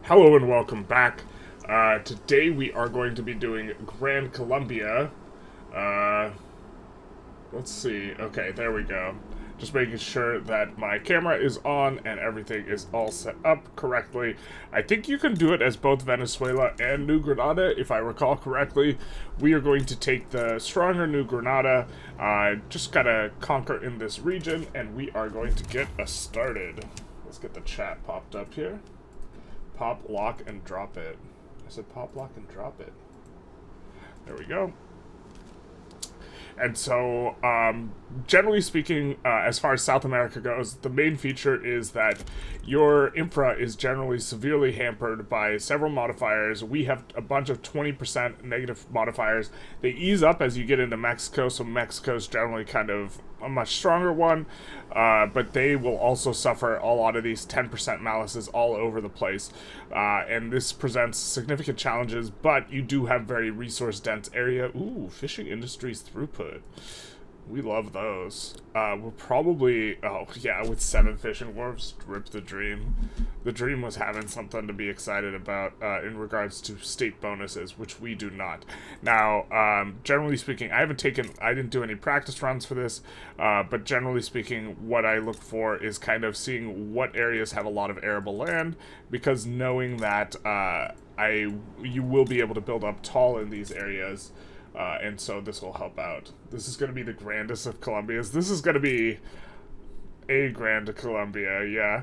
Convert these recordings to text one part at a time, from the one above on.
Hello and welcome back. Today we are going to be doing Gran Colombia. Uh, let's see. Okay, there we go. Just making sure that my camera is on and everything is all set up correctly. I think you can do it as both Venezuela and New Granada, if I recall correctly. We are going to take the stronger New Granada, just gotta conquer in this region, and we are going to get us started. Let's get the chat popped up here. Pop, lock, and drop it. I said pop, lock, and drop it. There we go. And so, generally speaking, as far as South America goes, the main feature is that your infra is generally severely hampered by several modifiers. We have a bunch of 20% negative modifiers. They ease up as you get into Mexico, so Mexico's generally kind of a much stronger one, but they will also suffer a lot of these 10% malices all over the place, and this presents significant challenges, but you do have very resource-dense area. Ooh, fishing industries throughput. We love those. We're probably, oh yeah, with 7 fishing wharves, rip the dream. The dream was having something to be excited about in regards to state bonuses, which we do not. Now, generally speaking, I didn't do any practice runs for this, but generally speaking, what I look for is kind of seeing what areas have a lot of arable land, because knowing that you will be able to build up tall in these areas. And so this will help out. This is going to be the grandest of Colombias. This is going to be a Grand Colombia, yeah.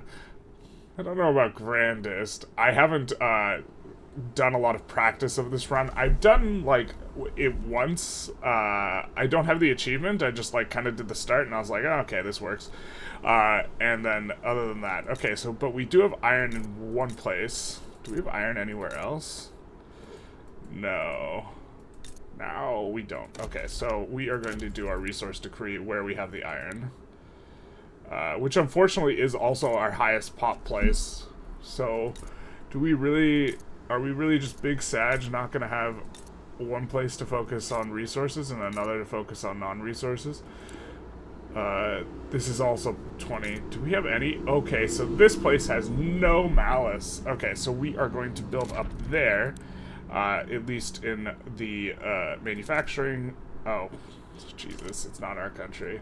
I don't know about grandest. I haven't done a lot of practice of this run. I've done, like, it once. I don't have the achievement. I just, like, kind of did the start, and I was like, oh, okay, this works. And then, other than that, okay, so, but we do have iron in one place. Do we have iron anywhere else? No. No, we don't. Okay, so we are going to do our resource decree where we have the iron. Which unfortunately is also our highest pop place. So, are we really just big Sag not going to have one place to focus on resources and another to focus on non-resources? This is also 20. Do we have any? Okay, so this place has no malice. Okay, so we are going to build up there. At least in the manufacturing. Oh, Jesus, it's not our country.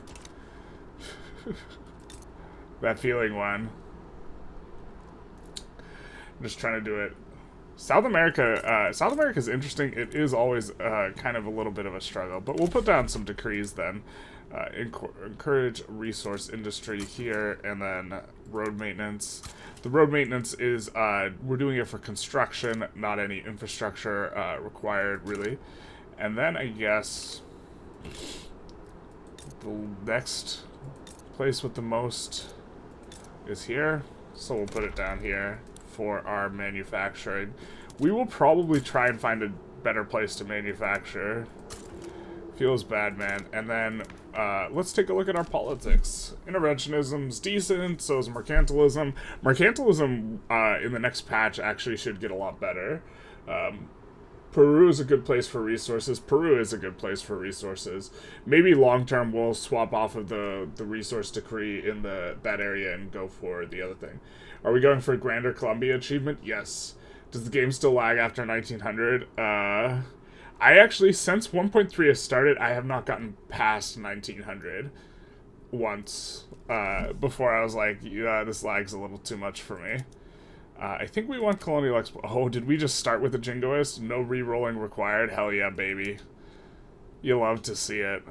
That feeling one. I'm just trying to do it. South America is interesting. It is always kind of a little bit of a struggle, but we'll put down some decrees then. Encourage resource industry here, and then road maintenance. The road maintenance is, we're doing it for construction, not any infrastructure required, really. And then, I guess, the next place with the most is here. So we'll put it down here for our manufacturing. We will probably try and find a better place to manufacture. Feels bad, man. And then, let's take a look at our politics. Interventionism's decent, so is Mercantilism. Mercantilism, in the next patch, actually should get a lot better. Peru is a good place for resources. Peru is a good place for resources. Maybe long-term we'll swap off of the resource decree in that area and go for the other thing. Are we going for a Grander Colombia achievement? Yes. Does the game still lag after 1900? I actually, since 1.3 has started, I have not gotten past 1900 once. Before I was like, yeah, this lag's a little too much for me. I think we want Colonial Expo. Oh, did we just start with a Jingoist? No re-rolling required? Hell yeah, baby. You love to see it.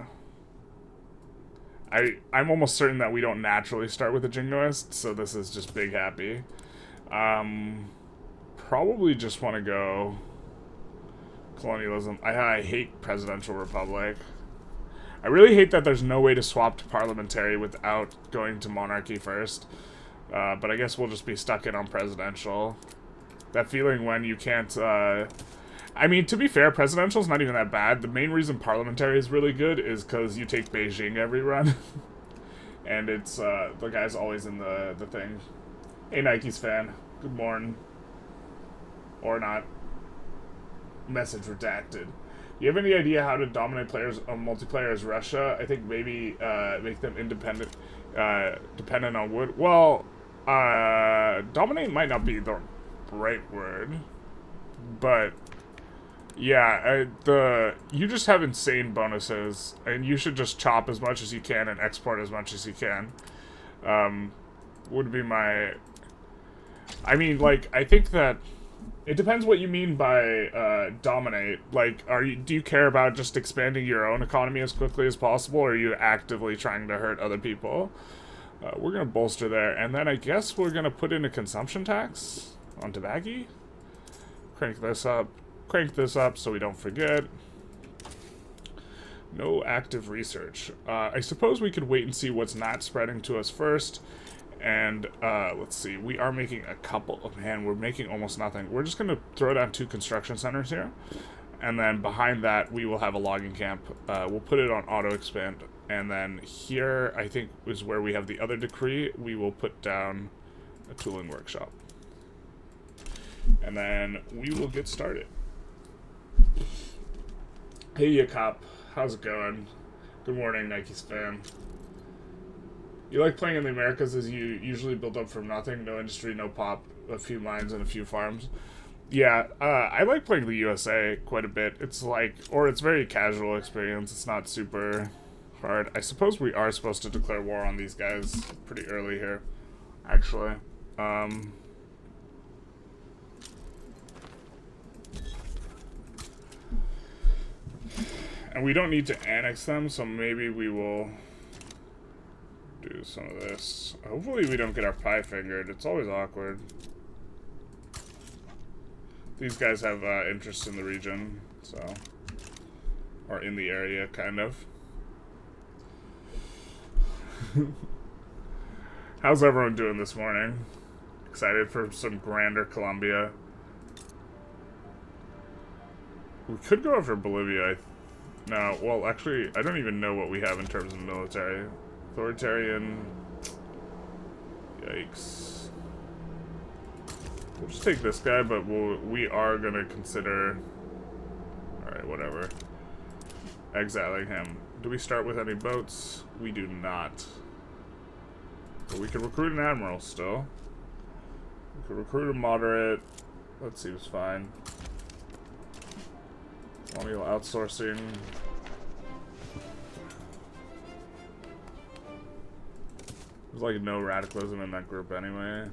I'm almost certain that we don't naturally start with a Jingoist, so this is just big happy. Probably just want to go colonialism. I hate presidential republic. I really hate that there's no way to swap to parliamentary without going to monarchy first. But I guess we'll just be stuck in on presidential. That feeling when you can't, I mean, to be fair, presidential's not even that bad. The main reason parliamentary is really good is because you take Beijing every run. And it's, the guy's always in the thing. Hey, Nikes fan. Good morning. Or not. Message redacted. You have any idea how to dominate players on multiplayer as Russia? I think maybe make them independent, dependent on wood. Well, dominate might not be the right word. But yeah, you just have insane bonuses, and you should just chop as much as you can and export as much as you can. Would be my... I mean, like, I think that it depends what you mean by dominate. Like, do you care about just expanding your own economy as quickly as possible, or are you actively trying to hurt other people? We're gonna bolster there, and then I guess we're gonna put in a consumption tax on tobacco. Crank this up so we don't forget. No active research. I suppose we could wait and see what's not spreading to us first. And let's see, we are making a couple of... Man, we're making almost nothing. We're just going to throw down 2 construction centers here. And then behind that, we will have a logging camp. We'll put it on auto-expand. And then here, I think, is where we have the other decree. We will put down a tooling workshop. And then we will get started. Hey, ya cop. How's it going? Good morning, Nike's fan. You like playing in the Americas as you usually build up from nothing, no industry, no pop, a few mines and a few farms. Yeah, I like playing the USA quite a bit. It's like, or it's very casual experience. It's not super hard. I suppose we are supposed to declare war on these guys pretty early here, actually. And we don't need to annex them, so maybe we will do some of this. Hopefully we don't get our pie fingered. It's always awkward. These guys have interest in the region, so... Or in the area, kind of. How's everyone doing this morning? Excited for some grander Colombia? We could go after Bolivia. No, well, actually, I don't even know what we have in terms of military. Authoritarian. Yikes. We'll just take this guy, but we are going to consider... Alright, whatever. Exiling him. Do we start with any boats? We do not. But we could recruit an admiral still. We could recruit a moderate. That seems fine. Colonial outsourcing. There's like no radicalism in that group anyway.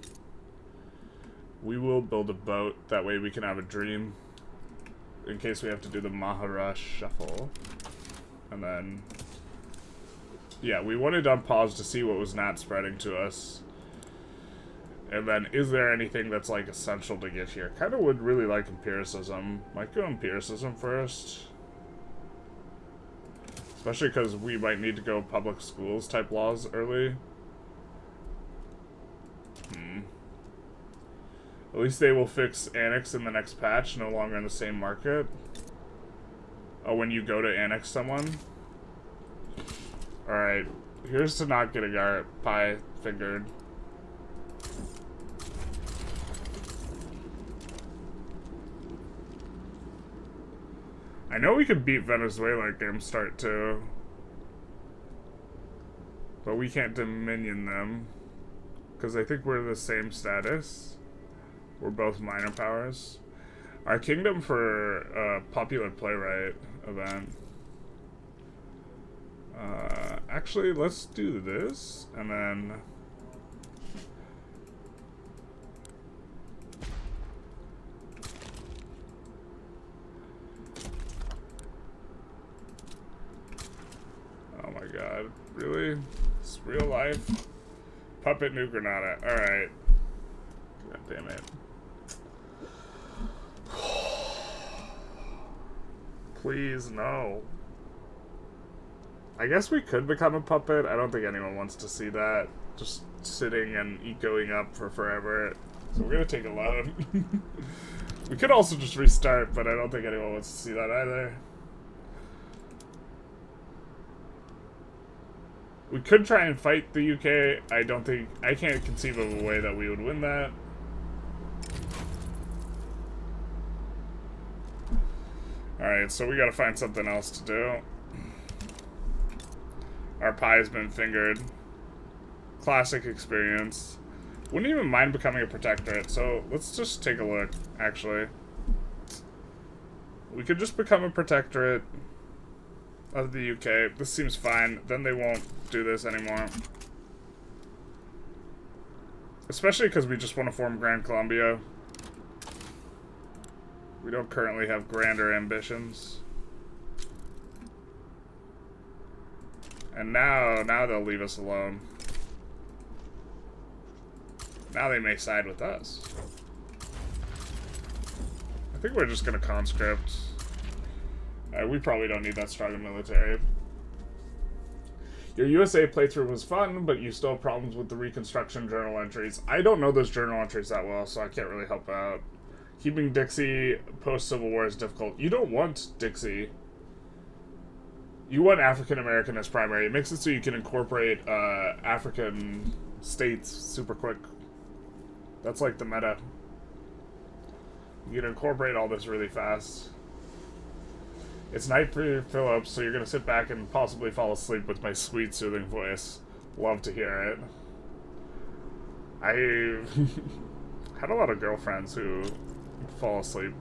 We will build a boat, that way we can have a dream. In case we have to do the Mahara shuffle. And then... Yeah, we wanted on pause to see what was not spreading to us. And then, is there anything that's, like, essential to get here? Kind of would really like empiricism. Might go empiricism first. Especially because we might need to go public schools type laws early. At least they will fix annex in the next patch, no longer in the same market. Oh, when you go to annex someone? Alright, here's to not getting our pie fingered. I know we could beat Venezuela at game start too. But we can't dominion them. Because I think we're the same status. We're both minor powers. Our kingdom for a popular playwright event. Actually, let's do this, and then... Oh my god, really? It's real life? Puppet New Granada, alright. God damn it. Please, no. I guess we could become a puppet. I don't think anyone wants to see that. Just sitting and ecoing up for forever. So we're gonna take a loan. We could also just restart, but I don't think anyone wants to see that either. We could try and fight the UK. I can't conceive of a way that we would win that. Alright, so we gotta find something else to do. Our pie's been fingered. Classic experience. Wouldn't even mind becoming a protectorate, so let's just take a look, actually. We could just become a protectorate of the UK. This seems fine. Then they won't do this anymore. Especially because we just want to form Gran Colombia. We don't currently have grander ambitions. And now they'll leave us alone. Now they may side with us. I think we're just gonna conscript. We probably don't need that strong a military. Your USA playthrough was fun, but you still have problems with the Reconstruction journal entries. I don't know those journal entries that well, so I can't really help out. Keeping Dixie post-Civil War is difficult. You don't want Dixie. You want African American as primary. It makes it so you can incorporate African states super quick. That's like the meta. You can incorporate all this really fast. It's night for Phillips, so you're gonna sit back and possibly fall asleep with my sweet, soothing voice. Love to hear it. I had a lot of girlfriends who fall asleep,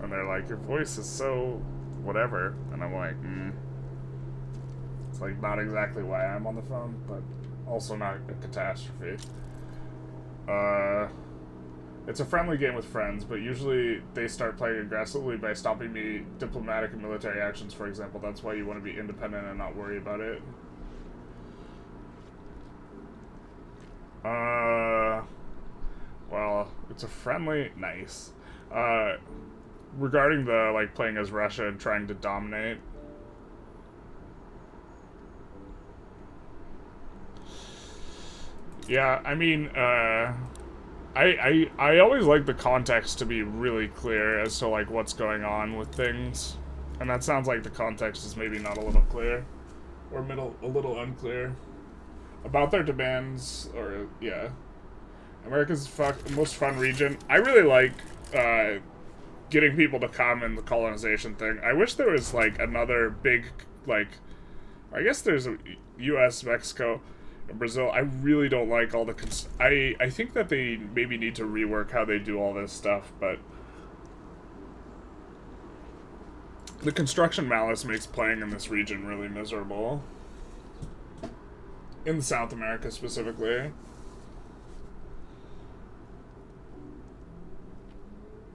and they're like, "Your voice is so whatever," and I'm like, It's like not exactly why I'm on the phone, but also not a catastrophe. It's a friendly game with friends, but usually they start playing aggressively by stopping me diplomatic and military actions, for example. That's why you want to be independent and not worry about it. Well, it's a friendly... Nice. Regarding the, like, playing as Russia and trying to dominate... Yeah, I mean, I always like the context to be really clear as to, like, what's going on with things. And that sounds like the context is maybe not a little clear. Or a little unclear. About their demands, or, yeah. America's most fun region. I really like, getting people to come in the colonization thing. I wish there was, like, another big, like... I guess there's a U.S., Mexico... Brazil. I really don't like all the I think that they maybe need to rework how they do all this stuff, but the construction malice makes playing in this region really miserable. In South America specifically.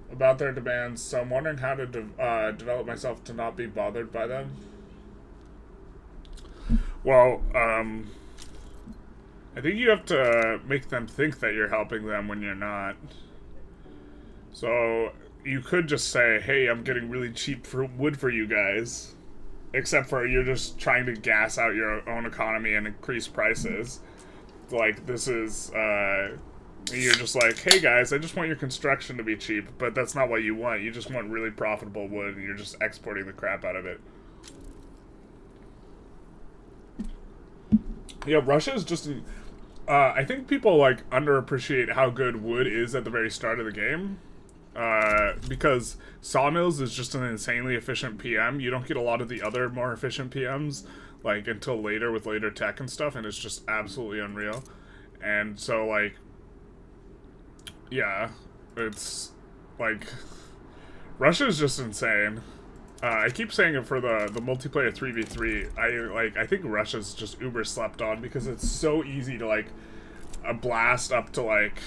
About their demands, so I'm wondering how to develop myself to not be bothered by them. Well, I think you have to make them think that you're helping them when you're not. So, you could just say, hey, I'm getting really cheap wood for you guys. Except for you're just trying to gas out your own economy and increase prices. Like, this is, you're just like, hey guys, I just want your construction to be cheap. But that's not what you want. You just want really profitable wood and you're just exporting the crap out of it. Yeah, Russia is just... I think people, like, underappreciate how good wood is at the very start of the game. Because sawmills is just an insanely efficient PM. You don't get a lot of the other more efficient PMs, like, until later with later tech and stuff, and it's just absolutely unreal. And so, like, yeah, it's, like, Russia's just insane. I keep saying it for the multiplayer 3v3. I think Russia's just uber slept on because it's so easy to, like, blast up to, like,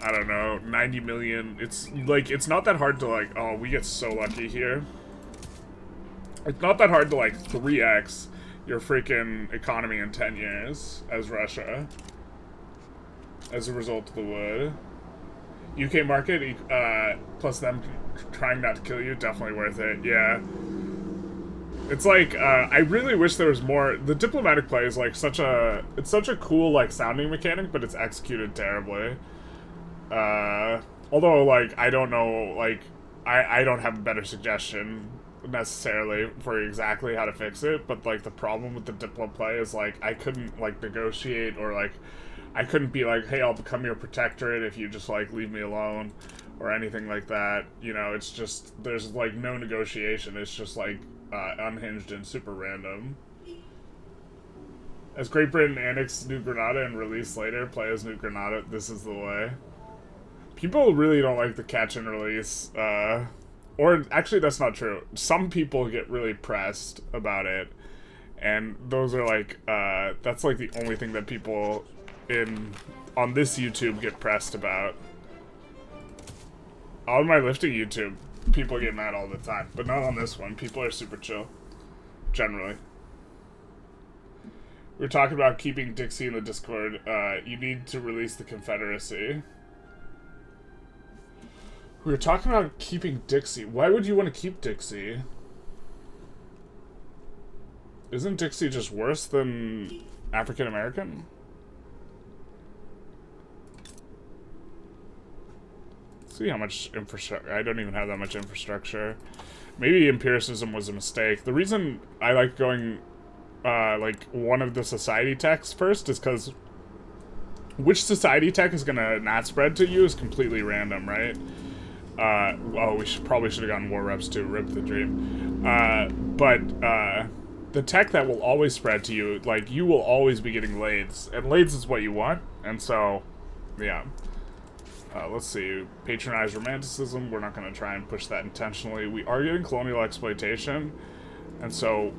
I don't know, 90 million. It's, like, it's not that hard to, like, oh, we get so lucky here. It's not that hard to, like, 3x your freaking economy in 10 years as Russia. As a result of the wood. UK market, plus them trying not to kill you, definitely worth it, yeah. It's like, I really wish there was more. The diplomatic play is like it's such a cool, like, sounding mechanic, but it's executed terribly. Although, like, I don't know, like, I don't have a better suggestion necessarily for exactly how to fix it, but, like, the problem with the diplo play is, like, I couldn't, like, negotiate or, like, I couldn't be like, hey, I'll become your protectorate if you just, like, leave me alone, or anything like that. You know, it's just, there's, like, no negotiation. It's just, like, unhinged and super random. As Great Britain annexed New Granada and released later, play as New Granada, this is the way. People really don't like the catch and release, or actually that's not true. Some people get really pressed about it, and those are like, that's like the only thing that people on this YouTube get pressed about. On my lifting YouTube, people get mad all the time, but not on this one. People are super chill, generally. We were talking about keeping Dixie in the Discord. You need to release the Confederacy. We were talking about keeping Dixie. Why would you want to keep Dixie? Isn't Dixie just worse than African American? Let's see how much infrastructure. I don't even have that much infrastructure. Maybe empiricism was a mistake. The reason I like going like one of the society techs first is because which society tech is gonna not spread to you is completely random, right? Well, we probably should have gotten war reps too. Rip the dream. But the tech that will always spread to you, like, you will always be getting lathes, and lathes is what you want. And so, yeah. Let's see. Patronize romanticism. We're not going to try and push that intentionally. We are getting colonial exploitation, and so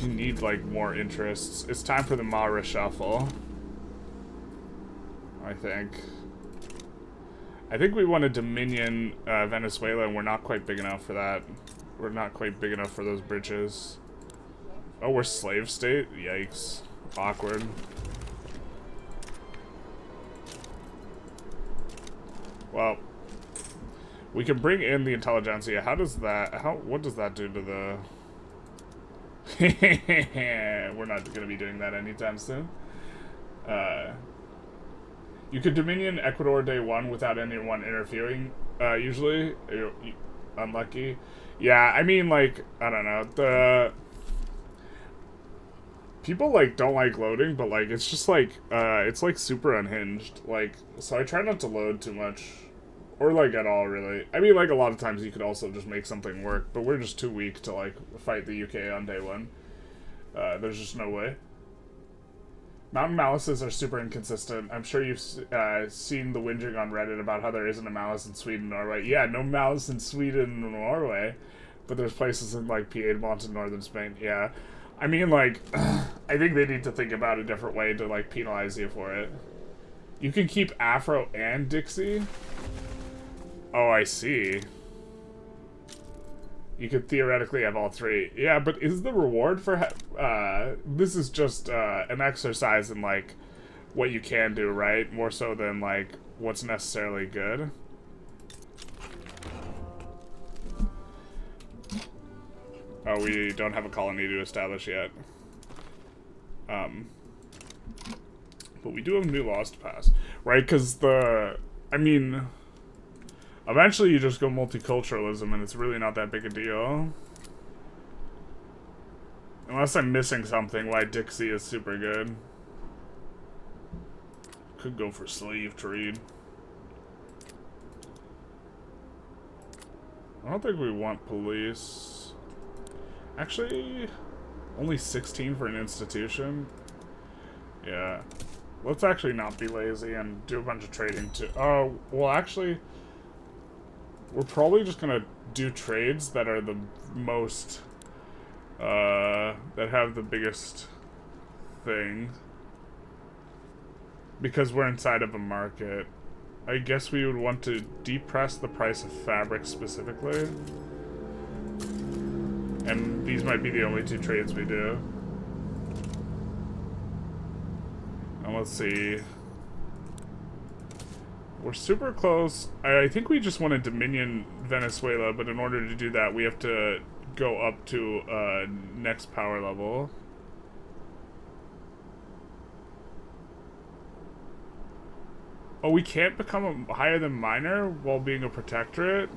we need like more interests. It's time for the Ma reshuffle, I think. I think we want to dominion Venezuela, and we're not quite big enough for that. We're not quite big enough for those bridges. Oh, we're slave state? Yikes. Awkward. Well, we can bring in the Intelligentsia. How does that... what does that do to the... We're not going to be doing that anytime soon. You could dominion Ecuador day one without anyone interfering, usually. Unlucky. Yeah, I mean, like, I don't know. People, like, don't like loading, but, like, it's just, like, it's, like, super unhinged. Like, so I try not to load too much. Or, like, at all, really. I mean, like, a lot of times you could also just make something work, but we're just too weak to, like, fight the UK on day one. There's just no way. Mountain malices are super inconsistent. I'm sure you've seen the whinging on Reddit about how there isn't a malice in Sweden and Norway. Yeah, no malice in Sweden and Norway, but there's places in, like, Piedmont and northern Spain. Yeah. I mean, like, I think they need to think about a different way to, like, penalize you for it. You can keep Afro and Dixie? Oh, I see. You could theoretically have all three. Yeah, but is the reward for... this is just an exercise in, like, what you can do, right? More so than, like, what's necessarily good. Oh, we don't have a colony to establish yet. But we do have new laws to pass. Right, because I mean... Eventually you just go multiculturalism and it's really not that big a deal. Unless I'm missing something, why Dixie is super good. Could go for slave trade. I don't think we want police. Actually, only 16 for an institution? Yeah. Let's actually not be lazy and do a bunch of trading too. Oh, well actually... We're probably just gonna do trades that are the most, that have the biggest thing. Because we're inside of a market. I guess we would want to depress the price of fabric specifically. And these might be the only two trades we do. And let's see. We're super close. I think we just want to dominion Venezuela, but in order to do that, we have to go up to next power level. Oh, we can't become higher than minor while being a protectorate?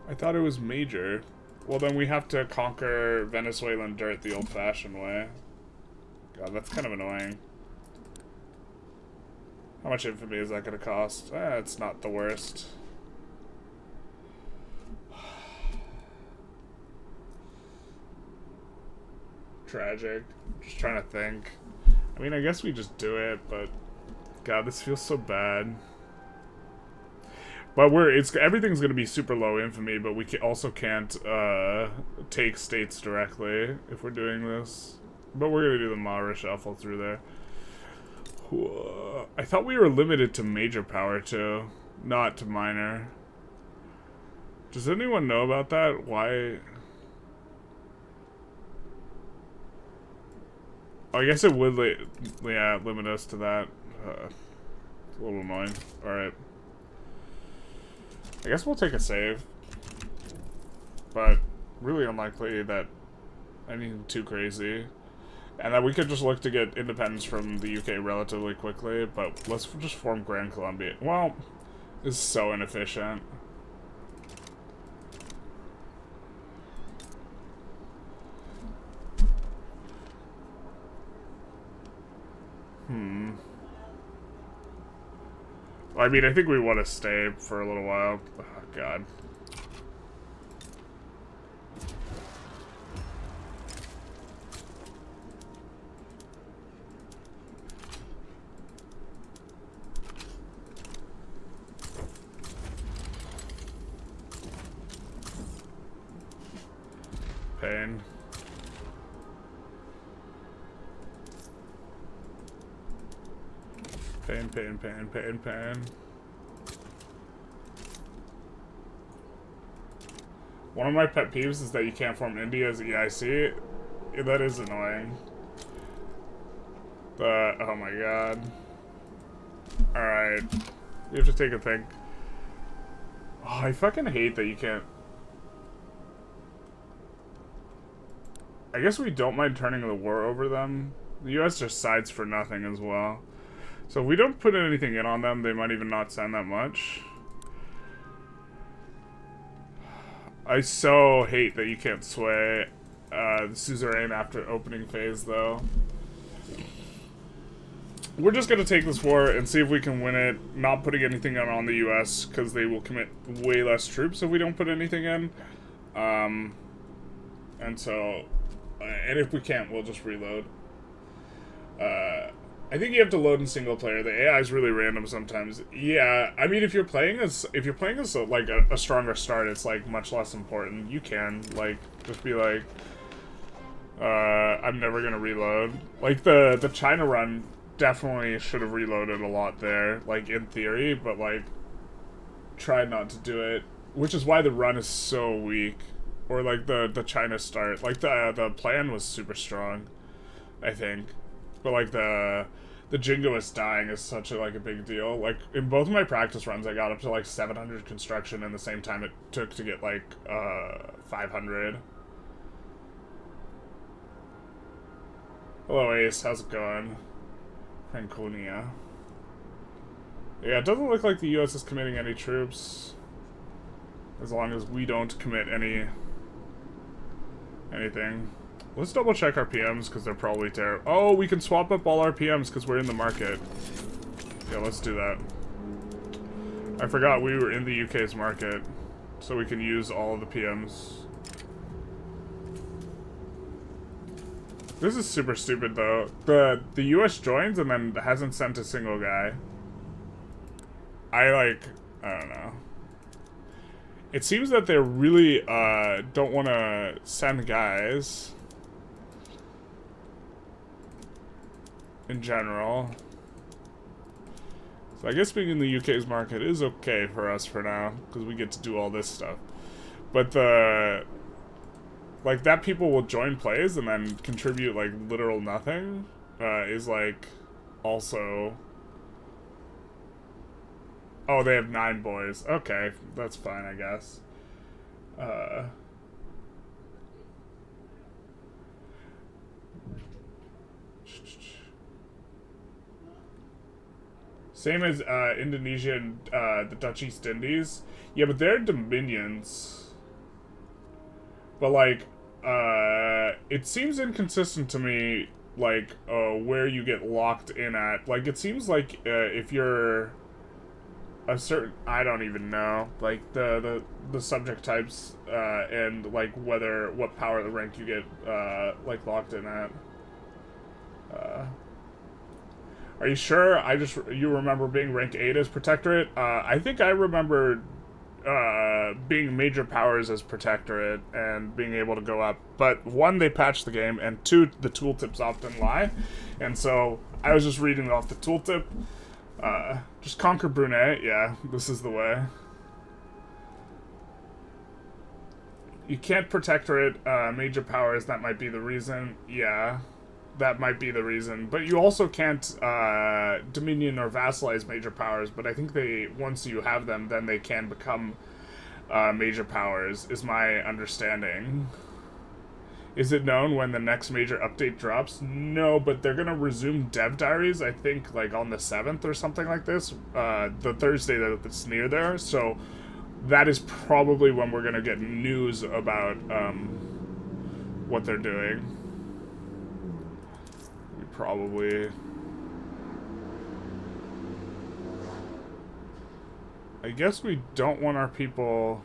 I thought it was major. Well, then we have to conquer Venezuelan dirt the old-fashioned way. God, that's kind of annoying. How much infamy is that going to cost? It's not the worst. Tragic. Just trying to think. I mean, I guess we just do it, but God, this feels so bad. But everything's gonna be super low infamy, but we also can't take states directly if we're doing this. But we're gonna do the Ma reshuffle through there. I thought we were limited to major power too, not to minor. Does anyone know about that? Why? I guess it would, limit us to that. It's a little annoying. Alright. I guess we'll take a save. But, really unlikely that anything too crazy. And that we could just look to get independence from the UK relatively quickly, but let's just form Gran Colombia. Well, this is so inefficient. I mean, I think we want to stay for a little while. Oh, God. Pain. Pain. One of my pet peeves is that you can't form India as EIC. Yeah, that is annoying. Oh my God. Alright. We have to take a think. Oh, I fucking hate that you can't... I guess we don't mind turning the war over them. The US just sides for nothing as well. So if we don't put anything in on them, they might even not send that much. I so hate that you can't sway the suzerain after opening phase, though. We're just going to take this war and see if we can win it, not putting anything in on the US, because they will commit way less troops if we don't put anything in. And so, and if we can't, we'll just reload. I think you have to load in single player. The AI is really random sometimes. Yeah, I mean, if you're playing as like a stronger start, it's like much less important. You can like just be like, I'm never gonna reload. Like the China run definitely should have reloaded a lot there, like in theory, but like tried not to do it, which is why the run is so weak. Or like the China start, like the plan was super strong, I think. But like the Jingoist dying is such a big deal. Like in both of my practice runs, I got up to like 700 construction in the same time it took to get like 500. Hello Ace, how's it going? Franconia. Yeah, it doesn't look like the US is committing any troops. As long as we don't commit anything. Let's double check our PMs because they're probably terrible. Oh, we can swap up all our PMs because we're in the market. Yeah, let's do that. I forgot we were in the UK's market, so we can use all of the PMs. This is super stupid though. The US joins and then hasn't sent a single guy. I don't know. It seems that they really don't want to send guys in general. So I guess being in the UK's market is okay for us for now, because we get to do all this stuff. But like that people will join plays and then contribute like literal nothing is like also... Oh, they have 9 boys. Okay, that's fine, I guess. Same as Indonesia and the Dutch East Indies. Yeah, but they're dominions. But like, it seems inconsistent to me like, where you get locked in at. Like, it seems like, if you're a certain, I don't even know, like, the subject types, and, like, what power the rank you get, like, locked in at. Are you sure? You remember being rank 8 as Protectorate? I think I remember being major powers as Protectorate and being able to go up. But 1, they patched the game, and 2, the tooltips often lie. And so I was just reading off the tooltip. Just conquer Brunei. Yeah, this is the way. You can't Protectorate major powers. That might be the reason. Yeah. That might be the reason, but you also can't dominion or vassalize major powers. But I think once you have them, then they can become major powers, is my understanding. Is it known when the next major update drops? No, but they're gonna resume dev diaries, I think, like on the 7th or something like this, the Thursday that's near there. So that is probably when we're gonna get news about what they're doing. Probably. I guess we don't want our people...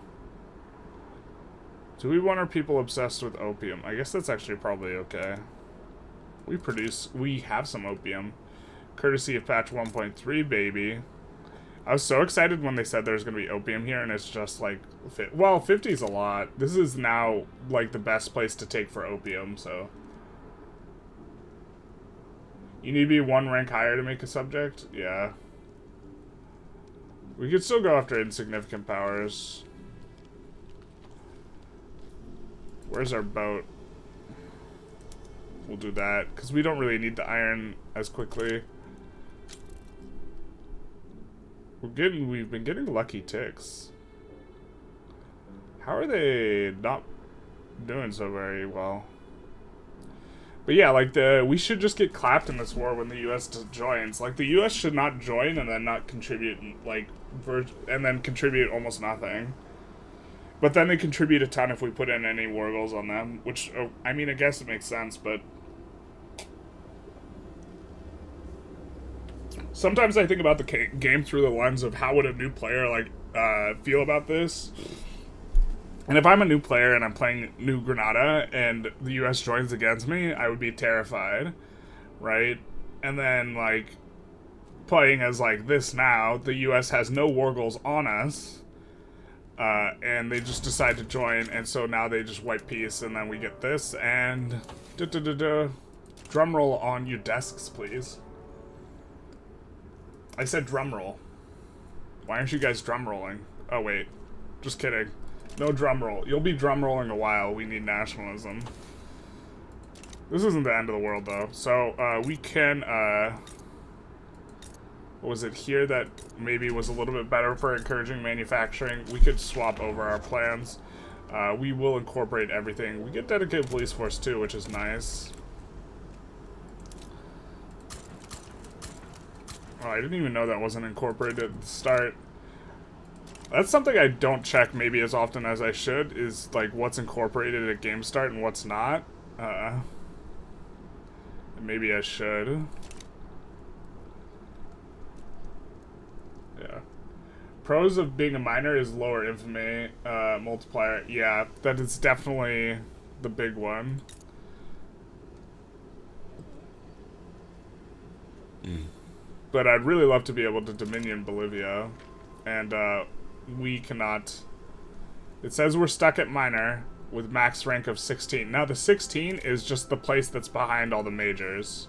Do we want our people obsessed with opium? I guess that's actually probably okay. We have some opium. Courtesy of patch 1.3, baby. I was so excited when they said there's going to be opium here, and it's just like... Well, 50 is a lot. This is now, like, the best place to take for opium, so... You need to be 1 rank higher to make a subject? Yeah. We could still go after insignificant powers. Where's our boat? We'll do that, because we don't really need the iron as quickly. We've been getting lucky ticks. How are they not doing so very well? But yeah, like, we should just get clapped in this war when the U.S. joins. Like, the U.S. should not join and then not contribute, like, and then contribute almost nothing. But then they contribute a ton if we put in any war goals on them, which, I mean, I guess it makes sense, but... Sometimes I think about the game through the lens of how would a new player, like, feel about this. And if I'm a new player and I'm playing New Granada and the US joins against me, I would be terrified, right? And then, like, playing as, like, this now, the US has no war goals on us, and they just decide to join, and so now they just wipe peace, and then we get this, and... Drum roll on your desks, please. I said drum roll. Why aren't you guys drum rolling? Oh, wait. Just kidding. No drum roll. You'll be drum rolling a while. We need nationalism. This isn't the end of the world, though. So, we can, what was it here that maybe was a little bit better for encouraging manufacturing? We could swap over our plans. We will incorporate everything. We get dedicated police force, too, which is nice. Oh, I didn't even know that wasn't incorporated at the start. That's something I don't check maybe as often as I should, is like what's incorporated at game start and what's not. Maybe I should. Yeah. Pros of being a minor is lower infamy multiplier. Yeah, that is definitely the big one. But I'd really love to be able to dominion Bolivia, and we cannot. It says we're stuck at minor with max rank of 16. Now the 16 is just the place that's behind all the majors.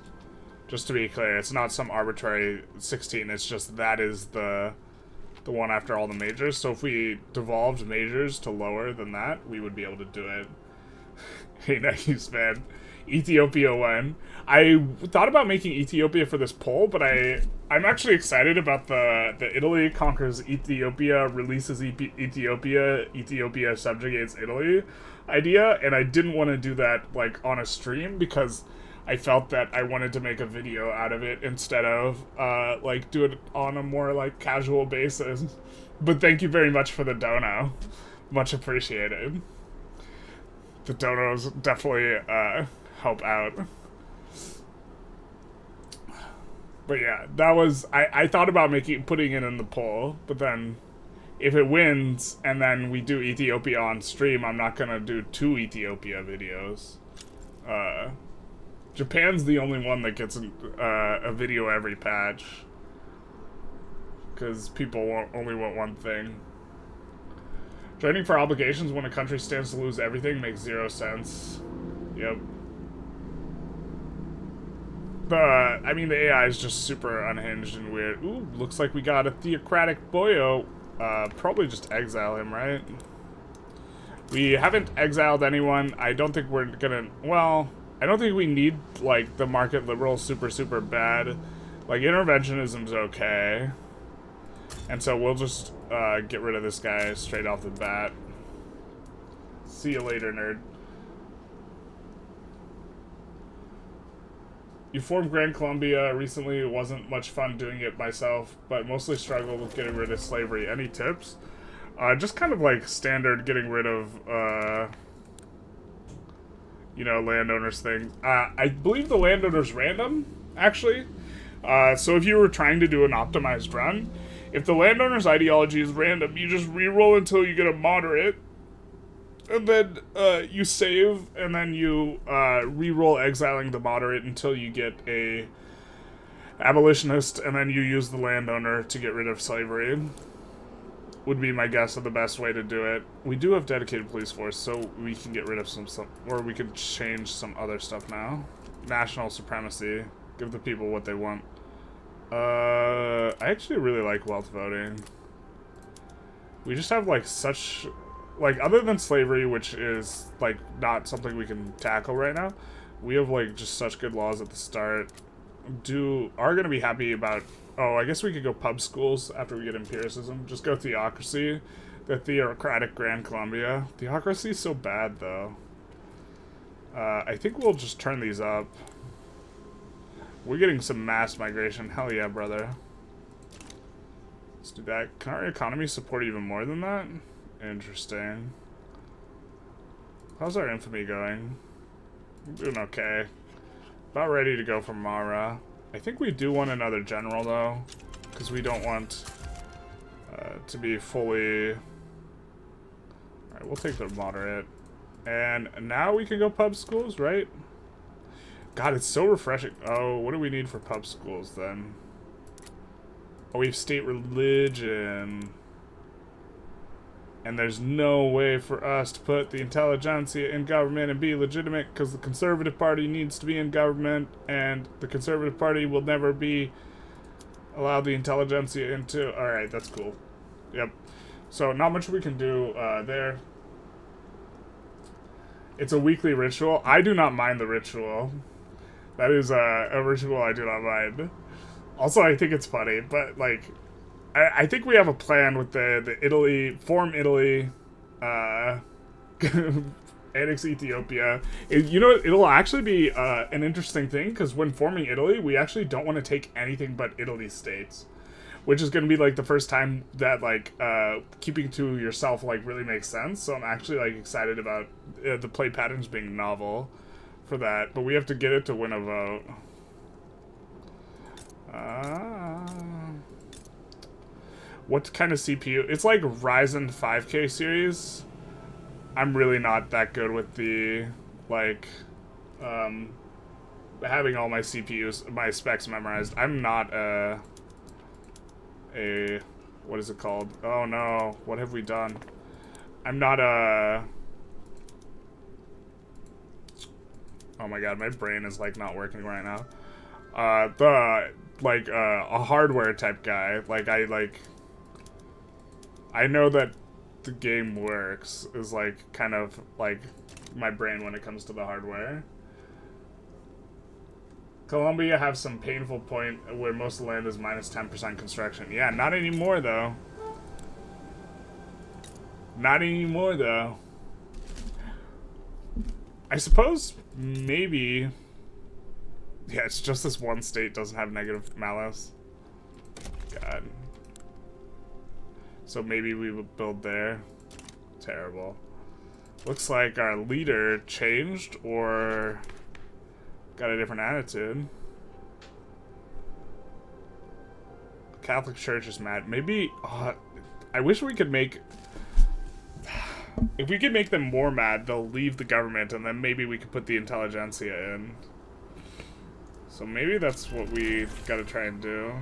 Just to be clear, it's not some arbitrary 16, it's just that is the one after all the majors. So if we devolved majors to lower than that, we would be able to do it. Hey, nice, man. Ethiopia won. I thought about making Ethiopia for this poll, but I'm actually excited about the Italy conquers Ethiopia, releases Ethiopia, Ethiopia subjugates Italy idea, and I didn't want to do that like on a stream because I felt that I wanted to make a video out of it instead of like do it on a more like casual basis. But thank you very much for the dono. Much appreciated. The donos definitely help out. But yeah, that was I thought about putting it in the poll, but then if it wins and then we do Ethiopia on stream, I'm not gonna do 2 Ethiopia videos. Japan's the only one that gets a video every patch, because people only want one thing. Joining for obligations when a country stands to lose everything makes 0 sense. Yep. I mean, the AI is just super unhinged and weird. Ooh, looks like we got a theocratic boyo. Probably just exile him, right? We haven't exiled anyone. I don't think we're gonna... Well, I don't think we need, like, the market liberal super, super bad. Like, interventionism's okay. And so we'll just get rid of this guy straight off the bat. See you later, nerd. You formed Gran Colombia recently. It wasn't much fun doing it myself, but mostly struggled with getting rid of slavery. Any tips? Just kind of like standard getting rid of, you know, landowners things. I believe the landowner's random, actually. So if you were trying to do an optimized run, if the landowner's ideology is random, you just reroll until you get a moderate, and then you save, and then you re-roll exiling the moderate until you get a abolitionist, and then you use the landowner to get rid of slavery. Would be my guess of the best way to do it. We do have dedicated police force, so we can get rid of some or we could change some other stuff now. National supremacy. Give the people what they want. I actually really like wealth voting. We just have like such... Like, other than slavery, which is, like, not something we can tackle right now, we have, like, just such good laws at the start. Are gonna be happy about... Oh, I guess we could go pub schools after we get empiricism. Just go theocracy. The theocratic Gran Colombia. Theocracy is so bad, though. I think we'll just turn these up. We're getting some mass migration. Hell yeah, brother. Let's do that. Can our economy support even more than that? Interesting. How's our infamy going? I'm doing okay. About ready to go for Mara. I think we do want another general, though, because we don't want to be fully... Alright, we'll take the moderate. And now we can go pub schools, right? God, it's so refreshing. Oh, what do we need for pub schools, then? Oh, we have state religion. And there's no way for us to put the Intelligentsia in government and be legitimate, because the Conservative Party needs to be in government, and the Conservative Party will never be allowed the Intelligentsia into... Alright, that's cool. Yep. So, not much we can do there. It's a weekly ritual. I do not mind the ritual. That is a ritual I do not mind. Also, I think it's funny, but, like... I think we have a plan with the Italy, form Italy, annex Ethiopia. You know, it'll actually be an interesting thing, because when forming Italy, we actually don't want to take anything but Italy states, which is going to be, like, the first time that, like, keeping to yourself, like, really makes sense. So I'm actually, like, excited about the play patterns being novel for that, but we have to get it to win a vote. What kind of CPU? It's like Ryzen 5K series. I'm really not that good with the, like, having all my CPUs, my specs memorized. I'm not what is it called? Oh no, what have we done? I'm not oh my god, my brain is, like, not working right now. A hardware type guy. Like, I know that the game works is, like, kind of, like, my brain when it comes to the hardware. Colombia have some painful point where most of the land is minus 10% construction. Yeah, not anymore, though. Not anymore, though. I suppose maybe... Yeah, it's just this one state doesn't have negative malice. God. So maybe we would build there. Terrible. Looks like our leader changed or got a different attitude. Catholic Church is mad. Maybe, I wish we could make... If we could make them more mad, they'll leave the government, and then maybe we could put the Intelligentsia in. So maybe that's what we gotta try and do.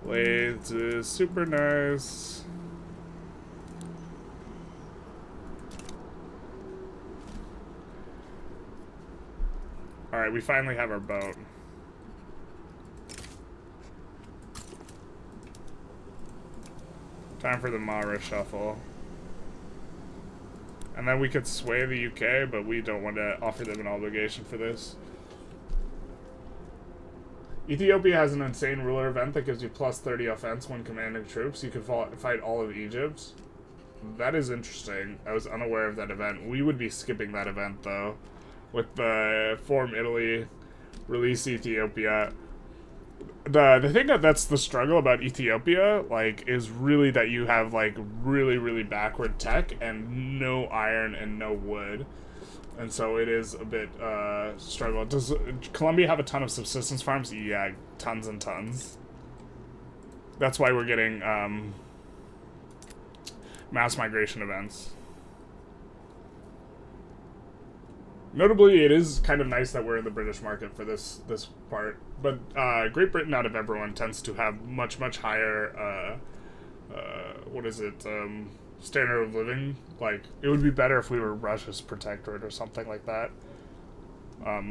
Wait, is super nice. Alright, we finally have our boat. Time for the Mara shuffle. And then we could sway the UK, but we don't want to offer them an obligation for this. Ethiopia has an insane ruler event that gives you plus 30 offense when commanding troops. You can fight all of Egypt. That is interesting. I was unaware of that event. We would be skipping that event, though. With the Form Italy, release Ethiopia. The thing that's the struggle about Ethiopia, like, is really that you have, like, really, really backward tech and no iron and no wood. And so it is a bit, struggle. Does Colombia have a ton of subsistence farms? Yeah, tons and tons. That's why we're getting, mass migration events. Notably, it is kind of nice that we're in the British market for this part. But Great Britain, out of everyone, tends to have much higher, standard of living. Like, it would be better if we were Russia's protectorate or something like that. But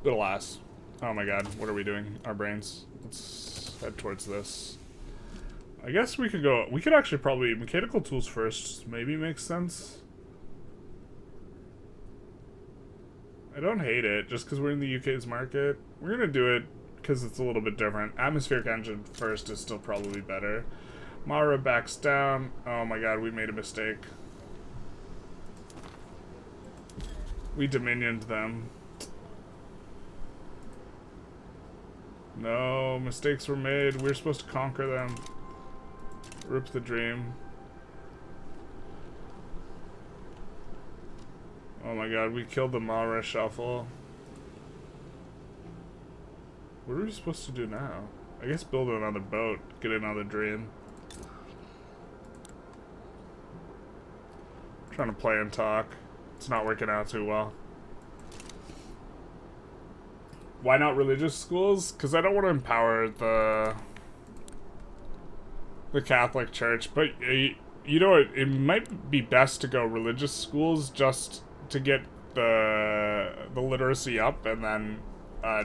alas. Oh my god, what are we doing? Our brains. Let's head towards this. I guess we could actually probably, mechanical tools first maybe makes sense. I don't hate it, just because we're in the UK's market. We're going to do it because it's a little bit different. Atmospheric engine first is still probably better. Mara backs down. Oh my god, we made a mistake. We dominioned them. No, mistakes were made. We're supposed to conquer them. Rip the dream. Oh my god, we killed the Mara shuffle. What are we supposed to do now? I guess build another boat, get another dream. Trying to play and talk. It's not working out too well. Why not religious schools? Because I don't want to empower the Catholic Church, but you know, it might be best to go religious schools just to get the literacy up and then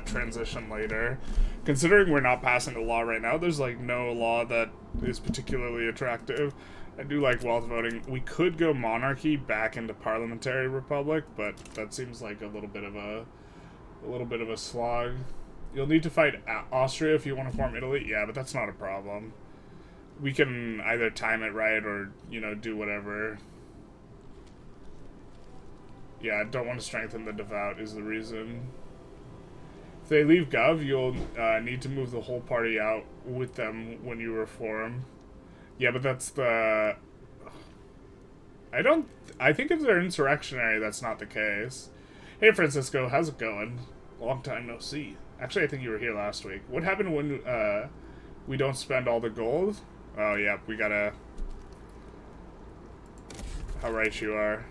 transition later. Considering we're not passing a law right now, there's like no law that is particularly attractive. I do like wealth voting. We could go monarchy back into parliamentary republic, but that seems like a little bit of a slog. You'll need to fight Austria if you want to form Italy. Yeah, but that's not a problem. We can either time it right or, you know, do whatever. Yeah, I don't want to strengthen the devout is the reason. If they leave Gov, you'll need to move the whole party out with them when you reform. Yeah, but that's the... I think if they're insurrectionary, that's not the case. Hey, Francisco, how's it going? Long time no see. Actually, I think you were here last week. What happened when we don't spend all the gold? Oh, yeah, we gotta... How right you are.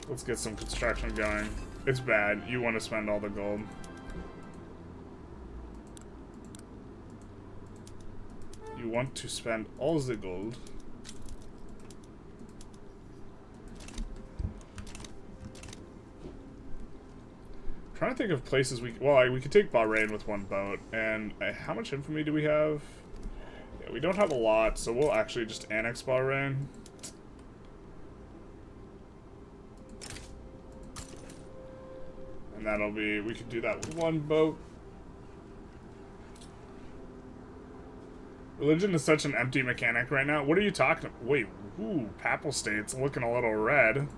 Let's get some construction going. It's bad. You want to spend all the gold. You want to spend all the gold. I'm trying to think of places we could take Bahrain with one boat. And how much infamy do we have? Yeah, we don't have a lot, so we'll actually just annex Bahrain. And that'll be, we could do that with one boat. Religion is such an empty mechanic right now. What are you talking about? Wait, ooh, Papal State's looking a little red.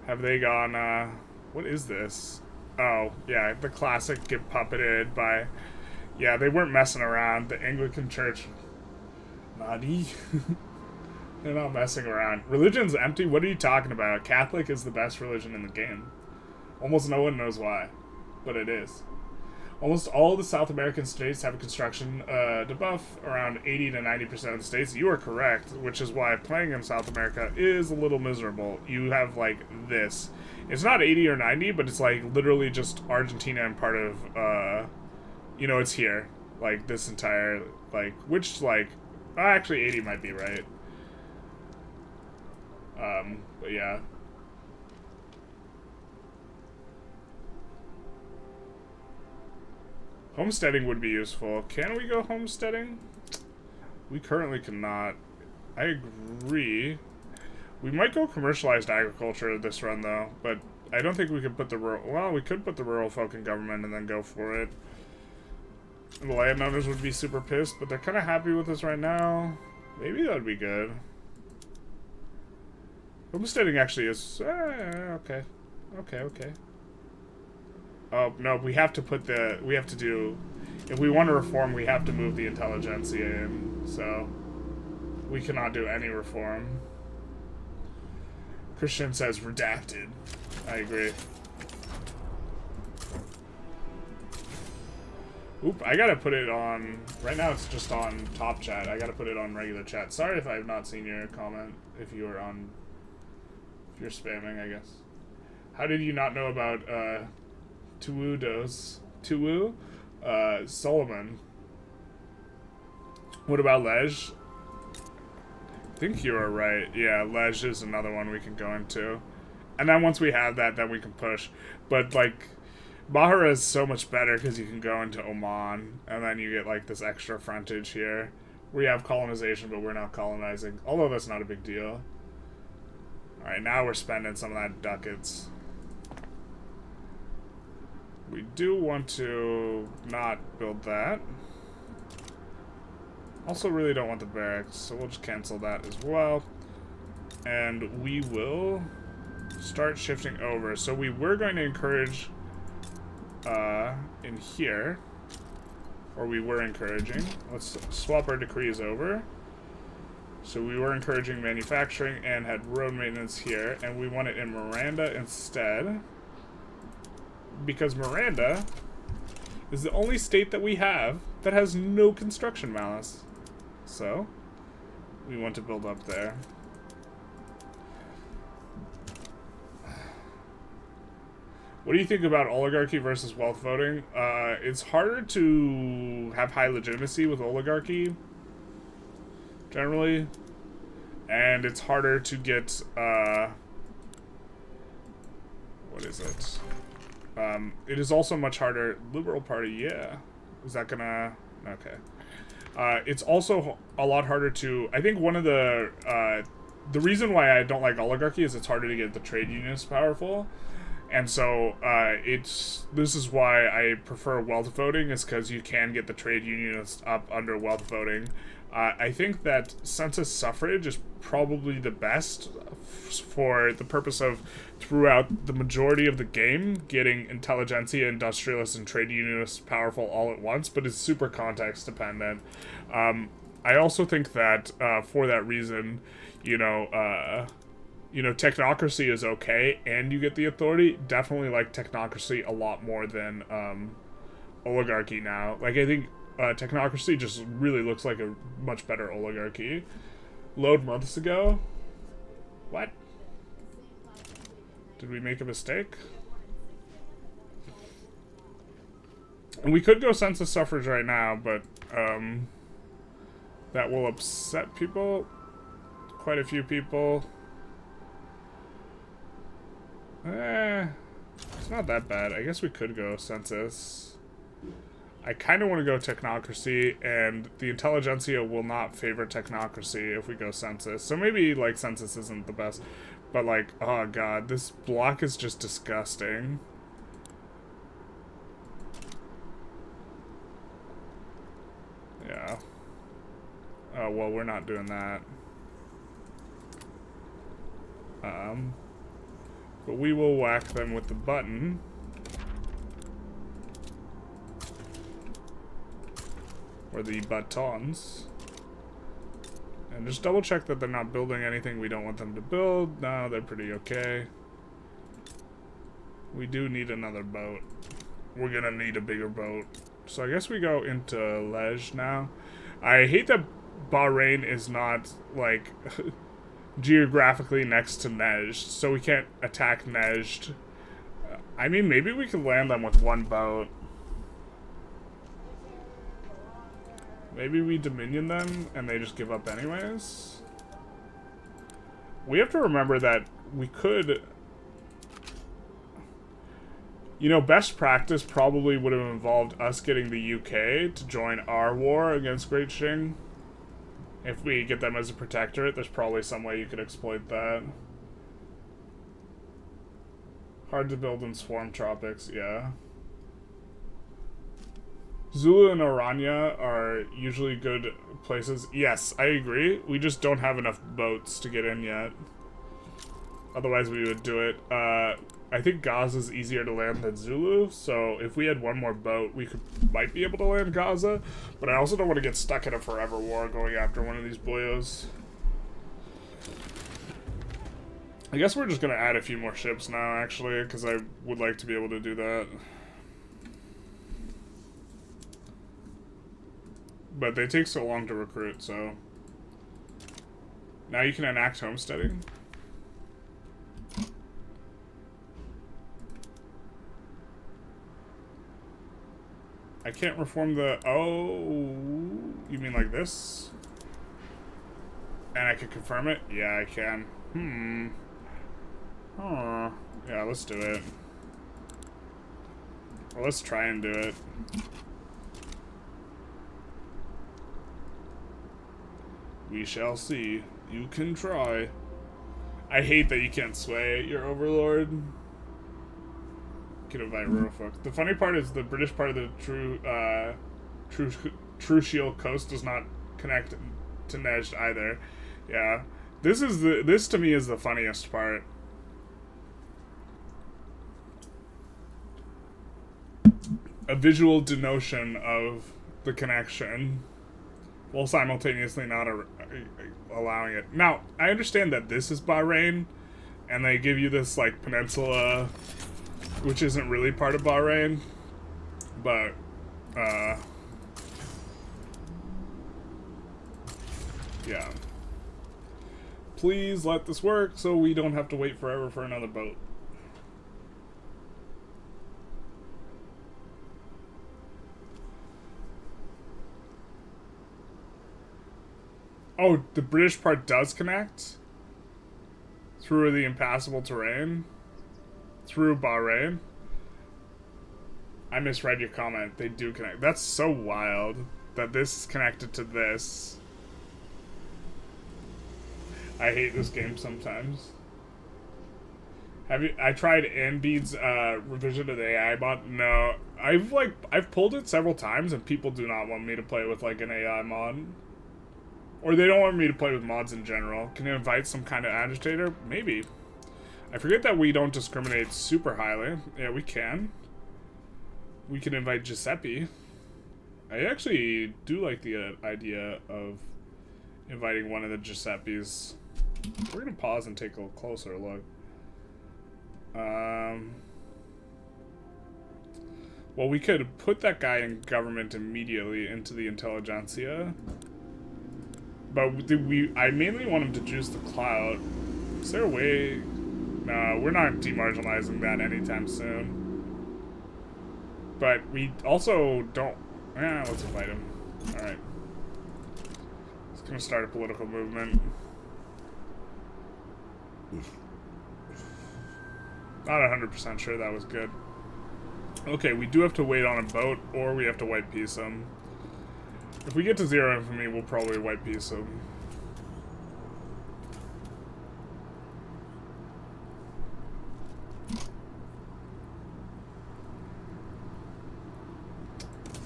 Have they gone, what is this? Oh, yeah, the classic get puppeted by, yeah, they weren't messing around. The Anglican Church, Nadi. They're not messing around. Religion's empty? What are you talking about? Catholic is the best religion in the game. Almost no one knows why, but it is. Almost all the South American states have a construction debuff, around 80 to 90% of the states. You are correct, which is why playing in South America is a little miserable. You have, like, this. It's not 80 or 90, but it's, like, literally just Argentina and part of, you know, it's here. Like, this entire, like, which, like, actually 80 might be right. But yeah. Homesteading would be useful. Can we go homesteading? We currently cannot. I agree. We might go commercialized agriculture this run, though. But I don't think we could put the rural... Well, we could put the rural folk in government and then go for it. The landowners would be super pissed, but they're kind of happy with us right now. Maybe that would be good. Homesteading actually is... okay. Okay. Oh, no, we have to put the... We have to do... If we want to reform, we have to move the Intelligentsia in. So, we cannot do any reform. Christian says redacted. I agree. Oop, I gotta put it on... Right now it's just on top chat. I gotta put it on regular chat. Sorry if I have not seen your comment. If you were on... If you're spamming, I guess. How did you not know about, Tuwu? Solomon. What about Lej? I think you are right. Yeah, Lej is another one we can go into. And then once we have that, then we can push. But, like, Bahara is so much better because you can go into Oman, and then you get, like, this extra frontage here. We have colonization, but we're not colonizing. Although that's not a big deal. Alright, now we're spending some of that ducats. We do want to not build that. Also really don't want the barracks, so we'll just cancel that as well. And we will start shifting over. So we were going to encourage in here, or we were encouraging. Let's swap our decrees over. So we were encouraging manufacturing and had road maintenance here, and we want it in Miranda instead. Because Miranda is the only state that we have that has no construction malice. So, we want to build up there. What do you think about oligarchy versus wealth voting? It's harder to have high legitimacy with oligarchy, generally. And it's harder to get, what is it? It is also much harder. Liberal Party, yeah. Is that gonna... Okay. It's also a lot harder to... I think one of the reason why I don't like oligarchy is it's harder to get the trade unionists powerful. And so, this is why I prefer wealth voting, is because you can get the trade unionists up under wealth voting. I think that census suffrage is probably the best for the purpose of, throughout the majority of the game, getting Intelligentsia, Industrialists, and Trade Unionists powerful all at once, but it's super context dependent. I also think that, for that reason, you know, technocracy is okay, and you get the authority. Definitely like technocracy a lot more than, oligarchy now. Like, I think, technocracy just really looks like a much better oligarchy. Load months ago? What? Did we make a mistake? And we could go census suffrage right now, but, that will upset people. Quite a few people. It's not that bad. I guess we could go census. I kind of want to go technocracy, and the Intelligentsia will not favor technocracy if we go census. So maybe, like, census isn't the best. But, like, oh god, this block is just disgusting. Yeah. Oh, well, we're not doing that. But we will whack them with the button. Or the batons. And just double check that they're not building anything we don't want them to build. No, they're pretty okay. We do need another boat. We're gonna need a bigger boat. So I guess we go into Lej now. I hate that Bahrain is not, like, geographically next to Nejd, so we can't attack Nejd. I mean, maybe we could land them with one boat. Maybe we dominion them and they just give up anyways. We have to remember that we could... You know, best practice probably would have involved us getting the UK to join our war against Great Qing. If we get them as a protectorate, there's probably some way you could exploit that. Hard to build in swarm tropics, yeah. Zulu and Orania are usually good places. Yes, I agree. We just don't have enough boats to get in yet. Otherwise we would do it. I think Gaza is easier to land than Zulu, so if we had one more boat, we might be able to land Gaza. But I also don't want to get stuck in a forever war going after one of these boyos. I guess we're just going to add a few more ships now, actually, because I would like to be able to do that. But they take so long to recruit, so... Now you can enact homesteading. I can't reform the... Oh... You mean like this? And I can confirm it? Yeah, I can. Huh. Yeah, let's do it. Well, let's try and do it. We shall see. You can try. I hate that you can't sway your overlord. Can invite Ruralfolk. The funny part is the British part of the Trucial coast does not connect to Nejd either. Yeah. This to me is the funniest part. A visual denotion of the connection while simultaneously not allowing it. Now, I understand that this is Bahrain and they give you this like peninsula which isn't really part of Bahrain, but yeah. Please let this work so we don't have to wait forever for another boat. Oh, the British part does connect? Through the impassable terrain? Through Bahrain? I misread your comment. They do connect. That's so wild that this is connected to this. I hate this game sometimes. I tried Anbead's revision of the AI bot? No. I've pulled it several times and people do not want me to play with like an AI mod. Or they don't want me to play with mods in general. Can you invite some kind of agitator? Maybe. I forget that we don't discriminate super highly. Yeah, we can. We can invite Giuseppe. I actually do like the idea of inviting one of the Giuseppes. We're going to pause and take a closer look. Well, we could put that guy in government immediately into the Intelligentsia. But I mainly want him to juice the clout. Is there a way? No, we're not demarginalizing that anytime soon. But we also don't... let's invite him. Alright. It's gonna start a political movement. Not 100% sure that was good. Okay, we do have to wait on a boat, or we have to white piece him. If we get to 0 infamy, we'll probably white piece him.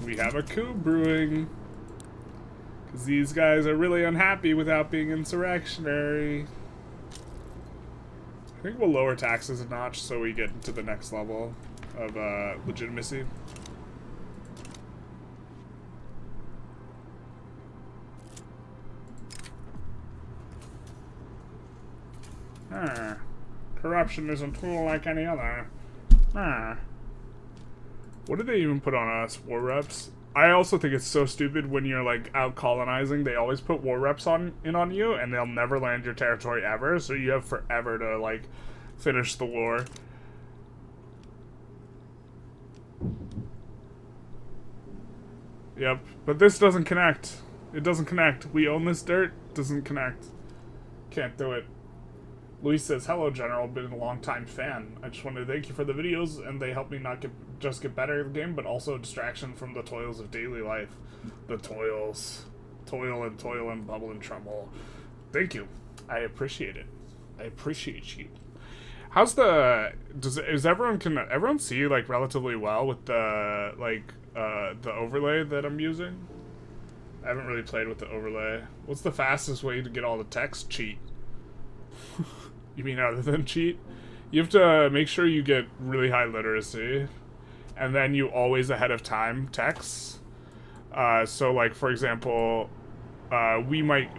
We have a coup brewing. Because these guys are really unhappy without being insurrectionary. I think we'll lower taxes a notch so we get into the next level of legitimacy. Corruption is a tool like any other. What did they even put on us? War reps? I also think it's so stupid when you're like out colonizing, they always put war reps on you and they'll never land your territory ever, so you have forever to like finish the war. Yep, but this doesn't connect. It doesn't connect. We own this dirt, doesn't connect. Can't do it. Luis says, hello, General. Been a long-time fan. I just wanted to thank you for the videos, and they help me not just get better at the game, but also a distraction from the toils of daily life. The toils. Toil and bubble and tremble. Thank you. I appreciate it. I appreciate you. How's the... Can everyone see, like, relatively well with the, like, the overlay that I'm using? I haven't really played with the overlay. What's the fastest way to get all the text? Cheat. You mean other than cheat? You have to make sure you get really high literacy, and then you always ahead of time text. So like, for example, we might...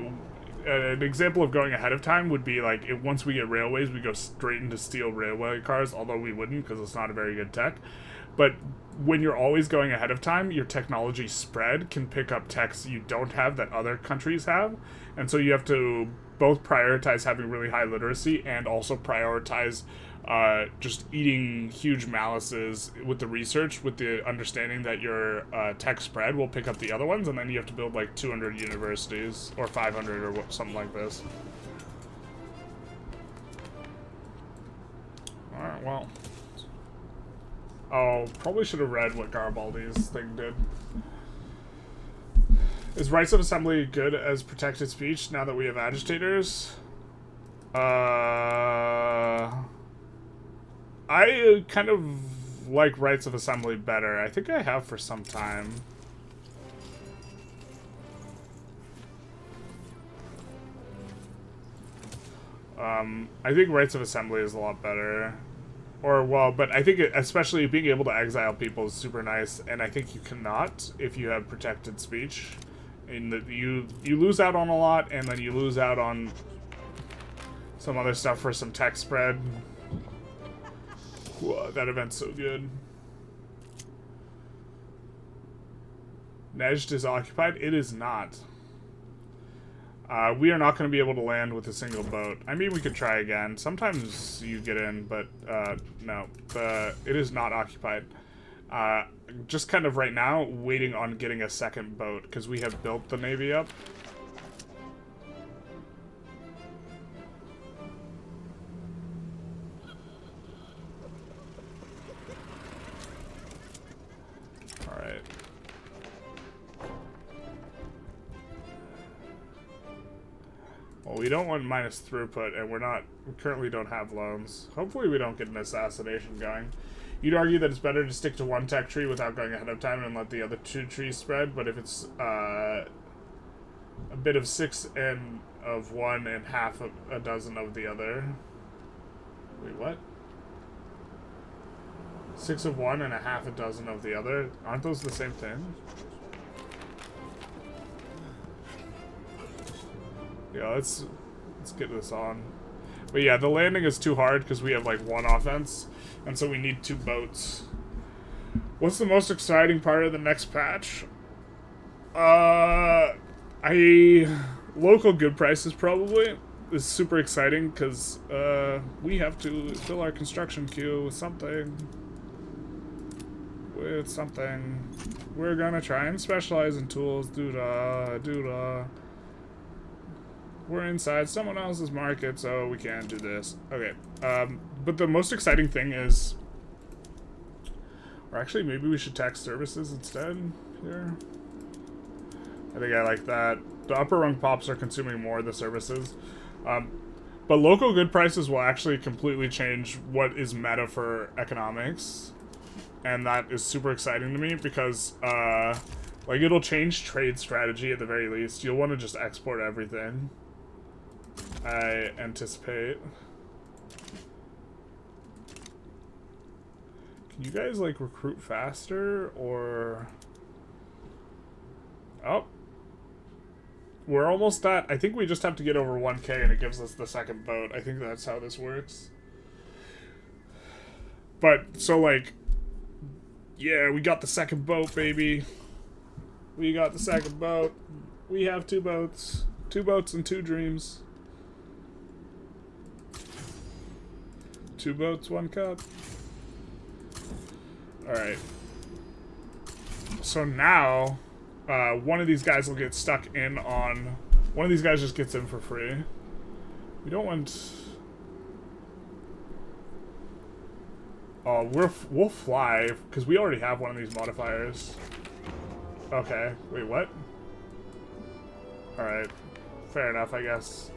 an example of going ahead of time would be like, once we get railways, we go straight into steel railway cars, although we wouldn't because it's not a very good tech. But when you're always going ahead of time, your technology spread can pick up techs you don't have that other countries have. And so you have to both prioritize having really high literacy and also prioritize just eating huge malices with the research, with the understanding that your tech spread will pick up the other ones, and then you have to build like 200 universities, or 500 or something like this. Alright, well... Oh, probably should have read what Garibaldi's thing did. Is rights of assembly good as protected speech now that we have agitators? I kind of like rights of assembly better. I think I have for some time. I think rights of assembly is a lot better. Or, well, but I think especially being able to exile people is super nice, and I think you cannot if you have protected speech. And you lose out on a lot, and then you lose out on some other stuff for some tech spread. Whoa, that event's so good. Nejd is occupied? It is not. We are not going to be able to land with a single boat. I mean, we could try again. Sometimes you get in, but no. It is not occupied. Just kind of right now, waiting on getting a second boat, because we have built the navy up. Alright. Well, we don't want minus throughput, and we currently don't have loans. Hopefully we don't get an assassination going. You'd argue that it's better to stick to one tech tree without going ahead of time and let the other two trees spread, but if it's a bit of 6 and of one and half a dozen of the other... Wait, what? 6 of one and a half a dozen of the other? Aren't those the same thing? Yeah, let's get this on. But yeah, the landing is too hard because we have like one offense, and so we need 2 boats. What's the most exciting part of the next patch? Local good prices probably is super exciting because we have to fill our construction queue with something. We're gonna try and specialize in tools. Doo-da. We're inside someone else's market, so we can't do this. Okay, but the most exciting thing is... Or actually, maybe we should tax services instead here. I think I like that. The upper rung pops are consuming more of the services. But local good prices will actually completely change what is meta for economics. And that is super exciting to me because, like, it'll change trade strategy at the very least. You'll want to just export everything, I anticipate. Can you guys, like, recruit faster, or... Oh. We're almost at... I think we just have to get over 1k and it gives us the second boat. I think that's how this works. But, so, like... Yeah, we got the second boat, baby. We got the second boat. We have 2 boats. 2 boats and 2 dreams. 2 boats, 1 cup. Alright. So now, one of these guys will get stuck in on... One of these guys just gets in for free. We don't want... Oh, we'll fly, because we already have one of these modifiers. Okay. Wait, what? Alright. Fair enough, I guess.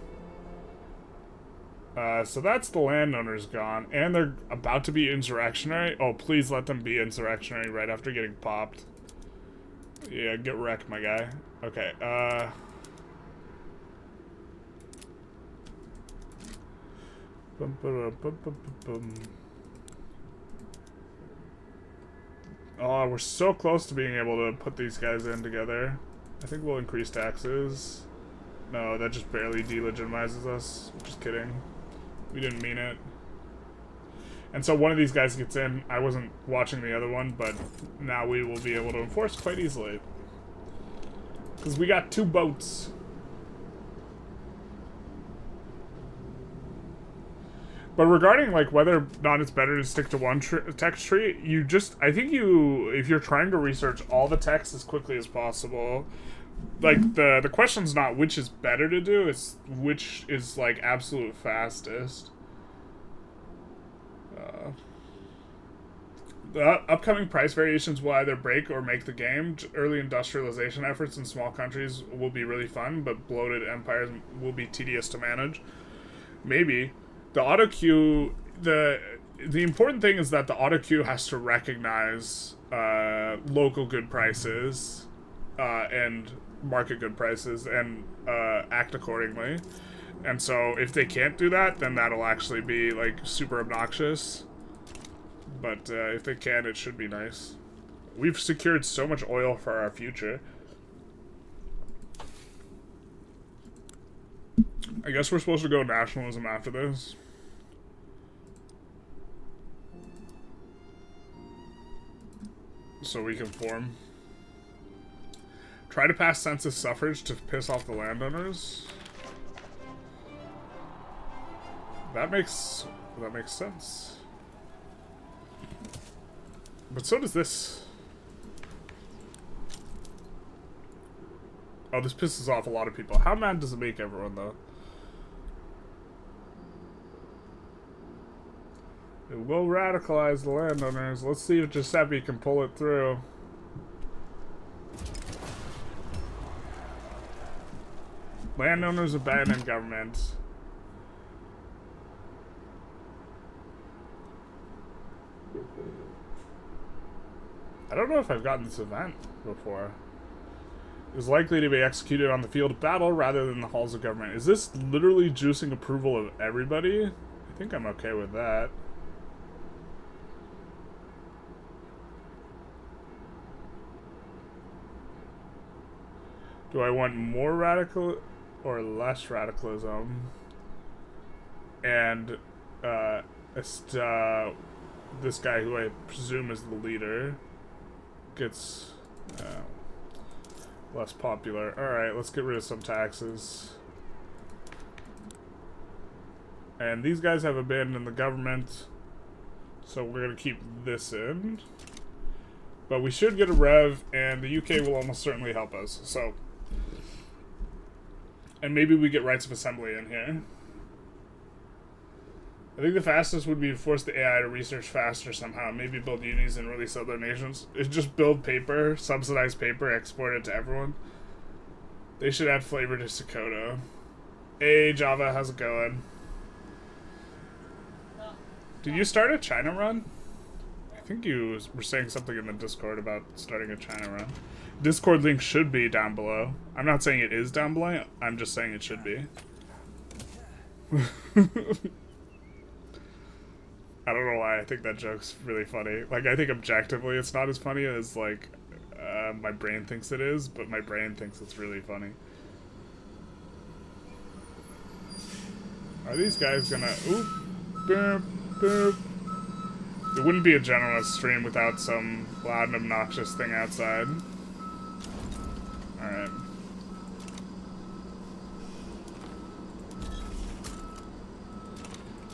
So that's the landowners gone. And they're about to be insurrectionary. Oh, please let them be insurrectionary right after getting popped. Yeah, get wrecked, my guy. Okay, Oh, we're so close to being able to put these guys in together. I think we'll increase taxes. No, that just barely delegitimizes us. Just kidding. We didn't mean it. And so one of these guys gets in. I wasn't watching the other one, but now we will be able to enforce quite easily. Because we got 2 boats. But regarding, like, whether or not it's better to stick to one text tree, you just... I think you... If you're trying to research all the text as quickly as possible... Like, the question's not which is better to do, it's which is, like, absolute fastest. The upcoming price variations will either break or make the game. Early industrialization efforts in small countries will be really fun, but bloated empires will be tedious to manage. Maybe. The auto queue... The important thing is that the auto queue has to recognize local good prices and market good prices and act accordingly. And so if they can't do that, then that'll actually be like super obnoxious. But if they can, it should be nice. We've secured so much oil for our future. I guess we're supposed to go nationalism after this. So we can form. Try to pass census suffrage to piss off the landowners. That makes sense. But so does this. Oh, this pisses off a lot of people. How mad does it make everyone, though? It will radicalize the landowners. Let's see if Giuseppe can pull it through. Landowners abandon government. I don't know if I've gotten this event before. Is likely to be executed on the field of battle rather than the halls of government. Is this literally juicing approval of everybody? I think I'm okay with that. Do I want more radical or less radicalism? And this guy, who I presume is the leader, gets less popular. Alright, let's get rid of some taxes. And these guys have abandoned the government, so we're going to keep this in. But we should get a rev, and the UK will almost certainly help us. So, and maybe we get rights of assembly in here. I think the fastest would be to force the AI to research faster somehow. Maybe build unis and release other nations. It's just build paper, subsidize paper, export it to everyone. They should add flavor to Sokoto. Hey, Java, how's it going? Did you start a China run? I think you were saying something in the Discord about starting a China run. Discord link should be down below. I'm not saying it is down below. I'm just saying it should be. I don't know why I think that joke's really funny. Like, I think objectively it's not as funny as, like, my brain thinks it is, but my brain thinks it's really funny. Are these guys gonna... Oop, boop, boop. It wouldn't be a generalist stream without some loud and obnoxious thing outside. Alright.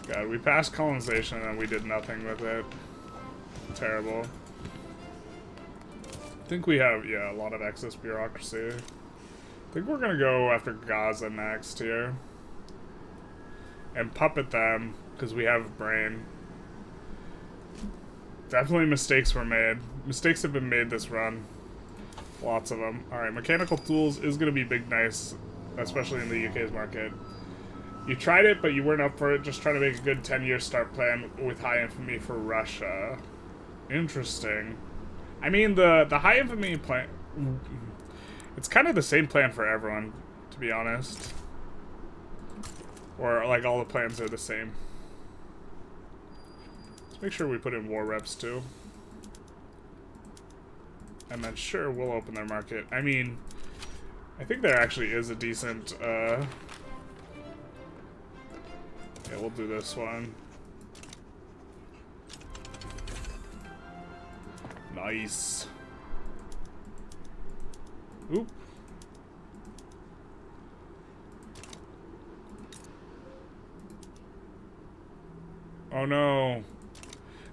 God, we passed colonization and then we did nothing with it. Terrible. I think we have, yeah, a lot of excess bureaucracy. I think we're gonna go after Gaza next here. And puppet them, because we have brain. Definitely mistakes were made. Mistakes have been made this run. Lots of them. Alright, mechanical tools is gonna be big nice, especially in the UK's market. You tried it, but you weren't up for it. Just trying to make a good 10-year start plan with high infamy for Russia. Interesting. I mean, the high infamy plan... It's kind of the same plan for everyone, to be honest. Or, like, all the plans are the same. Let's make sure we put in war reps, too. And then, sure, we'll open their market. I mean, I think there actually is a decent, yeah, we'll do this one. Nice. Oop. Oh no.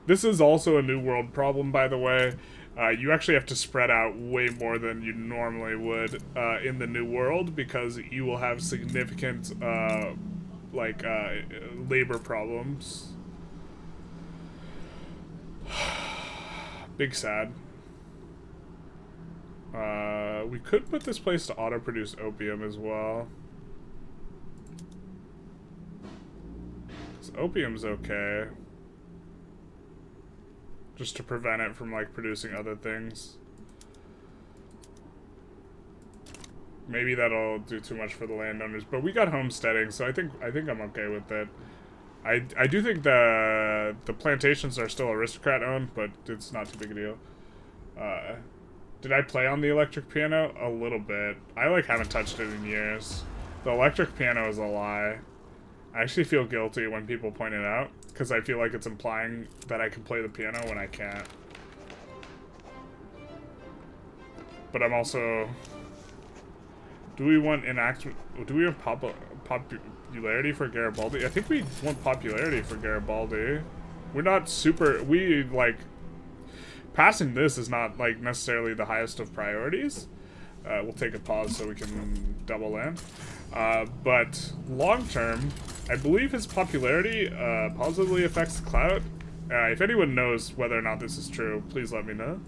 This is also a New World problem, by the way. You actually have to spread out way more than you normally would in the New World because you will have significant, labor problems. Big sad. We could put this place to auto-produce opium as well. 'Cause opium's okay. Just to prevent it from, like, producing other things. Maybe that'll do too much for the landowners, but we got homesteading, so I think I'm okay with it. I do think the plantations are still aristocrat owned, but it's not too big a deal. Did I play on the electric piano? A little bit. I like haven't touched it in years. The electric piano is a lie. I actually feel guilty when people point it out, because I feel like it's implying that I can play the piano when I can't. But I'm also... Do we want do we have popularity for Garibaldi? I think we want popularity for Garibaldi. We're not super... We, like... Passing this is not, like, necessarily the highest of priorities. We'll take a pause so we can double in. But long term, I believe his popularity positively affects the clout. If anyone knows whether or not this is true, please let me know.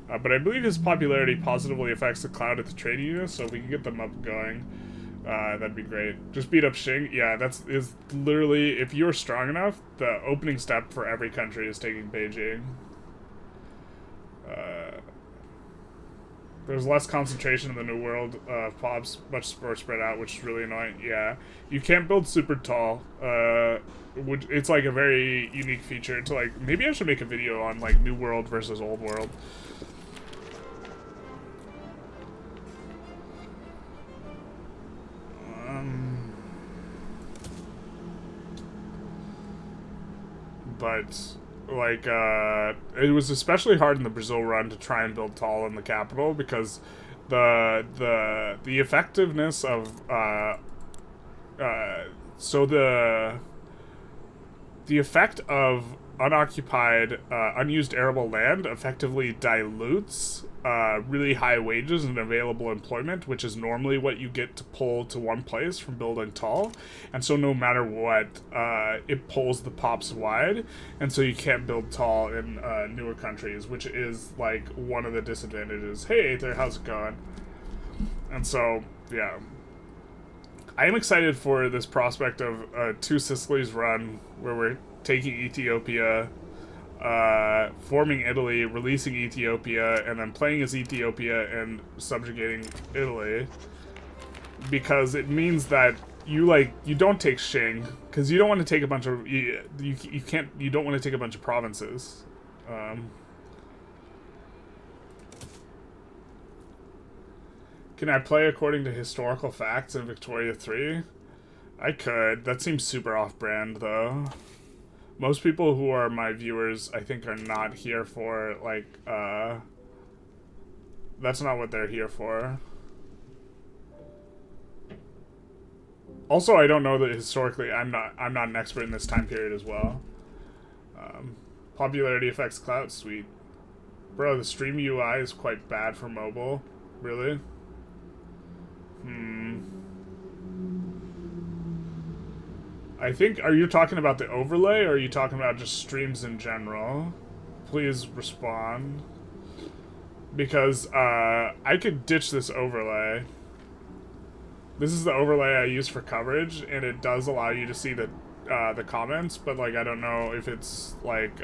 But I believe his popularity positively affects the clout at the trade union, so if we can get them up going, that'd be great. Just beat up Xing. Yeah, is literally, if you're strong enough, the opening step for every country is taking Beijing. There's less concentration in the New World of pops, much more spread out, which is really annoying. Yeah, you can't build super tall. It's like a very unique feature to, like, maybe I should make a video on, like, New World versus Old World. But... like, it was especially hard in the Brazil run to try and build tall in the capital because the effectiveness of, so the effect of unoccupied, unused arable land effectively dilutes really high wages and available employment, which is normally what you get to pull to one place from building tall. And so no matter what, it pulls the pops wide, and so you can't build tall in newer countries, which is, like, one of the disadvantages. Hey, Aether, how's it going? And so, yeah. I am excited for this prospect of Two Sicilies run, where we're taking Ethiopia, forming Italy, releasing Ethiopia, and then playing as Ethiopia and subjugating Italy, because it means that you don't take Xing, because you don't want to take a bunch of you don't want to take a bunch of provinces. Can I play according to historical facts in Victoria 3? I could. That seems super off-brand, though. Most people who are my viewers, I think, are not here for, like, that's not what they're here for. Also, I don't know that historically, I'm not an expert in this time period as well. Popularity affects clout, sweet. Bro, the stream UI is quite bad for mobile. Really? I think, are you talking about the overlay, or are you talking about just streams in general? Please respond. Because, I could ditch this overlay. This is the overlay I use for coverage, and it does allow you to see the comments, but, like, I don't know if it's, like,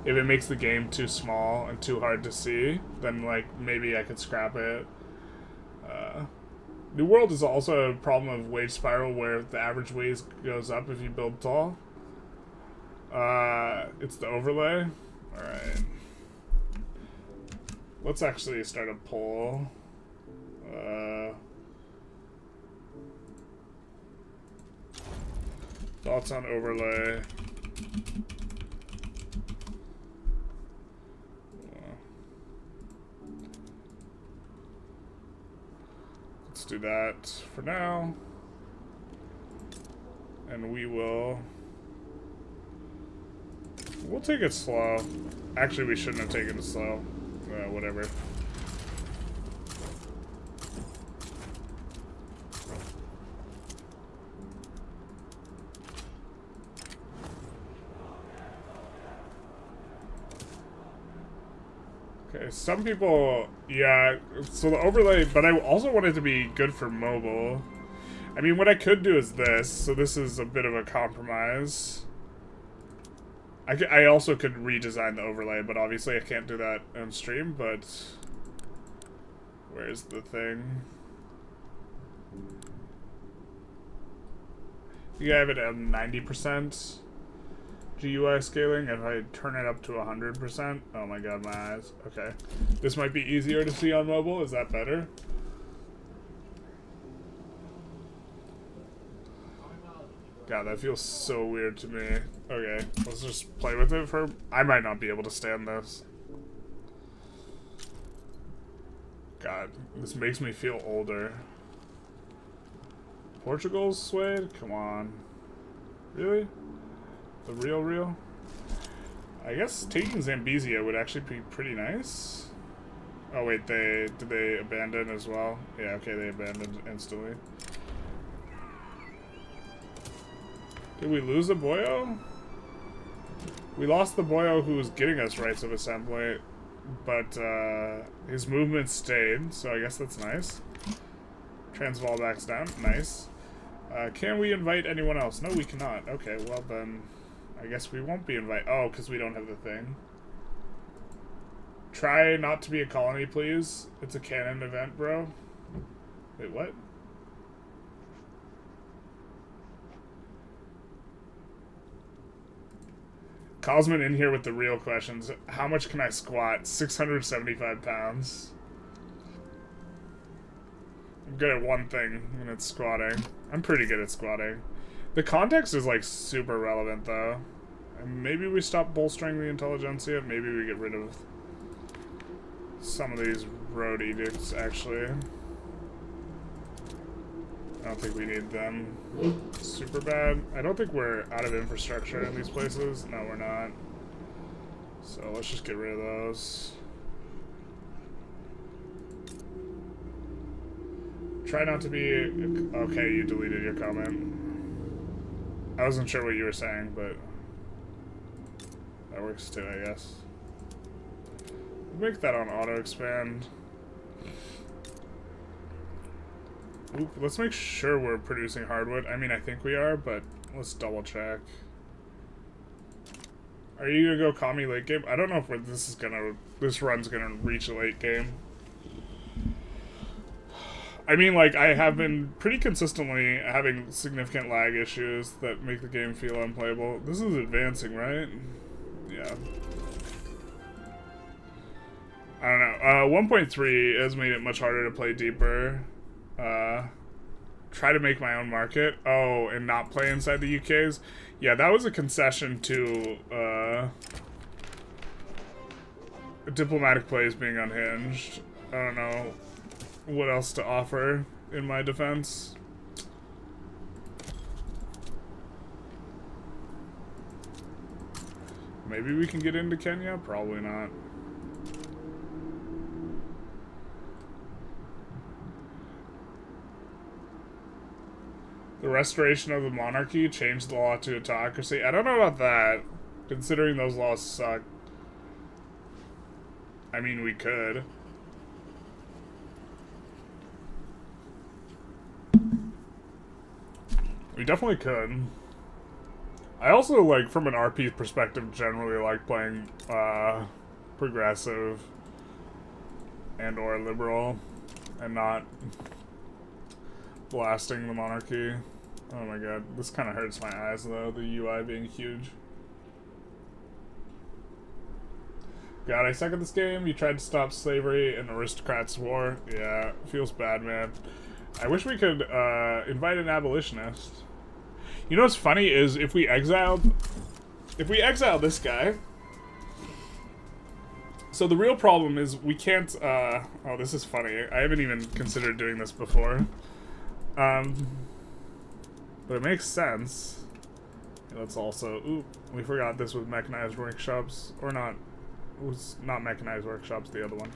if it makes the game too small and too hard to see, then, like, maybe I could scrap it. New World is also a problem of wage spiral where the average wage goes up if you build tall. It's the overlay. Alright. Let's actually start a poll. Thoughts on overlay. Let's do that for now. And we'll take it slow. Actually, we shouldn't have taken it slow. Whatever. Okay, some people, yeah, so the overlay, but I also want it to be good for mobile. I mean, what I could do is this, so this is a bit of a compromise. I also could redesign the overlay, but obviously I can't do that on stream, but where's the thing? You have it at 90%. GUI scaling, if I turn it up to 100%, oh my god, my eyes. Okay. This might be easier to see on mobile, is that better? God, that feels so weird to me. Okay, let's just play with it for... I might not be able to stand this. God, this makes me feel older. Portugal's swayed? Come on. Really? The real? I guess taking Zambezia would actually be pretty nice. Oh wait, did they abandon as well? Yeah, okay, they abandoned instantly. Did we lose a boyo? We lost the boyo who was getting us rights of assembly, but his movement stayed, so I guess that's nice. Transvaal backs down, nice. Can we invite anyone else? No, we cannot. Okay, well then, I guess we won't be invited. Oh, because we don't have the thing. Try not to be a colony, please. It's a canon event, bro. Wait, what? Cosman in here with the real questions. How much can I squat? 675 pounds. I'm good at one thing, and it's squatting. I'm pretty good at squatting. The context is, like, super relevant, though. And maybe we stop bolstering the Intelligentsia. Maybe we get rid of some of these road edicts, actually. I don't think we need them super bad. I don't think we're out of infrastructure in these places. No, we're not. So let's just get rid of those. Try not to be... Okay, you deleted your comment. I wasn't sure what you were saying, but that works too, I guess. Make that on auto expand. Oop, let's make sure we're producing hardwood. I mean, I think we are, but let's double check. Are you gonna go call me late game? I don't know if this run's gonna reach a late game. I mean, like, I have been pretty consistently having significant lag issues that make the game feel unplayable. This is advancing, right? Yeah. I don't know. 1.3 has made it much harder to play deeper. Try to make my own market. Oh, and not play inside the UK's? Yeah, that was a concession to diplomatic plays being unhinged. I don't know what else to offer in my defense. Maybe we can get into Kenya? Probably not. The restoration of the monarchy changed the law to autocracy. I don't know about that, considering those laws suck. I mean, we could. We definitely could. I also, like, from an RP perspective, generally like playing progressive and or liberal and not blasting the monarchy. Oh my god, this kind of hurts my eyes though, the UI being huge. God, I suck at this game. You tried to stop slavery and aristocrats' war. Yeah, feels bad, man. I wish we could invite an abolitionist. You know what's funny is if we exile this guy. So the real problem is we can't. Oh, this is funny. I haven't even considered doing this before. But it makes sense. Let's also. Ooh, we forgot this with mechanized workshops, or not. It was not mechanized workshops. The other one.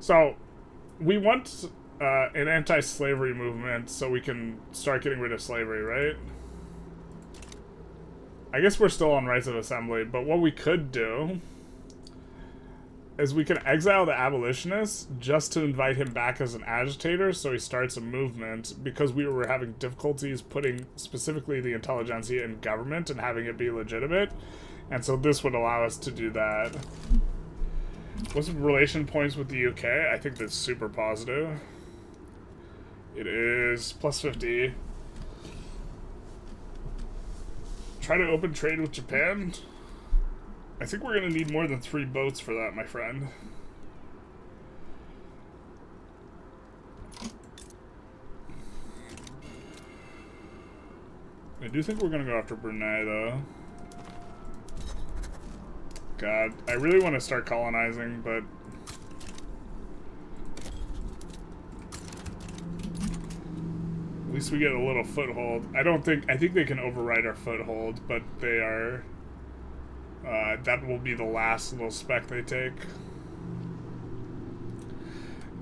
So we want an anti-slavery movement so we can start getting rid of slavery, right? I guess we're still on rights of assembly, but what we could do is we can exile the abolitionist just to invite him back as an agitator so he starts a movement, because we were having difficulties putting specifically the intelligentsia in government and having it be legitimate, and so this would allow us to do that. What's relation points with the UK? I think that's super positive. It is plus 50. Try to open trade with Japan. I think we're going to need more than 3 boats for that, my friend. I do think we're going to go after Brunei, though. God, I really want to start colonizing, but... at least we get a little foothold. I think they can override our foothold, but they are... that will be the last little speck they take.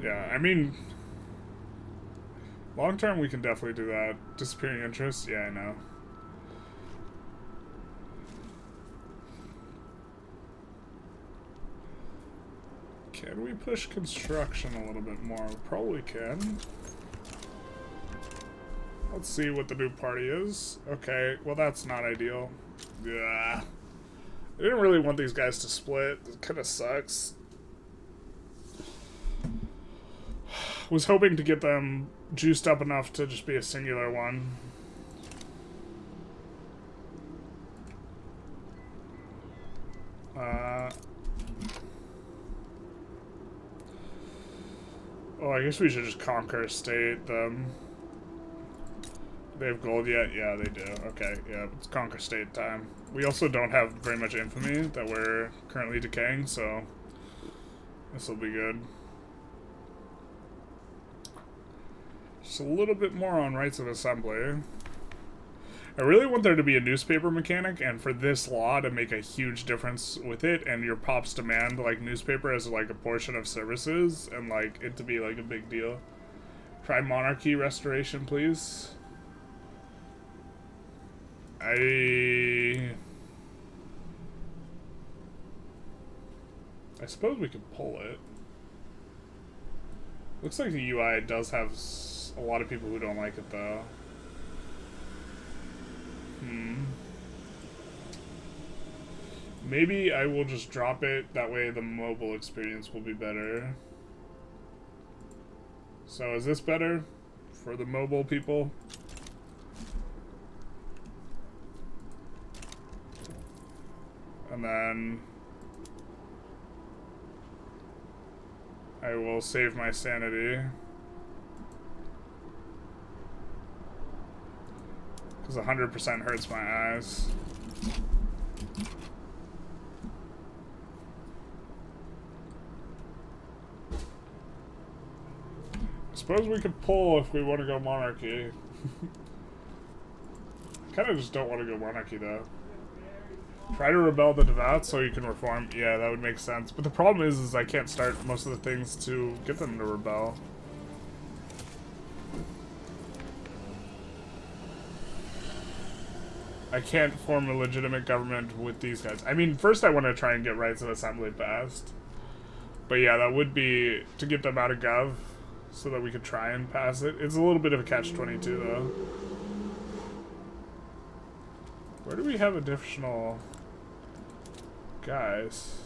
Yeah, I mean... long term we can definitely do that. Disappearing interest? Yeah, I know. Can we push construction a little bit more? We probably can. Let's see what the new party is. Okay, well that's not ideal. Yeah. I didn't really want these guys to split. It kind of sucks. Was hoping to get them juiced up enough to just be a singular one. Oh, I guess we should just conquer state them. They have gold yet? Yeah, they do. Okay, yeah, it's conquer state time. We also don't have very much infamy that we're currently decaying, so this will be good. Just a little bit more on rights of assembly. I really want there to be a newspaper mechanic, and for this law to make a huge difference with it, and your pops demand, like, newspaper as, like, a portion of services, and, like, it to be, like, a big deal. Try monarchy restoration, please. I suppose we could pull it. Looks like the UI does have a lot of people who don't like it, though. Maybe I will just drop it, that way the mobile experience will be better. So is this better for the mobile people? And then I will save my sanity. Because 100% hurts my eyes. I suppose we could pull if we want to go monarchy. I kind of just don't want to go monarchy, though. Try to rebel the devout so you can reform. Yeah, that would make sense. But the problem is I can't start most of the things to get them to rebel. I can't form a legitimate government with these guys. I mean, first I want to try and get rights of assembly passed. But yeah, that would be to get them out of gov so that we could try and pass it. It's a little bit of a catch-22, though. Where do we have additional guys?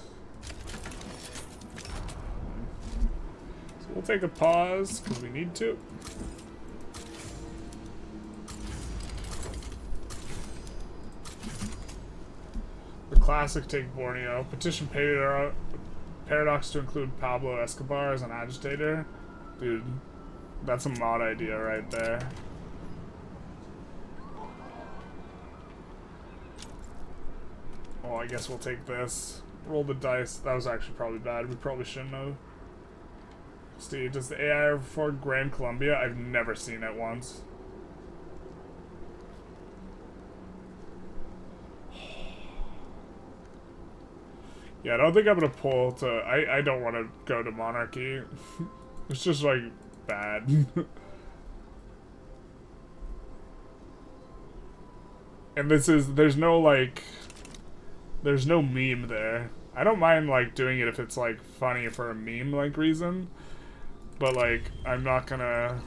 So we'll take a pause, because we need to. The classic take Borneo. Petition Paradox to include Pablo Escobar as an agitator. Dude, that's a mod idea right there. Well, I guess we'll take this. Roll the dice. That was actually probably bad. We probably shouldn't have. Steve, does the AI afford Gran Colombia? I've never seen it once. Yeah, I don't think I'm gonna pull to... I don't want to go to monarchy. It's just, like, bad. And this is... There's no, like... There's no meme there. I don't mind, like, doing it if it's, like, funny for a meme-like reason. But, like, I'm not gonna...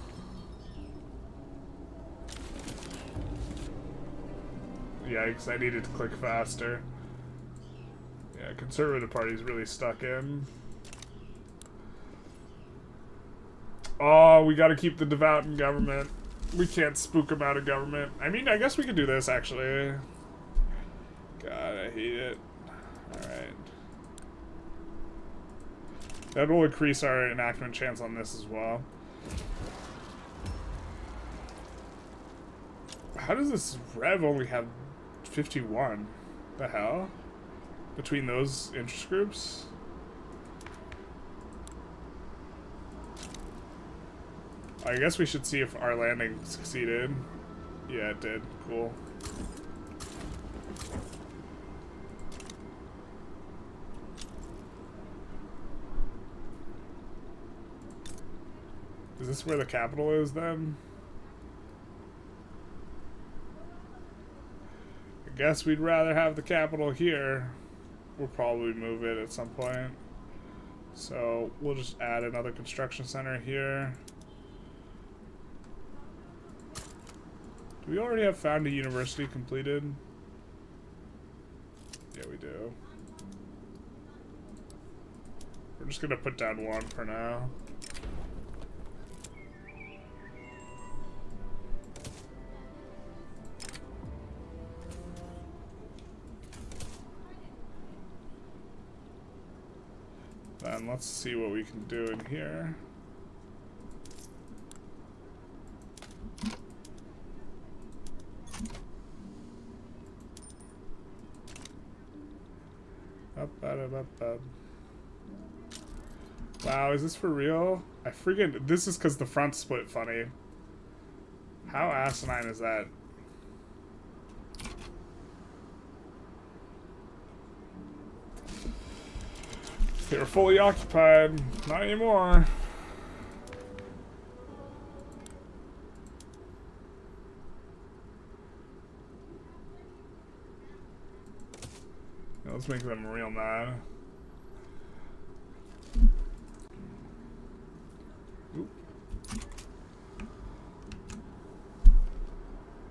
Yikes, I needed to click faster. Yeah, Conservative Party's really stuck in. Oh, we gotta keep the devout in government. We can't spook them out of government. I mean, I guess we could do this, actually. God, I hate it. Alright. That will increase our enactment chance on this as well. How does this Rev only have 51? The hell? Between those interest groups? I guess we should see if our landing succeeded. Yeah, it did. Cool. Is this where the capital is, then? I guess we'd rather have the capital here. We'll probably move it at some point. So we'll just add another construction center here. Do we already have found a university completed? Yeah, we do. We're just gonna put down one for now. Then let's see what we can do in here. Wow, is this for real? I freaking... This is because the front split funny. How asinine is that? They were fully occupied. Not anymore. Let's make them real mad. Oop.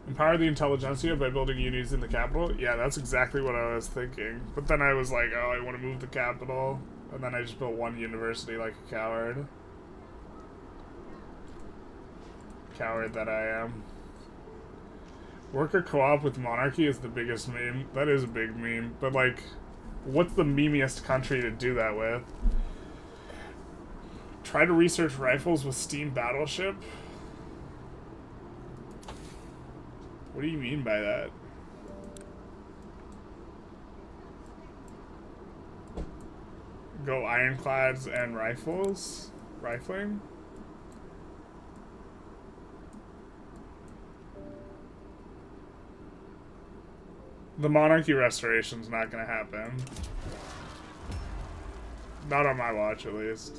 Empower the Intelligentsia by building unities in the capital? Yeah, that's exactly what I was thinking. But then I was like, oh, I want to move the capital. And then I just built one university like a coward. Coward that I am. Worker co-op with monarchy is the biggest meme. That is a big meme. But, like, what's the memeiest country to do that with? Try to research rifles with steam battleship? What do you mean by that? Go ironclads and rifles? Rifling? The monarchy restoration's not gonna happen. Not on my watch, at least.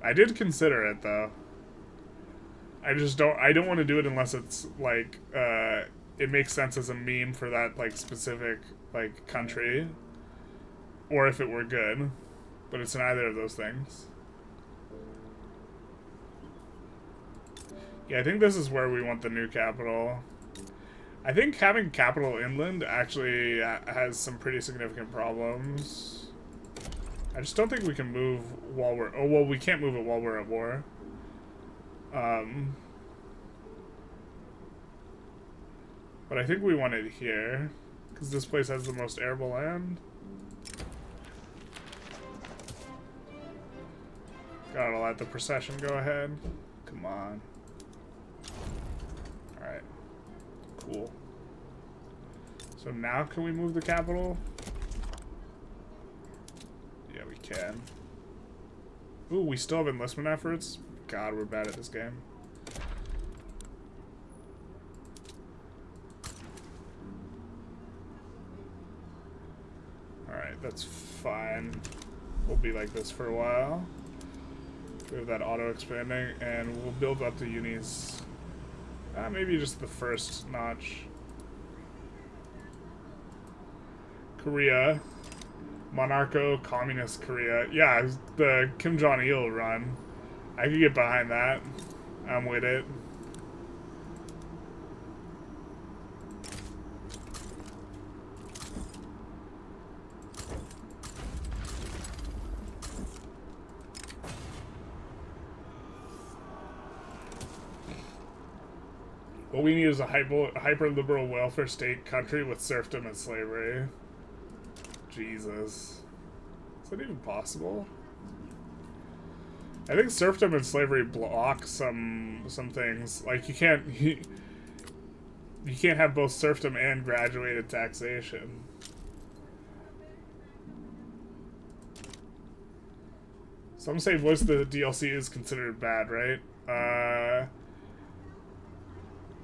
I did consider it, though. I don't want to do it unless it's, like, it makes sense as a meme for that, like, specific, like, country. Or if it were good. But it's neither of those things. Yeah, I think this is where we want the new capital. I think having capital inland actually has some pretty significant problems. I just don't think we can move while we're... Oh, well, we can't move it while we're at war. But I think we want it here. Because this place has the most arable land. Gotta let the procession go ahead. Come on. Alright. Cool. So now can we move the capital? Yeah, we can. Ooh, we still have enlistment efforts? God, we're bad at this game. Alright, that's fine. We'll be like this for a while. We have that auto-expanding, and we'll build up the unis. Maybe just the first notch. Korea. Monarcho-Communist Korea. Yeah, the Kim Jong-il run. I could get behind that. I'm with it. What we need is a hyper-liberal welfare state country with serfdom and slavery. Jesus. Is that even possible? I think serfdom and slavery block some things. Like, you can't have both serfdom and graduated taxation. Some say voice of the DLC is considered bad, right?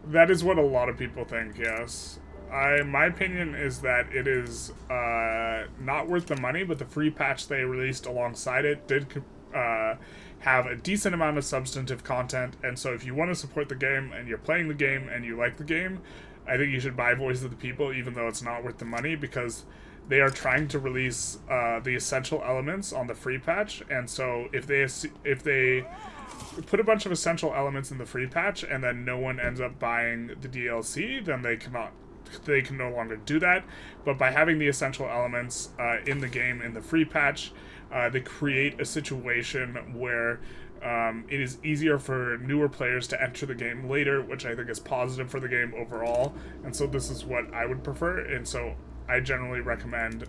That is what a lot of people think, yes. My opinion is that it is not worth the money, but the free patch they released alongside it did have a decent amount of substantive content, and so if you want to support the game and you're playing the game and you like the game, I think you should buy Voice of the People, even though it's not worth the money, because they are trying to release the essential elements on the free patch, and so if they put a bunch of essential elements in the free patch and then no one ends up buying the DLC, then they can no longer do that. But by having the essential elements in the game in the free patch, they create a situation where it is easier for newer players to enter the game later, which I think is positive for the game overall. And so this is what I would prefer, and so I generally recommend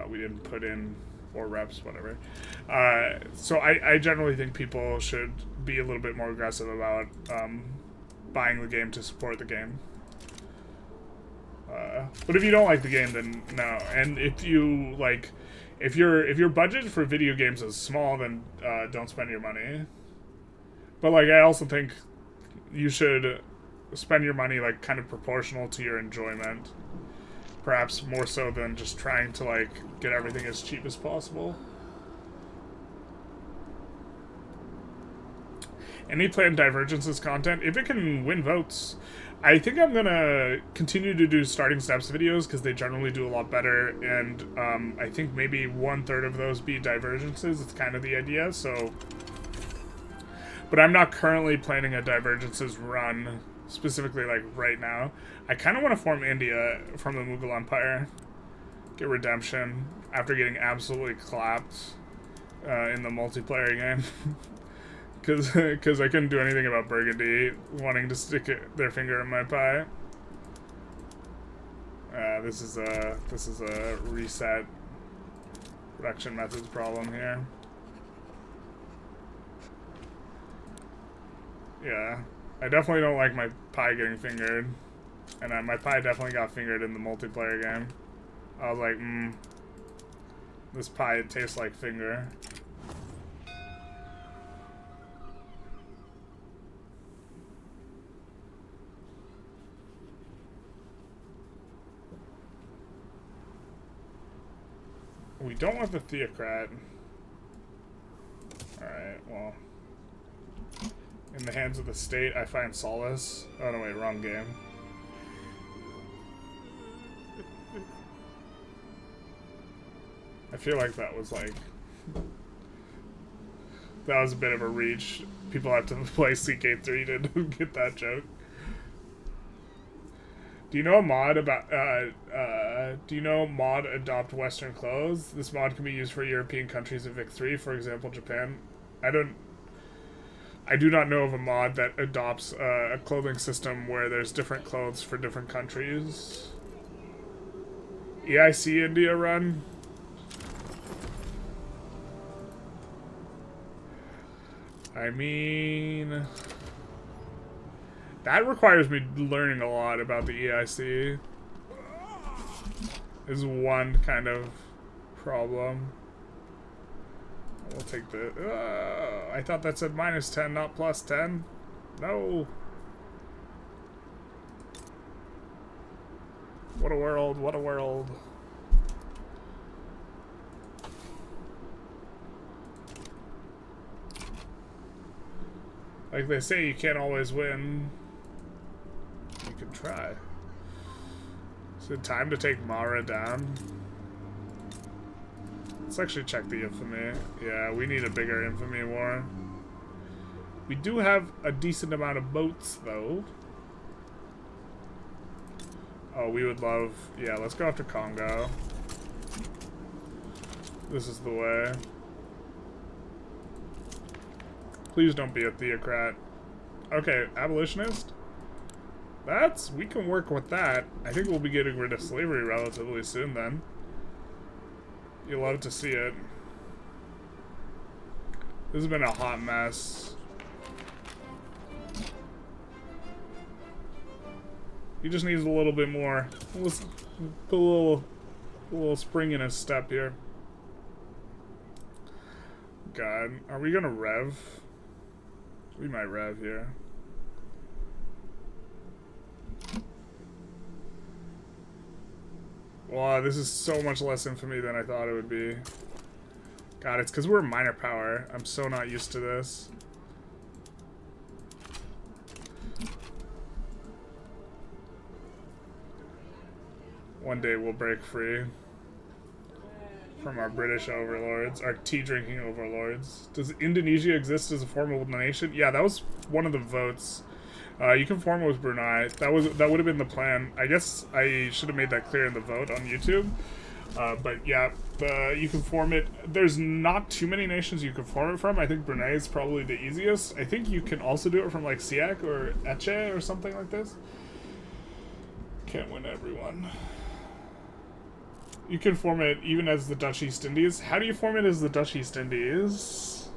we didn't put in 4 reps, whatever. So I generally think people should be a little bit more aggressive about buying the game to support the game. But if you don't like the game, then no. And if you like, if your budget for video games is small, then don't spend your money. But like, I also think you should spend your money like kind of proportional to your enjoyment. Perhaps more so than just trying to, like, get everything as cheap as possible. Any planned Divergences content? If it can win votes. I think I'm gonna continue to do starting steps videos, because they generally do a lot better, and I think maybe 1/3 of those be Divergences. It's kind of the idea, so... But I'm not currently planning a Divergences run, specifically, like, right now. I kind of want to form India from the Mughal Empire. Get redemption after getting absolutely clapped in the multiplayer game. Because I couldn't do anything about Burgundy wanting to stick their finger in my pie. This is a reset production methods problem here. Yeah. I definitely don't like my pie getting fingered. And my pie definitely got fingered in the multiplayer game. I was like, this pie, it tastes like finger. We don't want the theocrat. Alright, well. In the hands of the state, I find solace. Oh, no, wait, wrong game. I feel like that was like... That was a bit of a reach. People have to play CK3 to get that joke. Do you know a mod about, do you know mod adopt Western clothes? This mod can be used for European countries in Vic 3, for example, Japan. I do not know of a mod that adopts a clothing system where there's different clothes for different countries. EIC India run? I mean... That requires me learning a lot about the EIC. Is one kind of problem. We'll take the... I thought that said -10, not +10. No. What a world, what a world. Like they say, you can't always win. You can try. Is it time to take Mara down? Let's actually check the infamy. Yeah, we need a bigger infamy war. We do have a decent amount of boats, though. Oh, we would love... Yeah, let's go after Congo. This is the way. Please don't be a theocrat. Okay, abolitionist? We can work with that. I think we'll be getting rid of slavery relatively soon then. You'll love to see it. This has been a hot mess. He just needs a little bit more. Let's put a little spring in his step here. God, are we gonna rev? We might rev here. Wow, this is so much less infamy than I thought it would be. God, it's because we're a minor power. I'm so not used to this. One day we'll break free from our British overlords, our tea-drinking overlords. Does Indonesia exist as a formal nation? Yeah, that was one of the votes. You can form with Brunei. That would have been the plan. I guess I should have made that clear in the vote on YouTube. But yeah, you can form it. There's not too many nations you can form it from. I think Brunei is probably the easiest. I think you can also do it from like Siak or Aceh or something like this. Can't win everyone. You can form it even as the Dutch East Indies. How do you form it as the Dutch East Indies?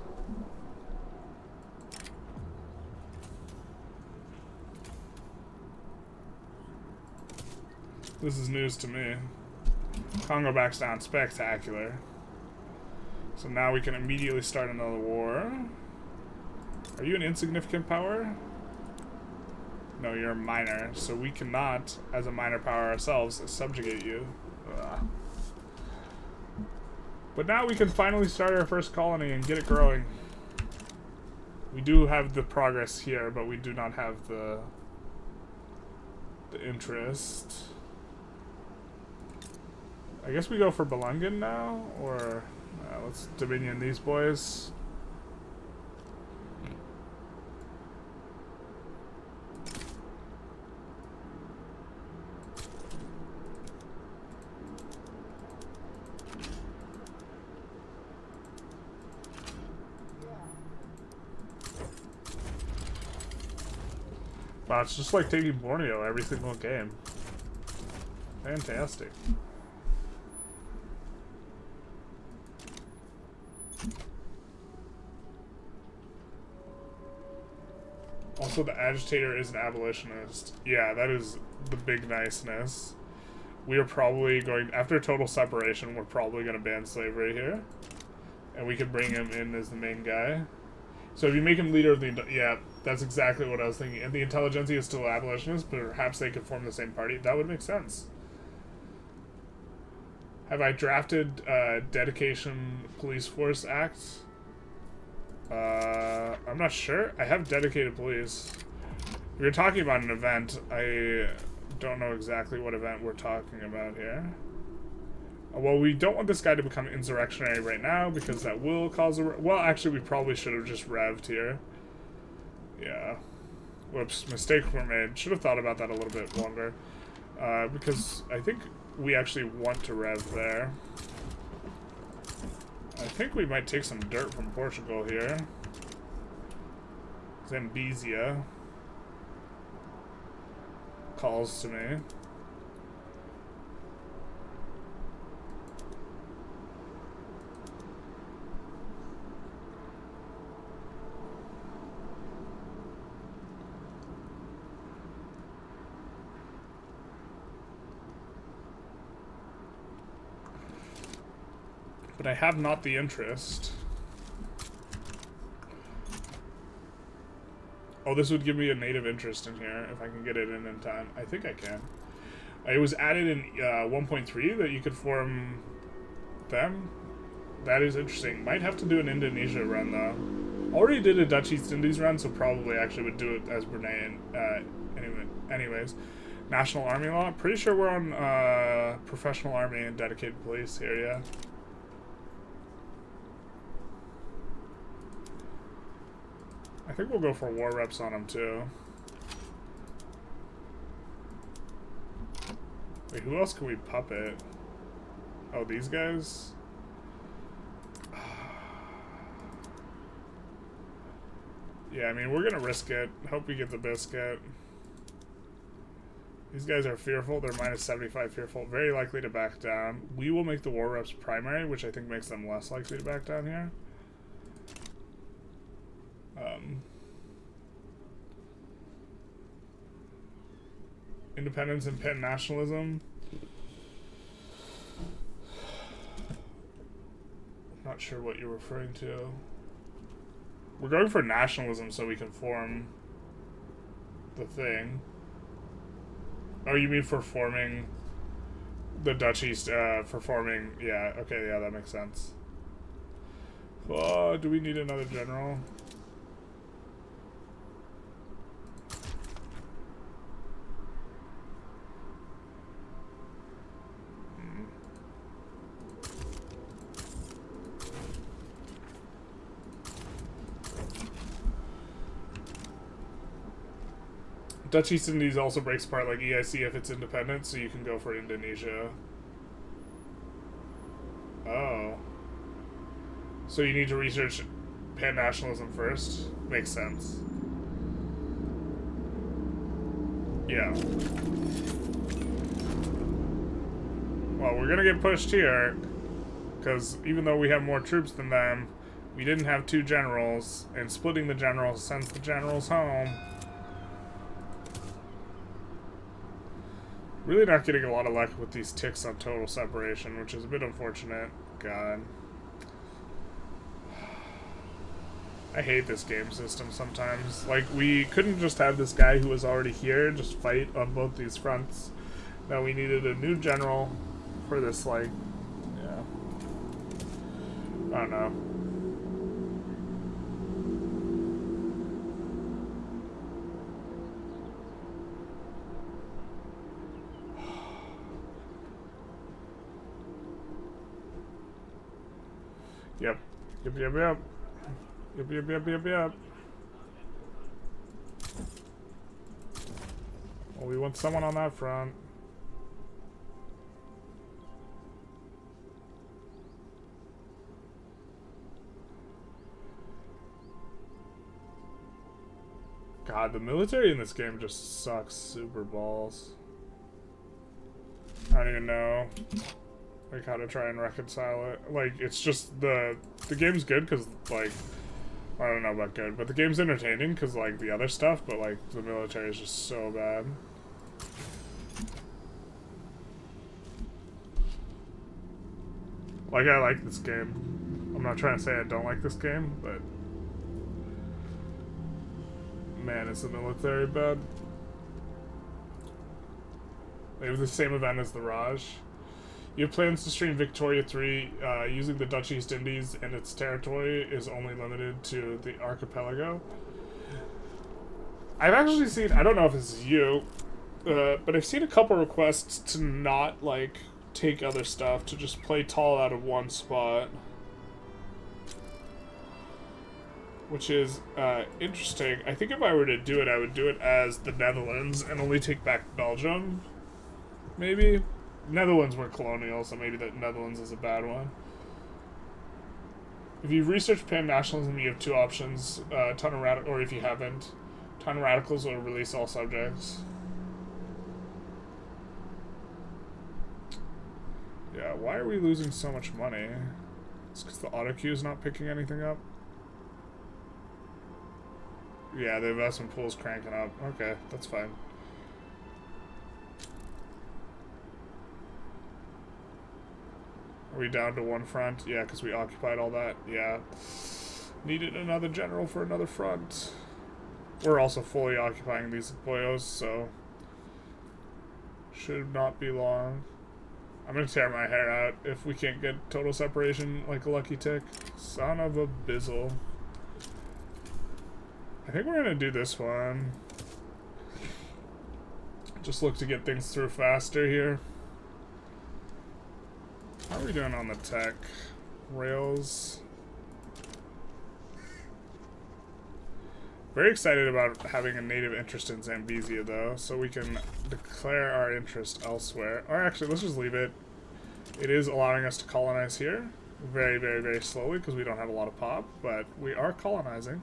This is news to me. Congo backs down. Spectacular. So now we can immediately start another war. Are you an insignificant power? No, you're a minor. So we cannot, as a minor power ourselves, subjugate you. Ugh. But now we can finally start our first colony and get it growing. We do have the progress here, but we do not have the interest. I guess we go for Belungan now, or let's dominion these boys. Wow, it's just like taking Borneo every single game. Fantastic. Also, the agitator is an abolitionist. Yeah, that is the big niceness. We are probably going, after total separation, we're probably going to ban slavery here. And we could bring him in as the main guy. So if you make him leader of the, yeah, that's exactly what I was thinking. And the Intelligentsia is still abolitionist, but perhaps they could form the same party. That would make sense. Have I drafted Dedication Police Force Act? I'm not sure. I have dedicated police. We were talking about an event. I don't know exactly what event we're talking about here. Well, we don't want this guy to become insurrectionary right now because that will cause a... Well, actually, we probably should have just revved here. Yeah. Whoops, mistake were made. Should have thought about that a little bit longer. Because I think we actually want to rev there. I think we might take some dirt from Portugal here. Zambezia calls to me. But I have not the interest. Oh, this would give me a native interest in here if I can get it in time. I think I can. It was added in 1.3 that you could form them. That is interesting. Might have to do an Indonesia run though. Already did a Dutch East Indies run, so probably actually would do it as Brunei. Anyways, National Army law. Pretty sure we're on professional army and dedicated police here. Yeah. I think we'll go for war reps on them too. Wait, who else can we puppet? Oh, these guys? Yeah, I mean, we're gonna risk it. Hope we get the biscuit. These guys are fearful. They're minus 75 fearful. Very likely to back down. We will make the war reps primary, which I think makes them less likely to back down here. Independence and pan-nationalism. Not sure what you're referring to. We're going for nationalism so we can form the thing. Oh, you mean for forming the Dutch East, for forming, yeah, okay, yeah, that makes sense. Oh, do we need another general? Dutch East Indies also breaks apart like EIC if it's independent, so you can go for Indonesia. Oh. So you need to research pan-nationalism first? Makes sense. Yeah. Well, we're gonna get pushed here, because even though we have more troops than them, we didn't have two generals, and splitting the generals sends the generals home. Really not getting a lot of luck with these ticks on total separation, which is a bit unfortunate. God. I hate this game system sometimes. Like, we couldn't just have this guy who was already here just fight on both these fronts. No, we needed a new general for this, like, yeah. I don't know. Yep. Yep. Yep. Well, we want someone on that front. God, the military in this game just sucks super balls. I don't even know like how to try and reconcile it. Like, it's just the game's good because like I don't know about good, but the game's entertaining because, like, the other stuff, but, like, the military is just so bad. Like, I like this game. I'm not trying to say I don't like this game, but... Man, is the military bad? They have the same event as the Raj. You have plans to stream Victoria 3 using the Dutch East Indies, and its territory is only limited to the archipelago. I've actually seen, I don't know if this is you, but I've seen a couple requests to not, like, take other stuff, to just play tall out of one spot. Which is interesting. I think if I were to do it, I would do it as the Netherlands and only take back Belgium. Maybe. Netherlands were colonial, so maybe the Netherlands is a bad one. If you research pan-nationalism, you have two options. Or if you haven't, ton of radicals will release all subjects. Yeah, why are we losing so much money? It's because the auto queue is not picking anything up. Yeah, the investment pool is cranking up. Okay, that's fine. Are we down to one front? Yeah, because we occupied all that. Yeah. Needed another general for another front. We're also fully occupying these boyos, so... should not be long. I'm gonna tear my hair out if we can't get total separation like a lucky tick. Son of a bizzle. I think we're gonna do this one. Just look to get things through faster here. How are we doing on the tech? Rails. Very excited about having a native interest in Zambezia though, so we can declare our interest elsewhere. Or actually, let's just leave it. It is allowing us to colonize here. Very, very, very slowly because we don't have a lot of pop, but we are colonizing.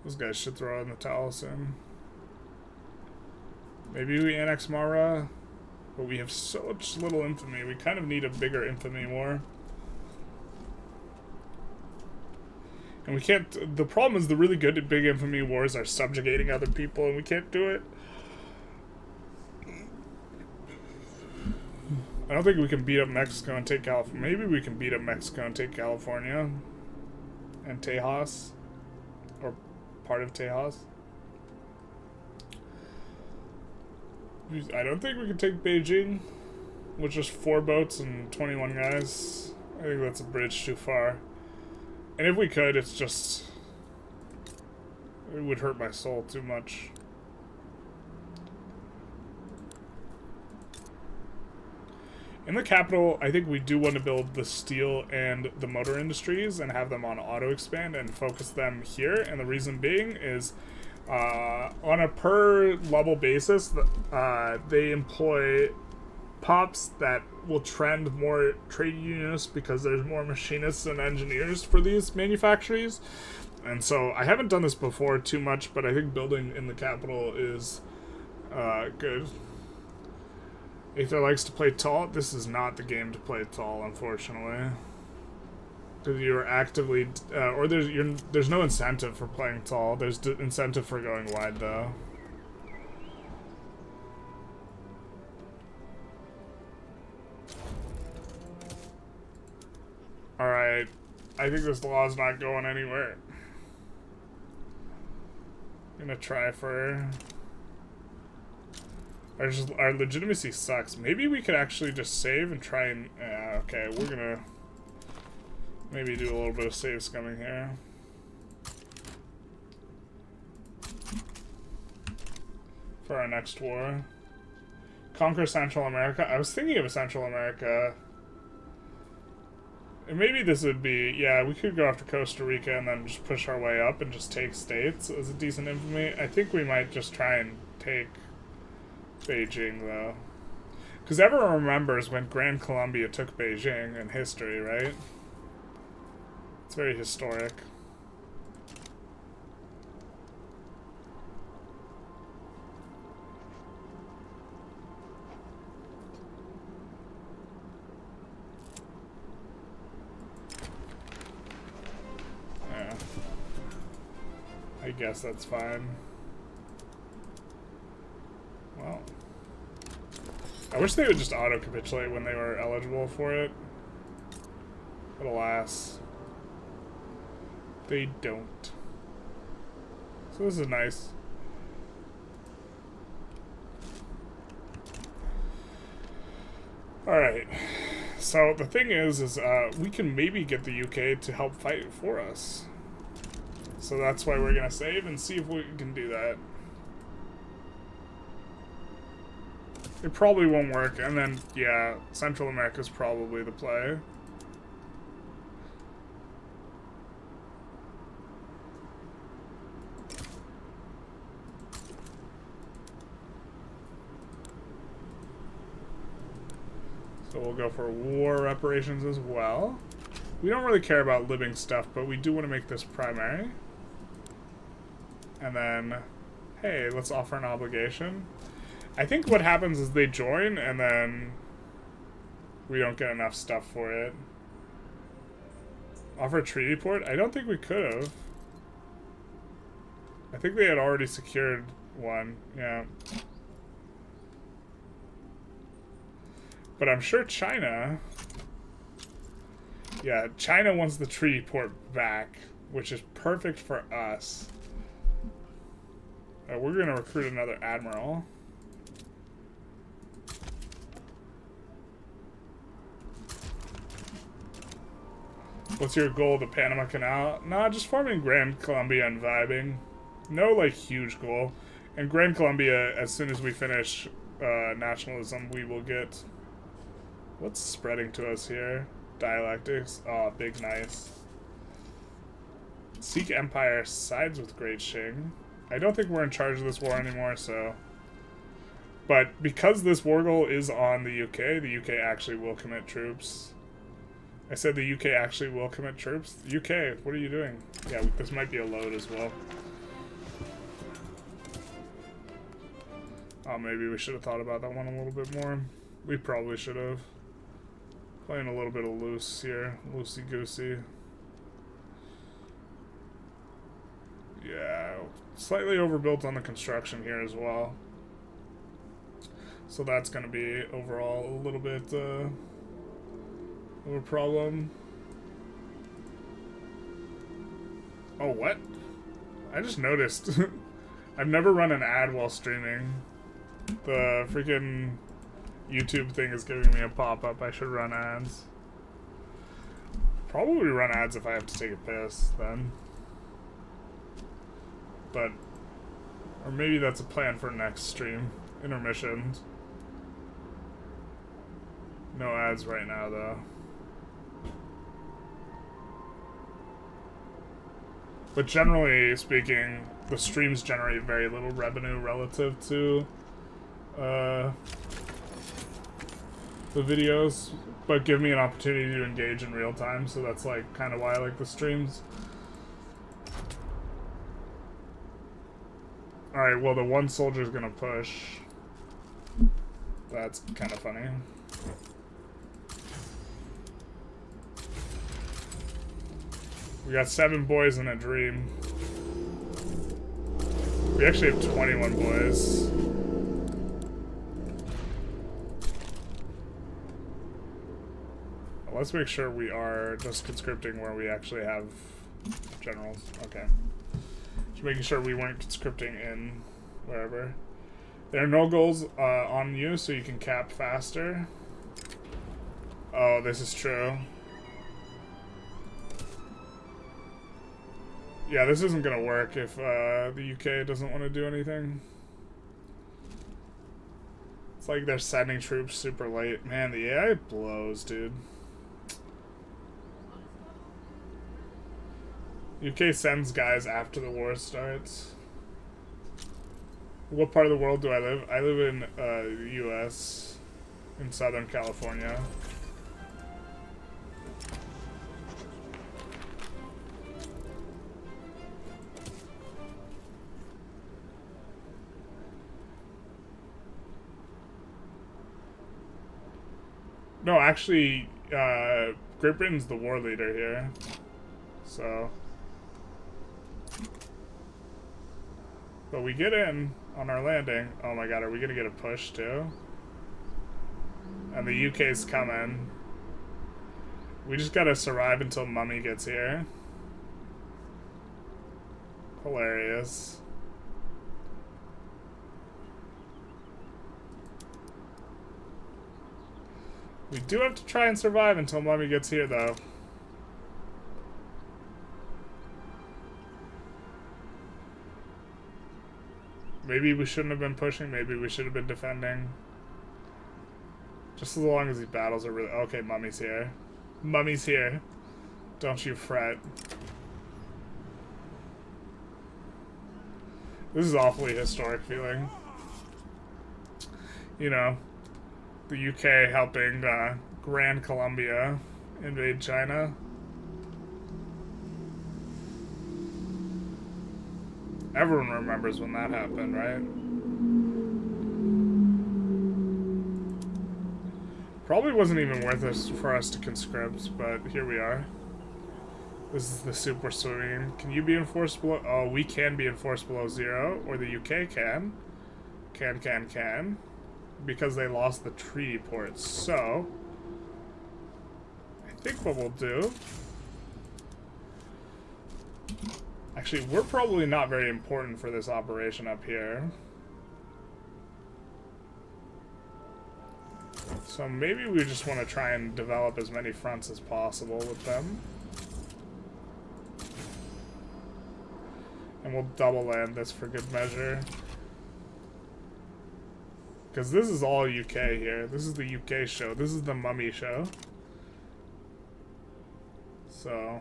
Those guys should throw in the towel soon. Maybe we annex Mara, but we have such little infamy. We kind of need a bigger infamy war. And we can't... The problem is the really good at big infamy wars are subjugating other people, and we can't do it. I don't think we can beat up Mexico and take California. Maybe we can beat up Mexico and take California. And Tejas. Or part of Tejas. I don't think we can take Beijing with just 4 boats and 21 guys. I think that's a bridge too far. And if we could, it's just... it would hurt my soul too much. In the capital, I think we do want to build the steel and the motor industries and have them on auto expand and focus them here. And the reason being is on a per level basis, they employ pops that will trend more trade unionists because there's more machinists and engineers for these manufactories. And so I haven't done this before too much, but I think building in the capital is good. Aether likes to play tall. This is not the game to play tall, unfortunately. Because you're actively... or there's no incentive for playing tall. There's incentive for going wide, though. Alright. I think this law is not going anywhere. I'm gonna try for... Our legitimacy sucks. Maybe we could actually just save and try and... okay, we're gonna... maybe do a little bit of save scumming here. For our next war. Conquer Central America. I was thinking of Central America. And maybe this would be... yeah, we could go after Costa Rica and then just push our way up and just take states as a decent infamy. I think we might just try and take... Beijing, though. Because everyone remembers when Gran Colombia took Beijing in history, right? It's very historic. guess that's fine. Well, I wish they would just auto-capitulate when they were eligible for it. But alas, they don't. So this is nice. Alright. So the thing is we can maybe get the UK to help fight for us. So that's why we're gonna save and see if we can do that. It probably won't work, and then, yeah, Central America's probably the play. So we'll go for war reparations as well. We don't really care about living stuff, but we do want to make this primary. And then, hey, let's offer an obligation. I think what happens is they join, and then we don't get enough stuff for it. Offer a treaty port? I don't think we could have. I think they had already secured one, yeah. But I'm sure China... Yeah, China wants the treaty port back, which is perfect for us. We're going to recruit another admiral. What's your goal? The Panama Canal? Nah, just farming Gran Colombia and vibing. No, like, huge goal. And Gran Colombia, as soon as we finish nationalism, we will get... What's spreading to us here? Dialectics. Oh, big nice. Sikh Empire sides with Great Qing. I don't think we're in charge of this war anymore, so... But because this war goal is on the UK actually will commit troops. I said the UK actually will commit troops. UK, what are you doing? Yeah, this might be a load as well. Oh, maybe we should have thought about that one a little bit more. We probably should have. Playing a little bit of loose here. Loosey-goosey. Yeah, slightly overbuilt on the construction here as well. So that's going to be overall a little bit of a problem. Oh, what? I just noticed. I've never run an ad while streaming. The freaking YouTube thing is giving me a pop-up. I should run ads. Probably run ads if I have to take a piss, then. But, or maybe that's a plan for next stream. Intermissions. No ads right now, though. But generally speaking, the streams generate very little revenue relative to the videos, but give me an opportunity to engage in real time, so that's like kind of why I like the streams. Alright, well, the one soldier's gonna push. That's kind of funny. We got 7 boys and a dream. We actually have 21 boys. Let's make sure we are just conscripting where we actually have generals. Okay. Just making sure we weren't conscripting in wherever. There are no goals on you, so you can cap faster. Oh, this is true. Yeah, this isn't gonna work if the UK doesn't want to do anything. It's like they're sending troops super late. Man, the AI blows, dude. UK sends guys after the war starts. What part of the world do I live? I live in the US, in Southern California. No, actually, Great Britain's the war leader here, so... But we get in on our landing. Oh my god, are we gonna get a push too? And the UK's coming. We just gotta survive until Mummy gets here. Hilarious. We do have to try and survive until Mummy gets here, though. Maybe we shouldn't have been pushing. Maybe we should have been defending. Just as long as these battles are really... Okay, Mummy's here. Mummy's here. Don't you fret. This is awfully historic feeling. You know, the UK helping Gran Colombia invade China. Everyone remembers when that happened, right? Probably wasn't even worth it for us to conscript, but here we are. This is the super swinging. Can you be enforced below? Oh, we can be enforced below 0, or the UK can. Can. Because they lost the treaty ports. So, I think what we'll do... Actually, we're probably not very important for this operation up here. So maybe we just want to try and develop as many fronts as possible with them. And we'll double land this for good measure. Because this is all UK here. This is the UK show. This is the Mummy show. So...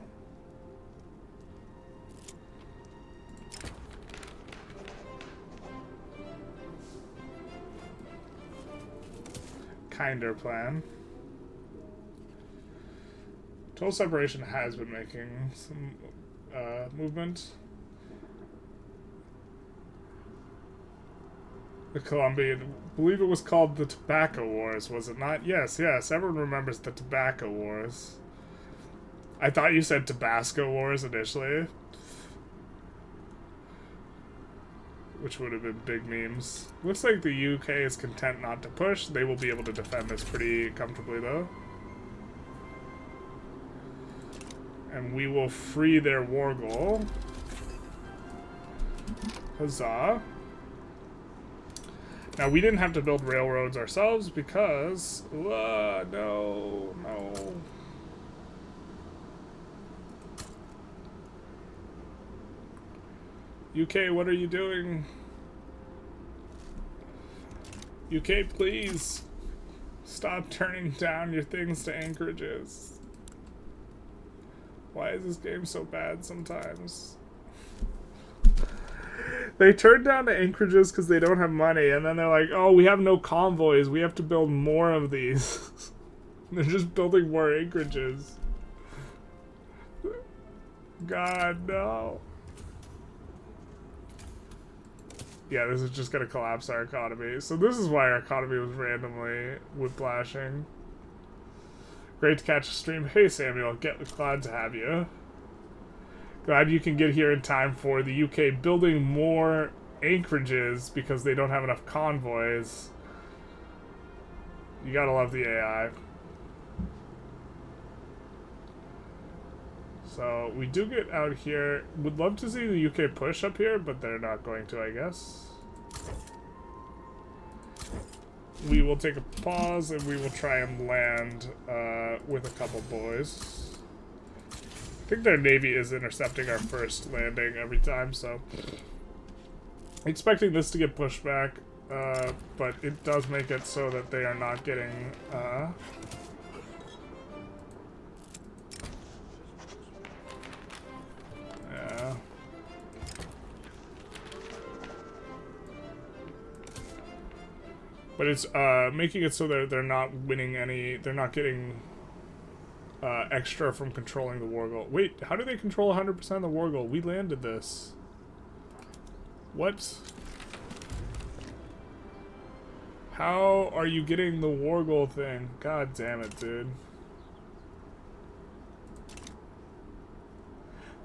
kinder plan. Total Separation has been making some movement. The Colombian, I believe it was called the Tobacco Wars, was it not? Yes, everyone remembers the Tobacco Wars. I thought you said Tabasco Wars initially. Which would have been big memes. Looks like the UK is content not to push. They will be able to defend this pretty comfortably, though. And we will free their war goal. Huzzah. Now, we didn't have to build railroads ourselves because... no. UK, what are you doing? UK, please. Stop turning down your things to anchorages. Why is this game so bad sometimes? They turn down to anchorages because they don't have money, and then they're like, oh, we have no convoys. We have to build more of these. They're just building more anchorages. God, no. Yeah, this is just going to collapse our economy. So this is why our economy was randomly whiplashing. Great to catch a stream. Hey, Samuel. Glad to have you. Glad you can get here in time for the UK building more anchorages because they don't have enough convoys. You gotta love the AI. So, we do get out here. Would love to see the UK push up here, but they're not going to, I guess. We will take a pause, and we will try and land with a couple boys. I think their navy is intercepting our first landing every time, so... expecting this to get pushed back, but it does make it so that they are not getting... But it's making it so that they're not winning any... they're not getting extra from controlling the war goal. Wait, how do they control 100% of the war goal? We landed this. What? How are you getting the war goal thing? God damn it, dude.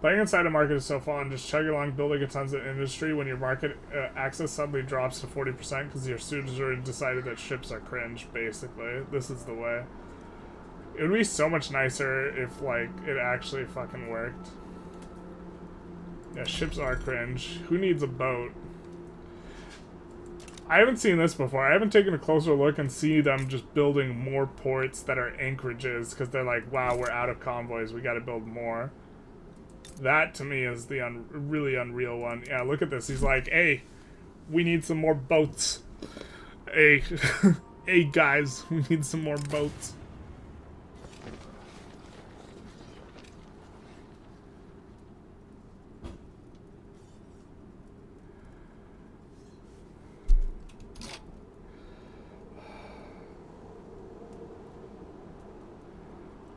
Playing inside a market is so fun. Just chug along building a tons of industry when your market access suddenly drops to 40% because your students already decided that ships are cringe, basically. This is the way. It would be so much nicer if, like, it actually fucking worked. Yeah, ships are cringe. Who needs a boat? I haven't seen this before. I haven't taken a closer look and see them just building more ports that are anchorages because they're like, wow, we're out of convoys. We got to build more. That, to me, is the really unreal one. Yeah, look at this. He's like, hey, we need some more boats. Hey, hey, guys, we need some more boats.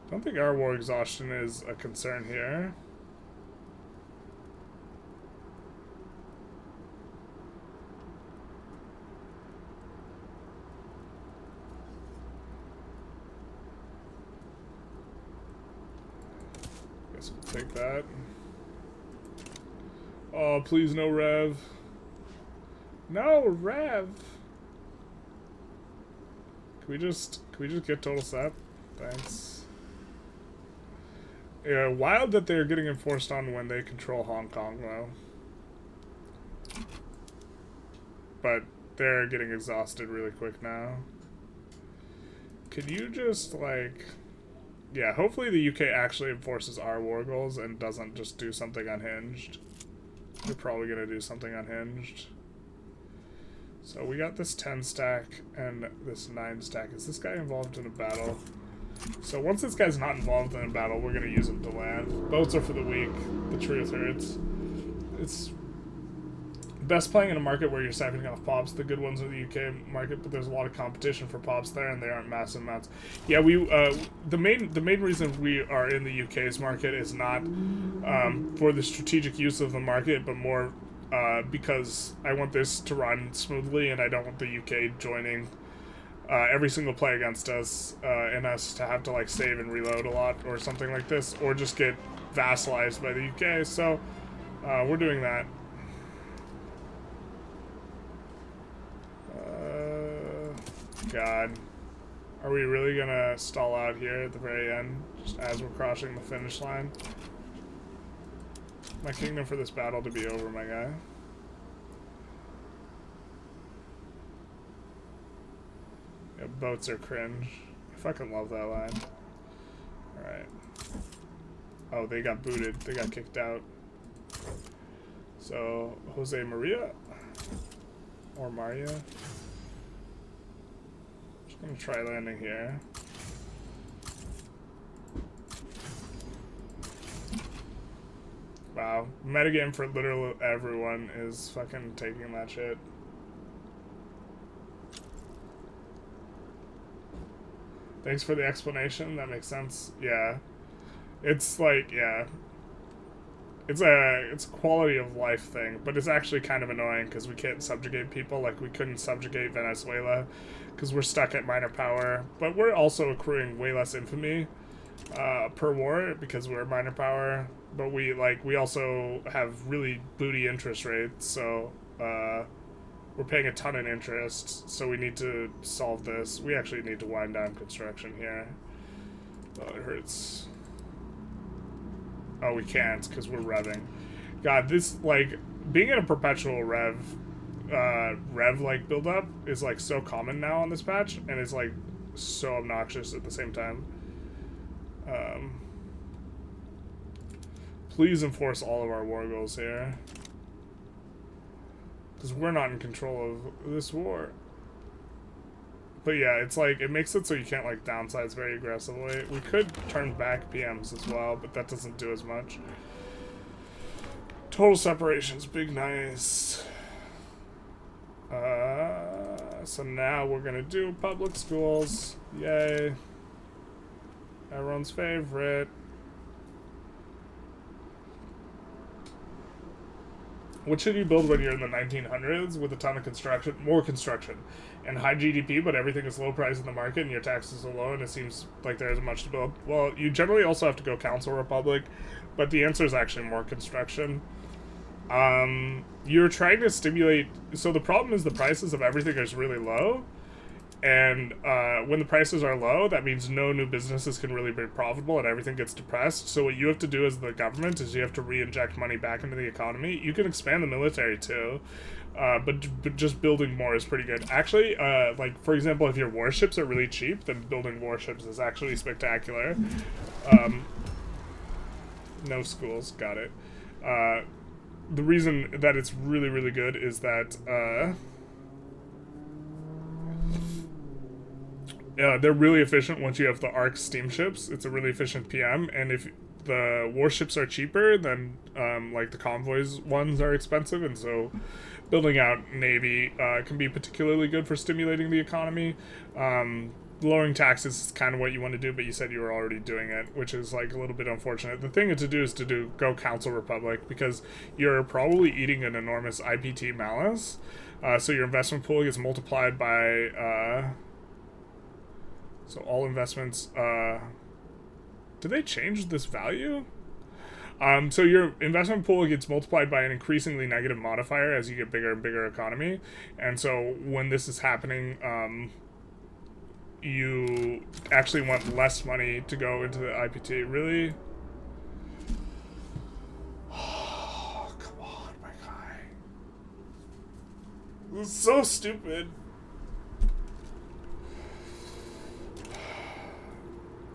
I don't think our war exhaustion is a concern here. Guess we'll take that. Oh, please no Rev. No Rev. Can we just get total sep? Thanks. Yeah, wild that they're getting enforced on when they control Hong Kong, though. But they're getting exhausted really quick now. Could you just, like... Yeah, hopefully the UK actually enforces our war goals and doesn't just do something unhinged. They're probably going to do something unhinged. So we got this 10 stack and this 9 stack. Is this guy involved in a battle? So once this guy's not involved in a battle, we're gonna use him to land. Boats are for the weak. The truth hurts. It's best playing in a market where you're siphoning off pops. The good ones are the UK market, but there's a lot of competition for pops there, and they aren't massive amounts. Yeah, we the main reason we are in the UK's market is not for the strategic use of the market, but more because I want this to run smoothly, and I don't want the UK joining every single play against us, and us to have to like save and reload a lot or something like this, or just get vassalized by the UK. So we're doing that. God, are we really gonna stall out here at the very end, just as we're crossing the finish line? My kingdom for this battle to be over, my guy. Yeah, boats are cringe. I fucking love that line. Alright. Oh, they got booted. They got kicked out. So, Jose Maria? Or Maria? Just gonna try landing here. Wow. Metagame for literally everyone is fucking taking that shit. Thanks for the explanation. That makes sense. Yeah. It's like, yeah. It's a quality of life thing, but it's actually kind of annoying because we can't subjugate people like we couldn't subjugate Venezuela because we're stuck at minor power. But we're also accruing way less infamy per war because we're minor power. But we also have really booty interest rates, so we're paying a ton in interest, so we need to solve this. We actually need to wind down construction here. Oh, it hurts. Oh, we can't, because we're revving. God, this, like, being in a perpetual rev, like, build-up is, like, so common now on this patch, and it's, like, so obnoxious at the same time. Please enforce all of our war goals here. Because we're not in control of this war. But yeah, it's like, it makes it so you can't like downsize very aggressively. We could turn back PMs as well, but that doesn't do as much. Total separations, big nice. So now we're gonna do public schools. Yay. Everyone's favorite. What should you build when you're in the 1900s with a ton of construction, more construction, and high GDP, but everything is low price in the market and your taxes are low and it seems like there isn't much to build? Well, you generally also have to go Council Republic, but the answer is actually more construction. You're trying to stimulate... So the problem is the prices of everything is really low, and when the prices are low, that means no new businesses can really be profitable and everything gets depressed. So what you have to do as the government is you have to re-inject money back into the economy. You can expand the military too, but just building more is pretty good. Actually, like, for example, if your warships are really cheap, then building warships is actually spectacular. No schools, got it. The reason that it's really, really good is that... they're really efficient once you have the ARC steamships. It's a really efficient PM, and if the warships are cheaper, then like the convoys ones are expensive, and so building out Navy can be particularly good for stimulating the economy. Lowering taxes is kind of what you want to do, but you said you were already doing it, which is like a little bit unfortunate. The thing to do is to go Council Republic, because you're probably eating an enormous IPT malus, so your investment pool gets multiplied by... So all investments, did they change this value? So your investment pool gets multiplied by an increasingly negative modifier as you get bigger and bigger economy. And so when this is happening, you actually want less money to go into the IPT. Really? Oh, come on, my guy. This is so stupid.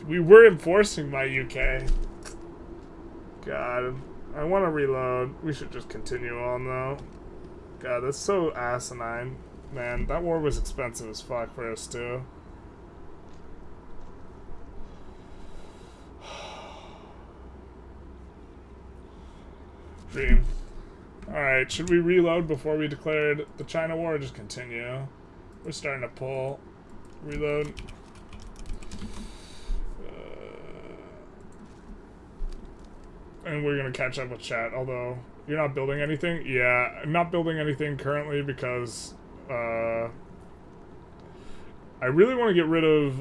We were enforcing my UK. God, I want to reload. We should just continue on, though. God, that's so asinine. Man, that war was expensive as fuck for us, too. Dream. Alright, should we reload before we declared the China war, or just continue? We're starting to pull. Reload. And we're gonna catch up with chat, although you're not building anything? Yeah, I'm not building anything currently because I really want to get rid of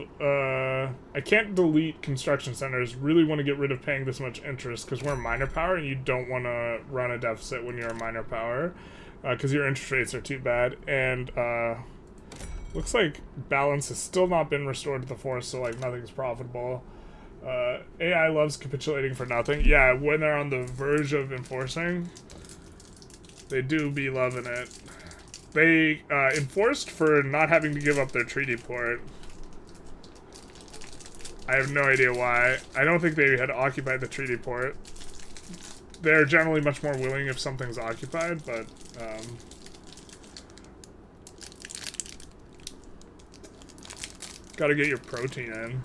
I can't delete construction centers. Really want to get rid of paying this much interest because we're a minor power and you don't want to run a deficit when you're a minor power because your interest rates are too bad. And looks like balance has still not been restored to the force, so like nothing's profitable. AI loves capitulating for nothing. Yeah, when they're on the verge of enforcing, they do be loving it. They enforced for not having to give up their treaty port. I have no idea why. I don't think they had occupied the treaty port. They're generally much more willing if something's occupied, but gotta get your protein in.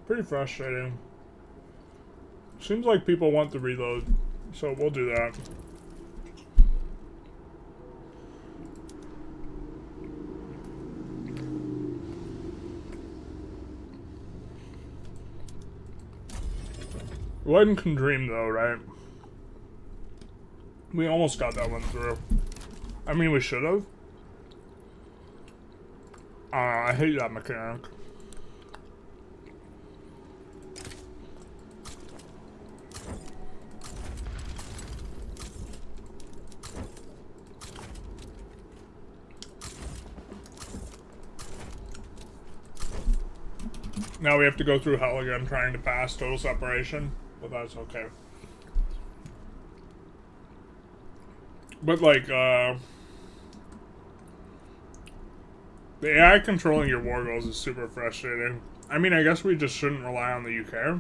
Pretty frustrating. Seems like people want the reload, so we'll do that. One can dream though, right? We almost got that one through. I mean, we should have. I hate that mechanic. Now we have to go through hell again trying to pass total separation, but that's okay. But like, the AI controlling your war goals is super frustrating. I mean, I guess we just shouldn't rely on the UK.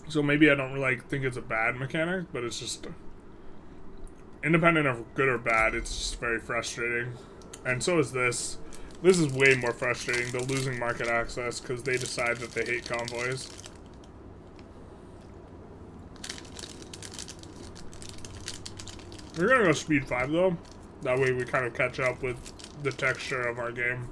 So maybe I don't really think it's a bad mechanic, but it's just independent of good or bad, it's just very frustrating. And so is this. This is way more frustrating, the losing market access, because they decide that they hate convoys. We're gonna go speed 5 though. That way we kind of catch up with the texture of our game.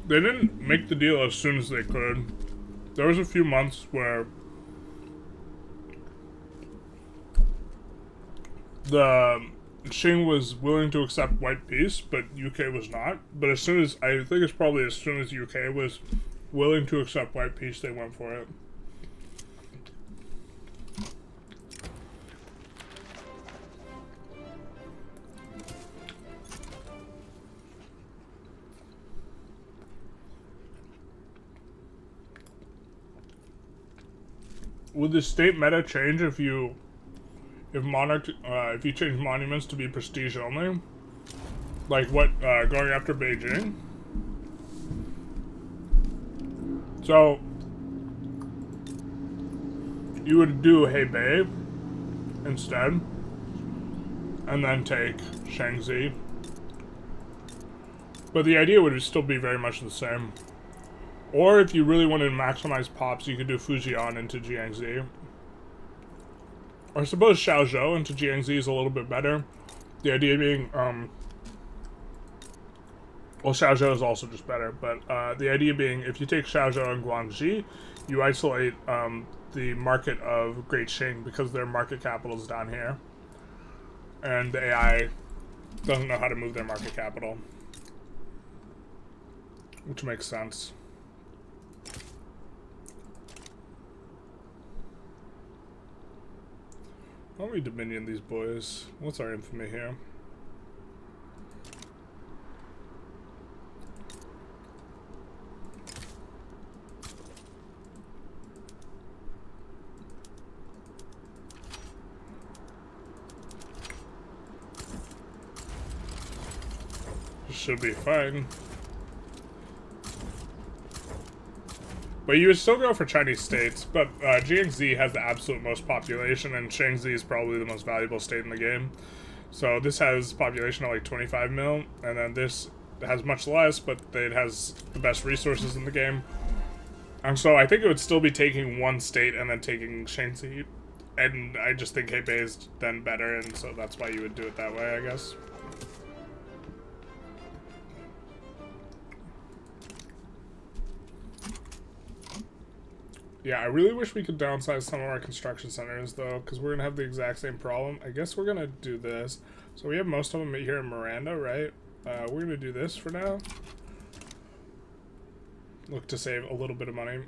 They didn't make the deal as soon as they could. There was a few months where the Qing was willing to accept white peace, but UK was not. But as soon as, I think it's probably as soon as UK was willing to accept white peace, they went for it. Would the state meta change if you change monuments to be prestige only? Like what, going after Beijing? So, you would do Hebei instead, and then take Shaanxi. But the idea would still be very much the same. Or if you really wanted to maximize pops, you could do Fujian into Jiangxi. Or I suppose Shaozhou into Jiangxi is a little bit better. The idea being, well, Shaozhou is also just better, but the idea being, if you take Shaozhou and Guangxi, you isolate the market of Great Qing because their market capital is down here. And the AI doesn't know how to move their market capital. Which makes sense. Why don't we dominion these boys? What's our infamy here? Should be fine. But you would still go for Chinese states, but Jiangxi has the absolute most population, and Shaanxi is probably the most valuable state in the game. So this has population of like 25 mil, and then this has much less, but it has the best resources in the game. And so I think it would still be taking one state and then taking Shaanxi, and I just think Hebei is then better, and so that's why you would do it that way, I guess. Yeah, I really wish we could downsize some of our construction centers, though, because we're going to have the exact same problem. I guess we're going to do this. So we have most of them here in Miranda, right? We're going to do this for now. Look to save a little bit of money.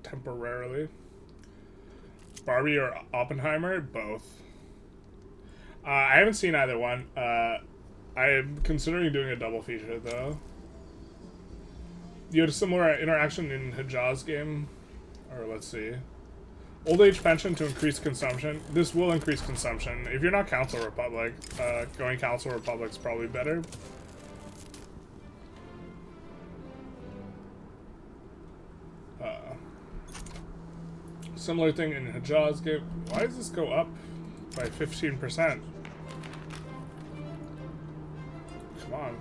Temporarily. Barbie or Oppenheimer? Both. I haven't seen either one. I am considering doing a double feature, though. You had a similar interaction in Hijaz game, or let's see. Old age pension to increase consumption. This will increase consumption. If you're not Council Republic, going Council Republic is probably better. Similar thing in Hijaz game. Why does this go up by 15%? Come on.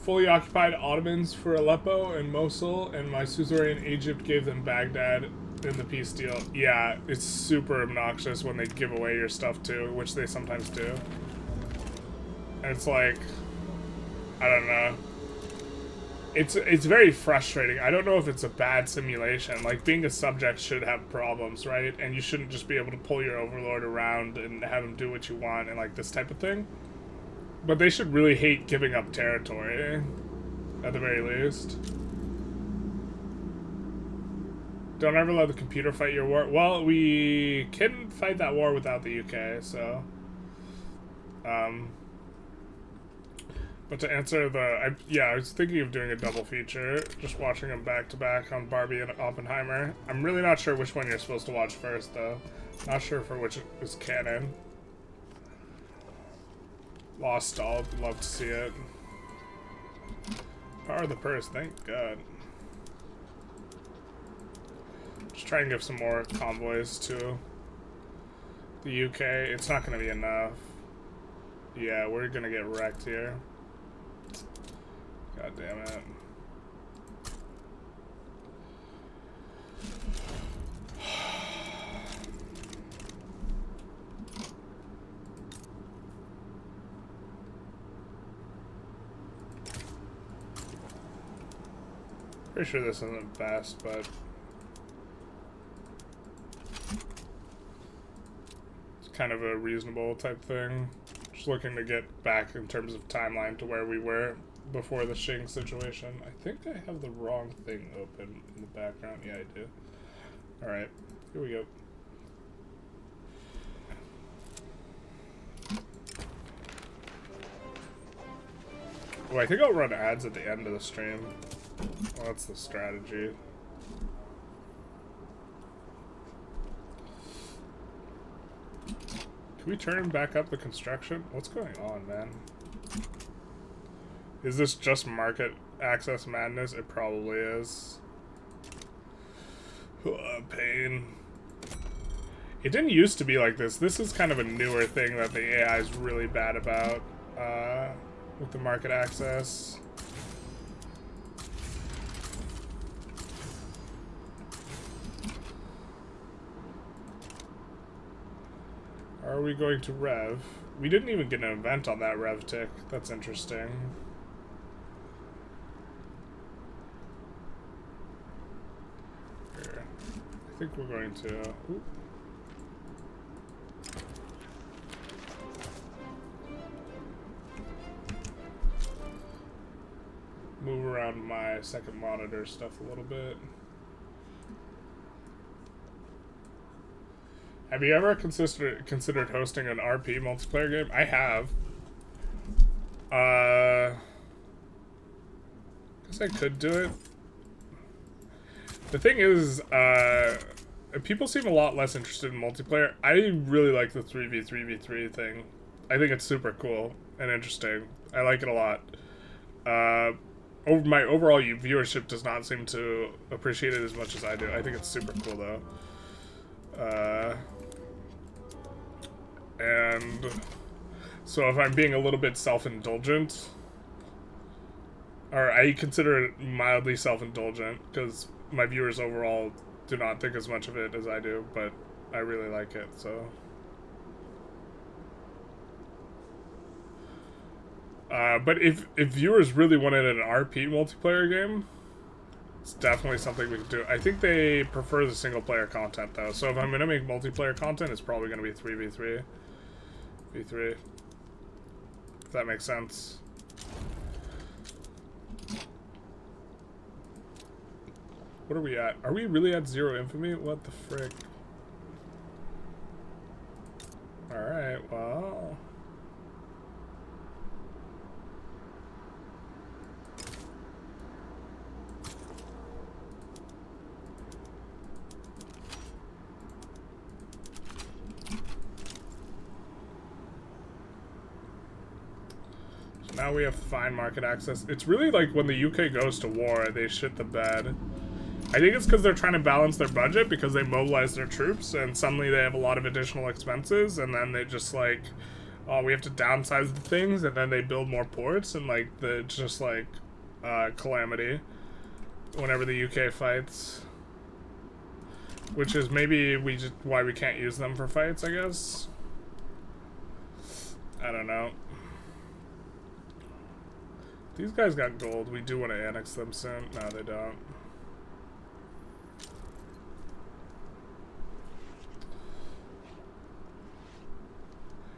Fully occupied Ottomans for Aleppo and Mosul, and my suzerain Egypt gave them Baghdad in the peace deal. Yeah, it's super obnoxious when they give away your stuff too, which they sometimes do. And it's like, I don't know. It's very frustrating. I don't know if it's a bad simulation. Like, being a subject should have problems, right? And you shouldn't just be able to pull your overlord around and have him do what you want and like this type of thing. But they should really hate giving up territory, at the very least. Don't ever let the computer fight your war. Well, we can fight that war without the UK, so... But to answer the... I was thinking of doing a double feature, just watching them back-to-back on Barbie and Oppenheimer. I'm really not sure which one you're supposed to watch first, though. Not sure for which is canon. Lost Stall, love to see it. Power of the Purse, thank God. Just try and give some more convoys to the UK. It's not going to be enough. Yeah, we're going to get wrecked here. God damn it. Pretty sure this isn't the best, but it's kind of a reasonable type thing. Just looking to get back in terms of timeline to where we were before the Xing situation. I think I have the wrong thing open in the background. Yeah, I do. Alright, here we go. Oh, I think I'll run ads at the end of the stream. Well, that's the strategy. Can we turn back up the construction? What's going on, man? Is this just market access madness? It probably is. Pain. It didn't used to be like this. This is kind of a newer thing that the AI is really bad about with the market access. Are we going to rev? We didn't even get an event on that rev tick. That's interesting. Here. I think we're going to... Ooh. Move around my second monitor stuff a little bit. Have you ever considered hosting an RP multiplayer game? I have. Guess I could do it. The thing is, people seem a lot less interested in multiplayer. I really like the 3v3v3 thing. I think it's super cool and interesting. I like it a lot. My overall viewership does not seem to appreciate it as much as I do. I think it's super cool though. And so if I'm being a little bit self-indulgent, or I consider it mildly self-indulgent, because my viewers overall do not think as much of it as I do, but I really like it, so. But if viewers really wanted an RP multiplayer game, it's definitely something we could do. I think they prefer the single-player content, though. So if I'm going to make multiplayer content, it's probably going to be 3v3. V3. If that makes sense. What are we at? Are we really at 0 infamy? What the frick? Alright, well... Now we have fine market access. It's really like when the UK goes to war, they shit the bed. I think it's because they're trying to balance their budget because they mobilize their troops and suddenly they have a lot of additional expenses and then they just like, oh, we have to downsize the things and then they build more ports and like just like calamity whenever the UK fights. Which is maybe why we can't use them for fights, I guess. I don't know. These guys got gold. We do want to annex them soon. No, they don't.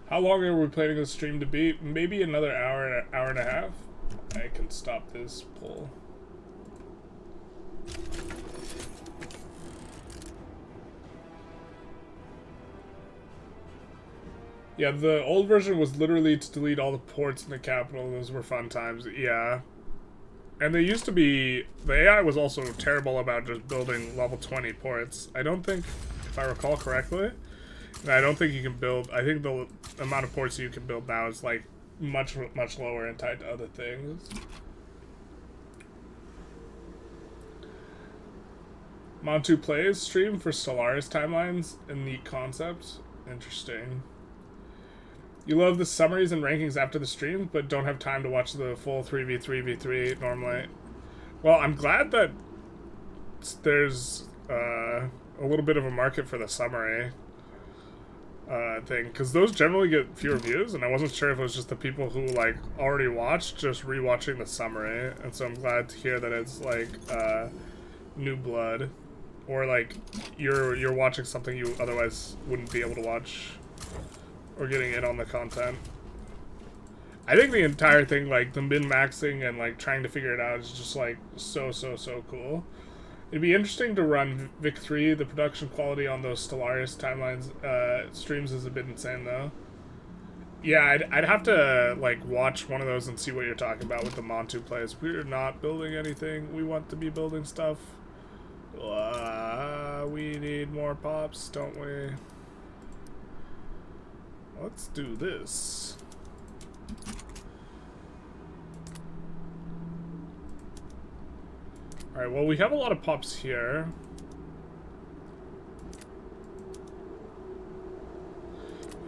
How long are we planning the stream to be? Maybe another hour and a half. I can stop this pull. Yeah, the old version was literally to delete all the ports in the capital. Those were fun times. Yeah. And they used to be... The AI was also terrible about just building level 20 ports. I don't think, if I recall correctly, I don't think you can build... I think the amount of ports you can build now is, like, much lower and tied to other things. Montu plays stream for Stellaris timelines. A neat concept. Interesting. You love the summaries and rankings after the stream, but don't have time to watch the full 3v3v3 normally. Well, I'm glad that there's a little bit of a market for the summary. thing, because those generally get fewer views, and I wasn't sure if it was just the people who like already watched just rewatching the summary, and so I'm glad to hear that it's like new blood, or like you're watching something you otherwise wouldn't be able to watch, or getting in on the content. I think the entire thing, like the min-maxing and like trying to figure it out, is just like so cool. It'd be interesting to run Vic 3. The production quality on those Stellaris timelines streams is a bit insane, though. Yeah, I'd have to like watch one of those and see what you're talking about with the Montu plays. We're not building anything. We want to be building stuff. We need more pops, don't we? Let's do this. Alright, well, we have a lot of pops here.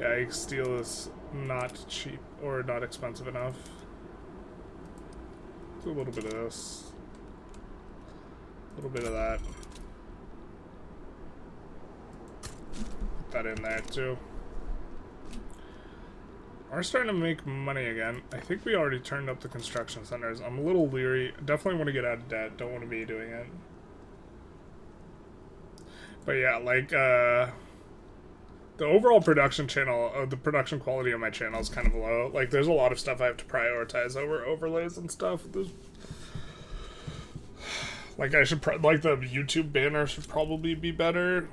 Yeah, steel is not cheap or not expensive enough. Do a little bit of this. A little bit of that. Put that in there, too. We're starting to make money again. I think we already turned up the construction centers. I'm a little leery. Definitely want to get out of debt. Don't want to be doing it. But yeah, like, the overall production channel, the production quality of my channel is kind of low. Like, there's a lot of stuff I have to prioritize over overlays and stuff. Like, I should, like, the YouTube banner should probably be better.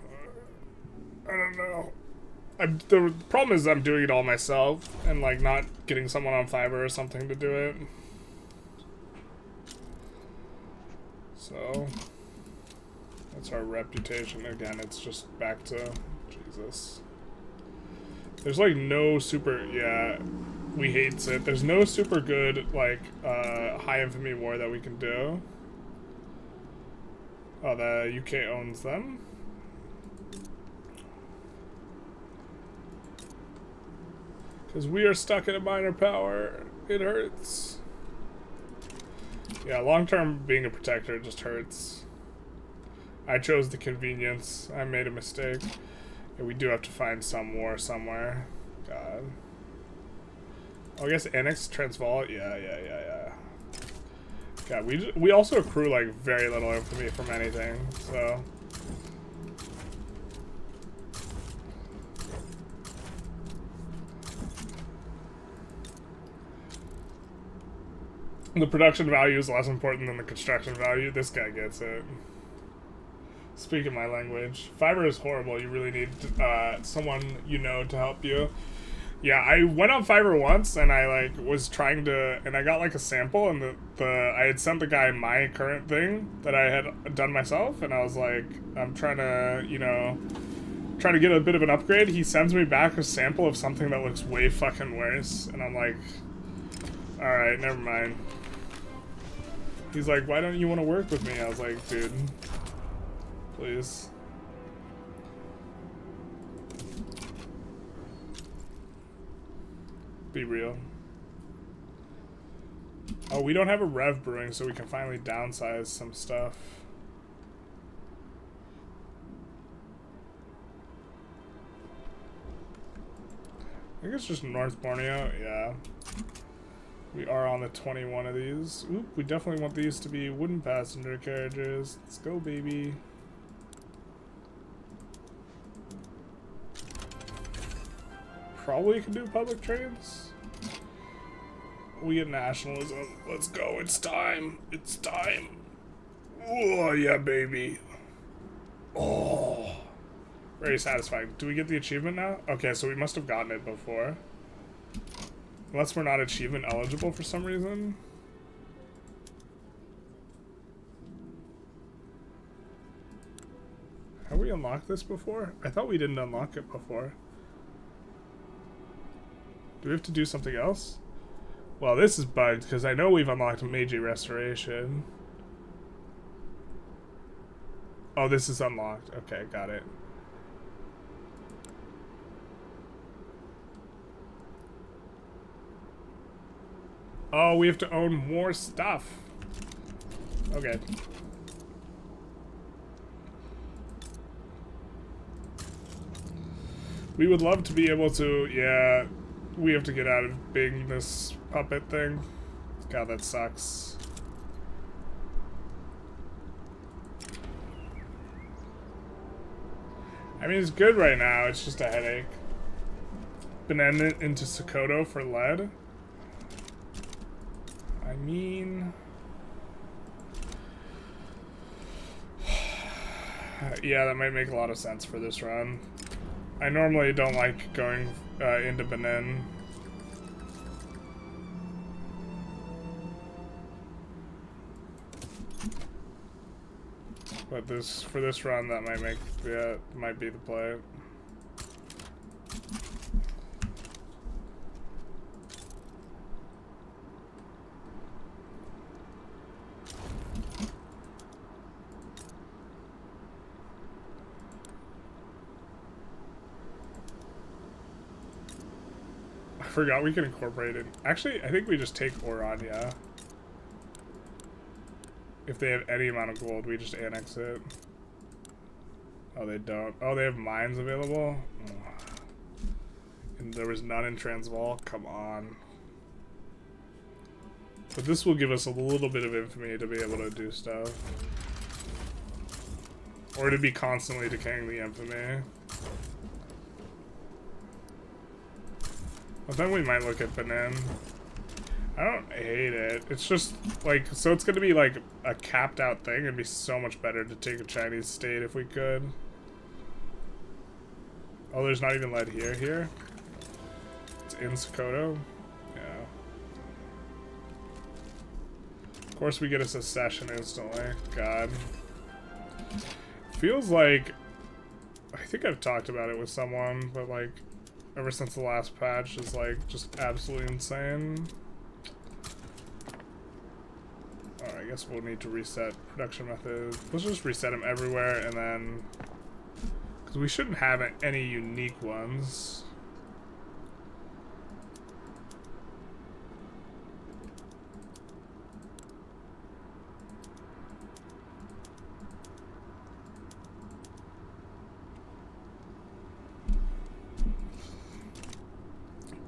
I don't know. The problem is I'm doing it all myself, and like not getting someone on Fiverr or something to do it. So that's our reputation again. It's just back to Jesus. There's like no super, yeah, we hate it. There's no super good like high infamy war that we can do. Oh, the UK owns them. Because we are stuck in a minor power. It hurts. Yeah, long-term being a protector just hurts. I chose the convenience. I made a mistake. Yeah, we do have to find some war somewhere. God. Oh, I guess Annex Transvaal? Yeah. God, we also accrue, like, very little infamy from anything, so... The production value is less important than the construction value. This guy gets it. Speaking my language. Fiverr is horrible. You really need someone you know to help you. Yeah, I went on Fiverr once and I like was trying to, and I got like a sample, and I had sent the guy my current thing that I had done myself, and I was like, I'm trying to, you know, try to get a bit of an upgrade. He sends me back a sample of something that looks way fucking worse, and I'm like, alright, never mind. He's like, why don't you want to work with me? I was like, dude, please. Be real. Oh, we don't have a Rev brewing, so we can finally downsize some stuff. I think it's just North Borneo, yeah. We are on the 21 of these. Oop, we definitely want these to be wooden passenger carriages. Let's go, baby. Probably can do public trains. We get nationalism. Let's go. It's time. It's time. Oh, yeah, baby. Oh. Very satisfying. Do we get the achievement now? Okay, so we must have gotten it before. Unless we're not achievement eligible for some reason. Have we unlocked this before? I thought we didn't unlock it before. Do we have to do something else? Well, this is bugged because I know we've unlocked Meiji Restoration. Oh, this is unlocked. Okay, got it. Oh, we have to own more stuff. Okay. We would love to be able to, yeah, we have to get out of being this puppet thing. God, that sucks. I mean, it's good right now, it's just a headache. Benin into Sokoto for lead. I mean... yeah, that might make a lot of sense for this run. I normally don't like going into Benin. But for this run, that might make, yeah, might be the play. I forgot we can incorporate it. Actually, I think we just take Orania. If they have any amount of gold, we just annex it. Oh, they don't. Oh, they have mines available? Oh. And there was none in Transvaal? Come on. But this will give us a little bit of infamy to be able to do stuff. Or to be constantly decaying the infamy. But then we might look at Benin. I don't hate it. It's just, like, so it's gonna be, like, a capped out thing. It'd be so much better to take a Chinese state if we could. Oh, there's not even lead here? It's in Sokoto? Yeah. Of course we get a secession instantly. God. Feels like... I think I've talked about it with someone, but, like, ever since the last patch is, like, just absolutely insane. I guess we'll need to reset production methods. Let's just reset them everywhere and then... because we shouldn't have any unique ones.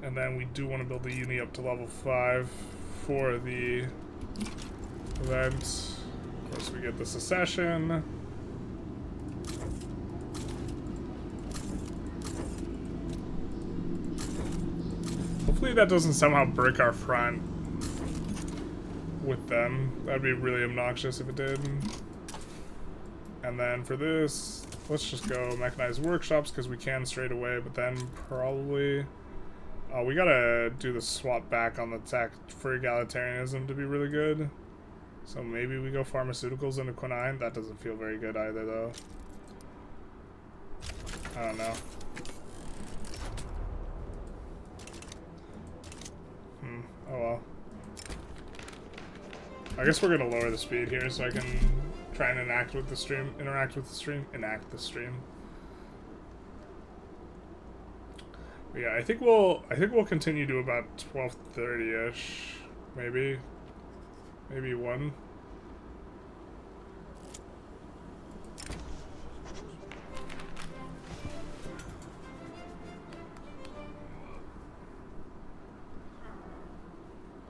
And then we do want to build the uni up to level 5 for the event. Of course, we get the secession. Hopefully that doesn't somehow break our front with them. That'd be really obnoxious if it did. And then for this, let's just go mechanized workshops because we can straight away, but then probably... oh, we gotta do the swap back on the tech for egalitarianism to be really good. So maybe we go pharmaceuticals into Quinine. That doesn't feel very good either, though. I don't know. Oh well. I guess we're gonna lower the speed here so I can try and interact with the stream. Enact the stream. But yeah, I think we'll continue to about 12:30-ish, maybe. Maybe 1.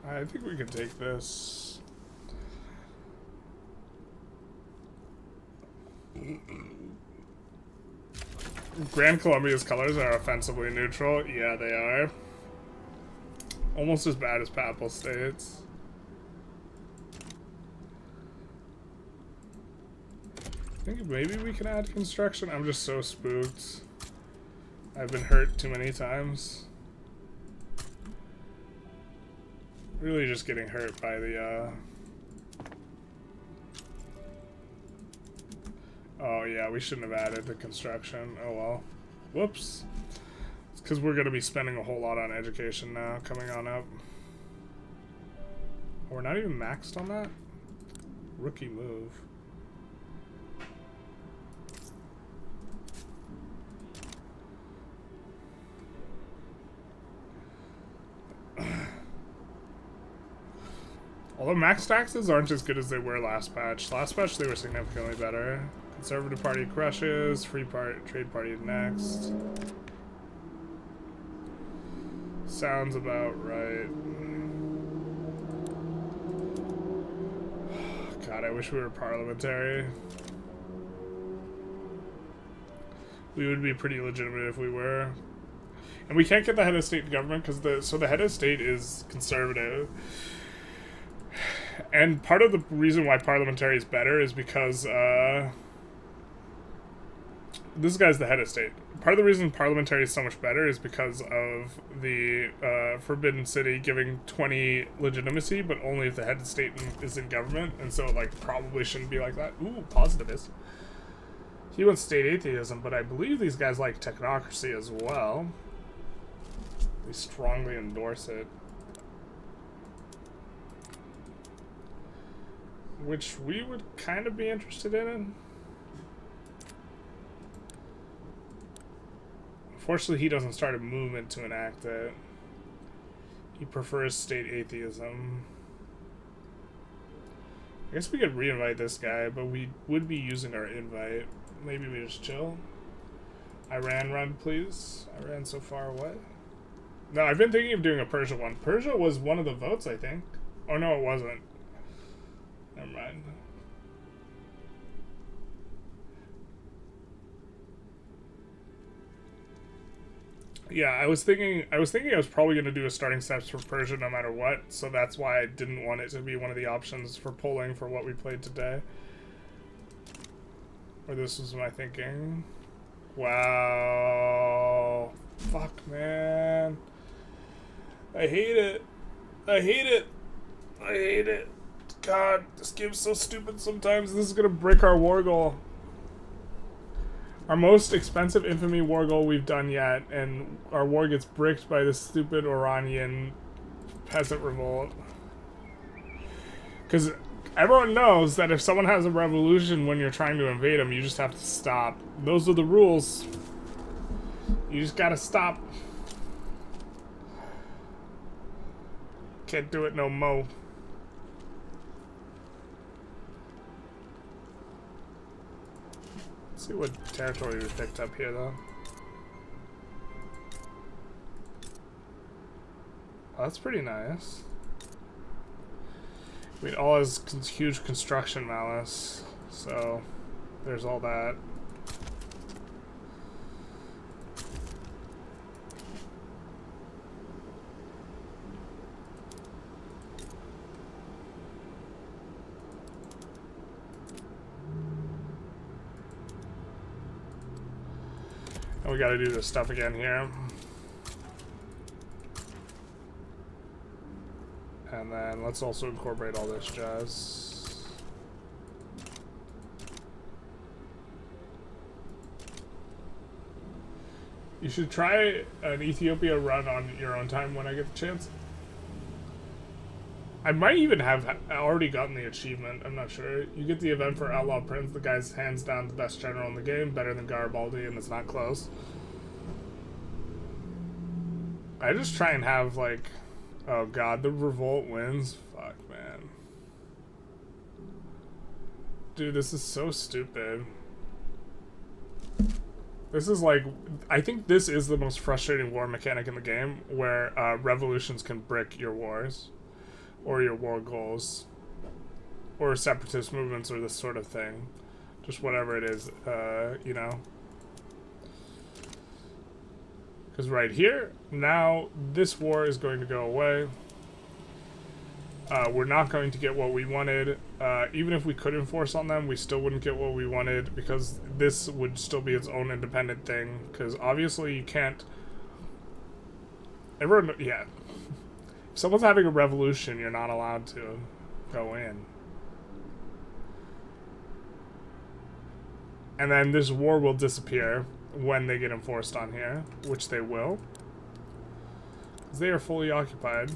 I think we can take this. Gran Colombia's colors are offensively neutral. Yeah, they are. Almost as bad as Papal States. I think maybe we can add construction. I'm just so spooked. I've been hurt too many times. Really just getting hurt by the, oh yeah, we shouldn't have added the construction. Oh well. Whoops. It's because we're going to be spending a whole lot on education now, coming on up. Oh, we're not even maxed on that? Rookie move. Although max taxes aren't as good as they were last patch. Last patch they were significantly better. Conservative Party crushes, Trade Party next. Sounds about right. God, I wish we were parliamentary. We would be pretty legitimate if we were. And we can't get the head of state government because the head of state is conservative. And part of the reason why parliamentary is better is because this guy's the head of state. Part of the reason parliamentary is so much better is because of the Forbidden City giving 20 legitimacy, but only if the head of state is in government, and so it like probably shouldn't be like that. Ooh, positivist. He wants state atheism, but I believe these guys like technocracy as well. We strongly endorse it. Which we would kind of be interested in. Unfortunately, he doesn't start a movement to enact it. He prefers state atheism. I guess we could re-invite this guy, but we would be using our invite. Maybe we just chill. Iran run, please. Iran so far away. No, I've been thinking of doing a Persia one. Persia was one of the votes, I think. Oh, no, it wasn't. Never mind. Yeah, I was thinking I was probably going to do a starting steps for Persia no matter what, so that's why I didn't want it to be one of the options for polling for what we played today. Or this was my thinking. Wow. Fuck, man. I hate it. I hate it. I hate it. God, this game's so stupid sometimes. This is gonna break our war goal. Our most expensive infamy war goal we've done yet, and our war gets bricked by this stupid Iranian peasant revolt. Because everyone knows that if someone has a revolution when you're trying to invade them, you just have to stop. Those are the rules. You just gotta stop. Can't do it no mo. Let's see what territory we picked up here, though. Oh, that's pretty nice. I mean, all his huge construction malice, so there's all that. And we gotta do this stuff again here. And then let's also incorporate all this jazz. You should try an Ethiopia run on your own time when I get the chance. I might even have already gotten the achievement, I'm not sure. You get the event for Outlaw Prince, the guy's hands down the best general in the game, better than Garibaldi, and it's not close. I just try and have, like, oh god, the revolt wins? Fuck, man. Dude, this is so stupid. This is like, I think this is the most frustrating war mechanic in the game, where revolutions can brick your wars. Or your war goals. Or separatist movements or this sort of thing. Just whatever it is, you know. Because right here, now this war is going to go away. We're not going to get what we wanted. Even if we could enforce on them, we still wouldn't get what we wanted because this would still be its own independent thing. Because obviously you can't... Everyone, yeah. If someone's having a revolution, you're not allowed to go in. And then this war will disappear when they get enforced on here, which they will. Because they are fully occupied.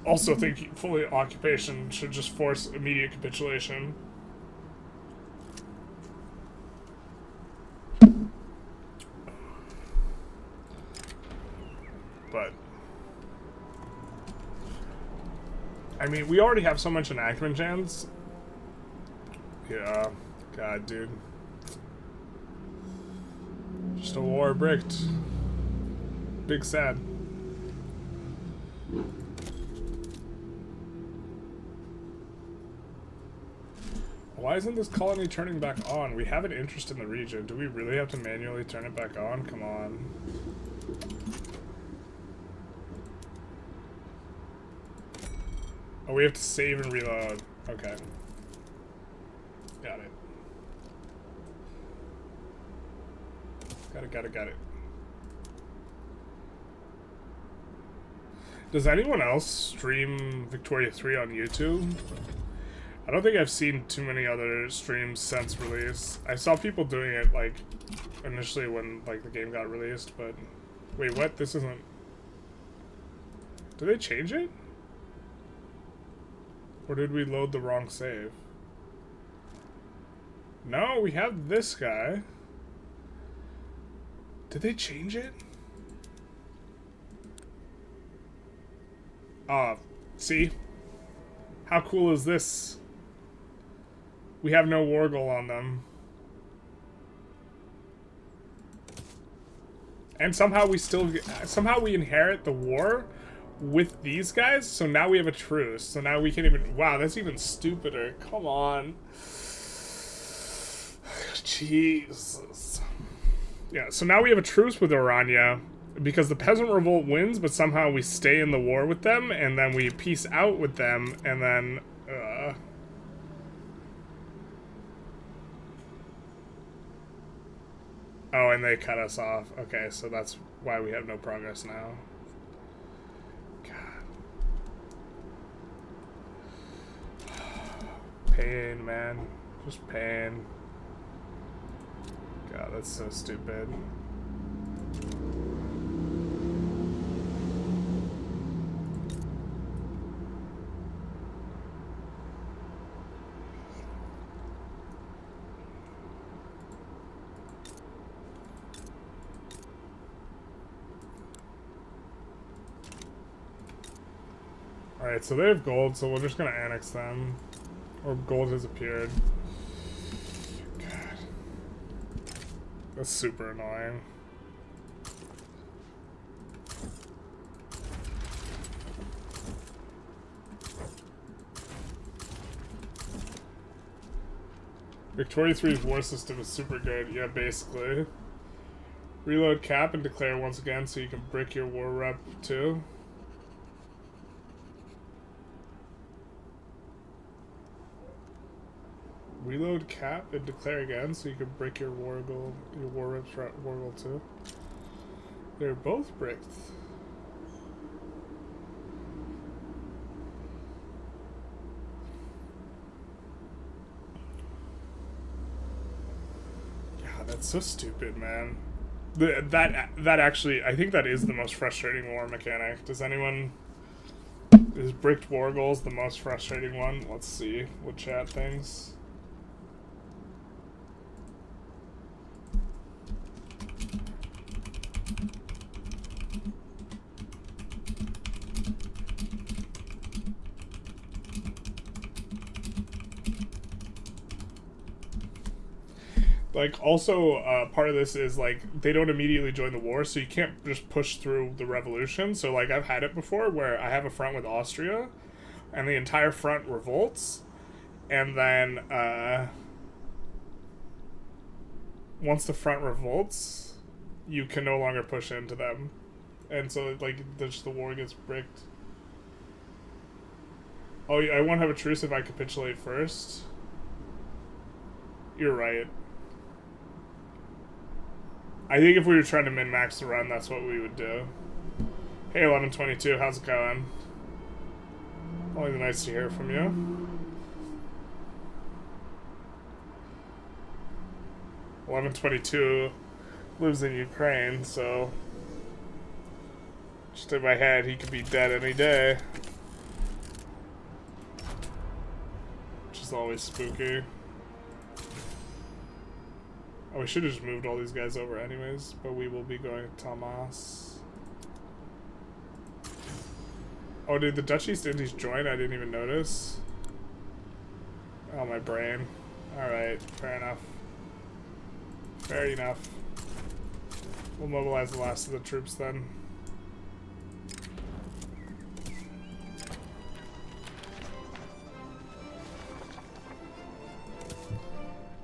Also think fully occupation should just force immediate capitulation. But I mean, we already have so much enactment chance. Yeah, god, dude. Just a war bricked. Big sad. Why isn't this colony turning back on? We have an interest in the region. Do we really have to manually turn it back on? Come on. Oh, we have to save and reload. Okay. Got it. Got it. Does anyone else stream Victoria 3 on YouTube? I don't think I've seen too many other streams since release. I saw people doing it, like, initially when, like, the game got released, but... Wait, what? This isn't... Did they change it? Or did we load the wrong save? No, we have this guy. Did they change it? See? How cool is this? We have no war goal on them. And somehow we inherit the war with these guys, so now we have a truce. So now we can even... Wow, that's even stupider. Come on. Jesus. Yeah, so now we have a truce with Orania, because the peasant revolt wins, but somehow we stay in the war with them, and then we peace out with them, and then... Oh, and they cut us off. Okay, so that's why we have no progress now. God. Pain, man. Just pain. God, that's so stupid. Alright, so they have gold, so we're just gonna annex them. Or gold has appeared. God. That's super annoying. Victoria 3's war system is super good. Yeah, basically. Reload cap and declare once again so you can brick your war rep too. Reload cap and declare again so you can break your war goal, your war reps war goal too. They're both bricked. God, that's so stupid, man. That actually, I think that is the most frustrating war mechanic. Does anyone... Is bricked war goals the most frustrating one? Let's see what chat thinks. Like, also, part of this is, like, they don't immediately join the war, so you can't just push through the revolution. So, like, I've had it before where I have a front with Austria, and the entire front revolts, and then, once the front revolts, you can no longer push into them. And so, like, the war gets bricked. Oh, I won't have a truce if I capitulate first. You're right. I think if we were trying to min-max the run, that's what we would do. Hey, 1122, how's it going? Always nice to hear from you. (1122) lives in Ukraine, so just in my head, he could be dead any day. Which is always spooky. Oh, we should have just moved all these guys over anyways, but we will be going to Tomas. Oh, did the Dutch East Indies join? I didn't even notice. Oh, my brain. Alright, fair enough. Fair enough. We'll mobilize the last of the troops then.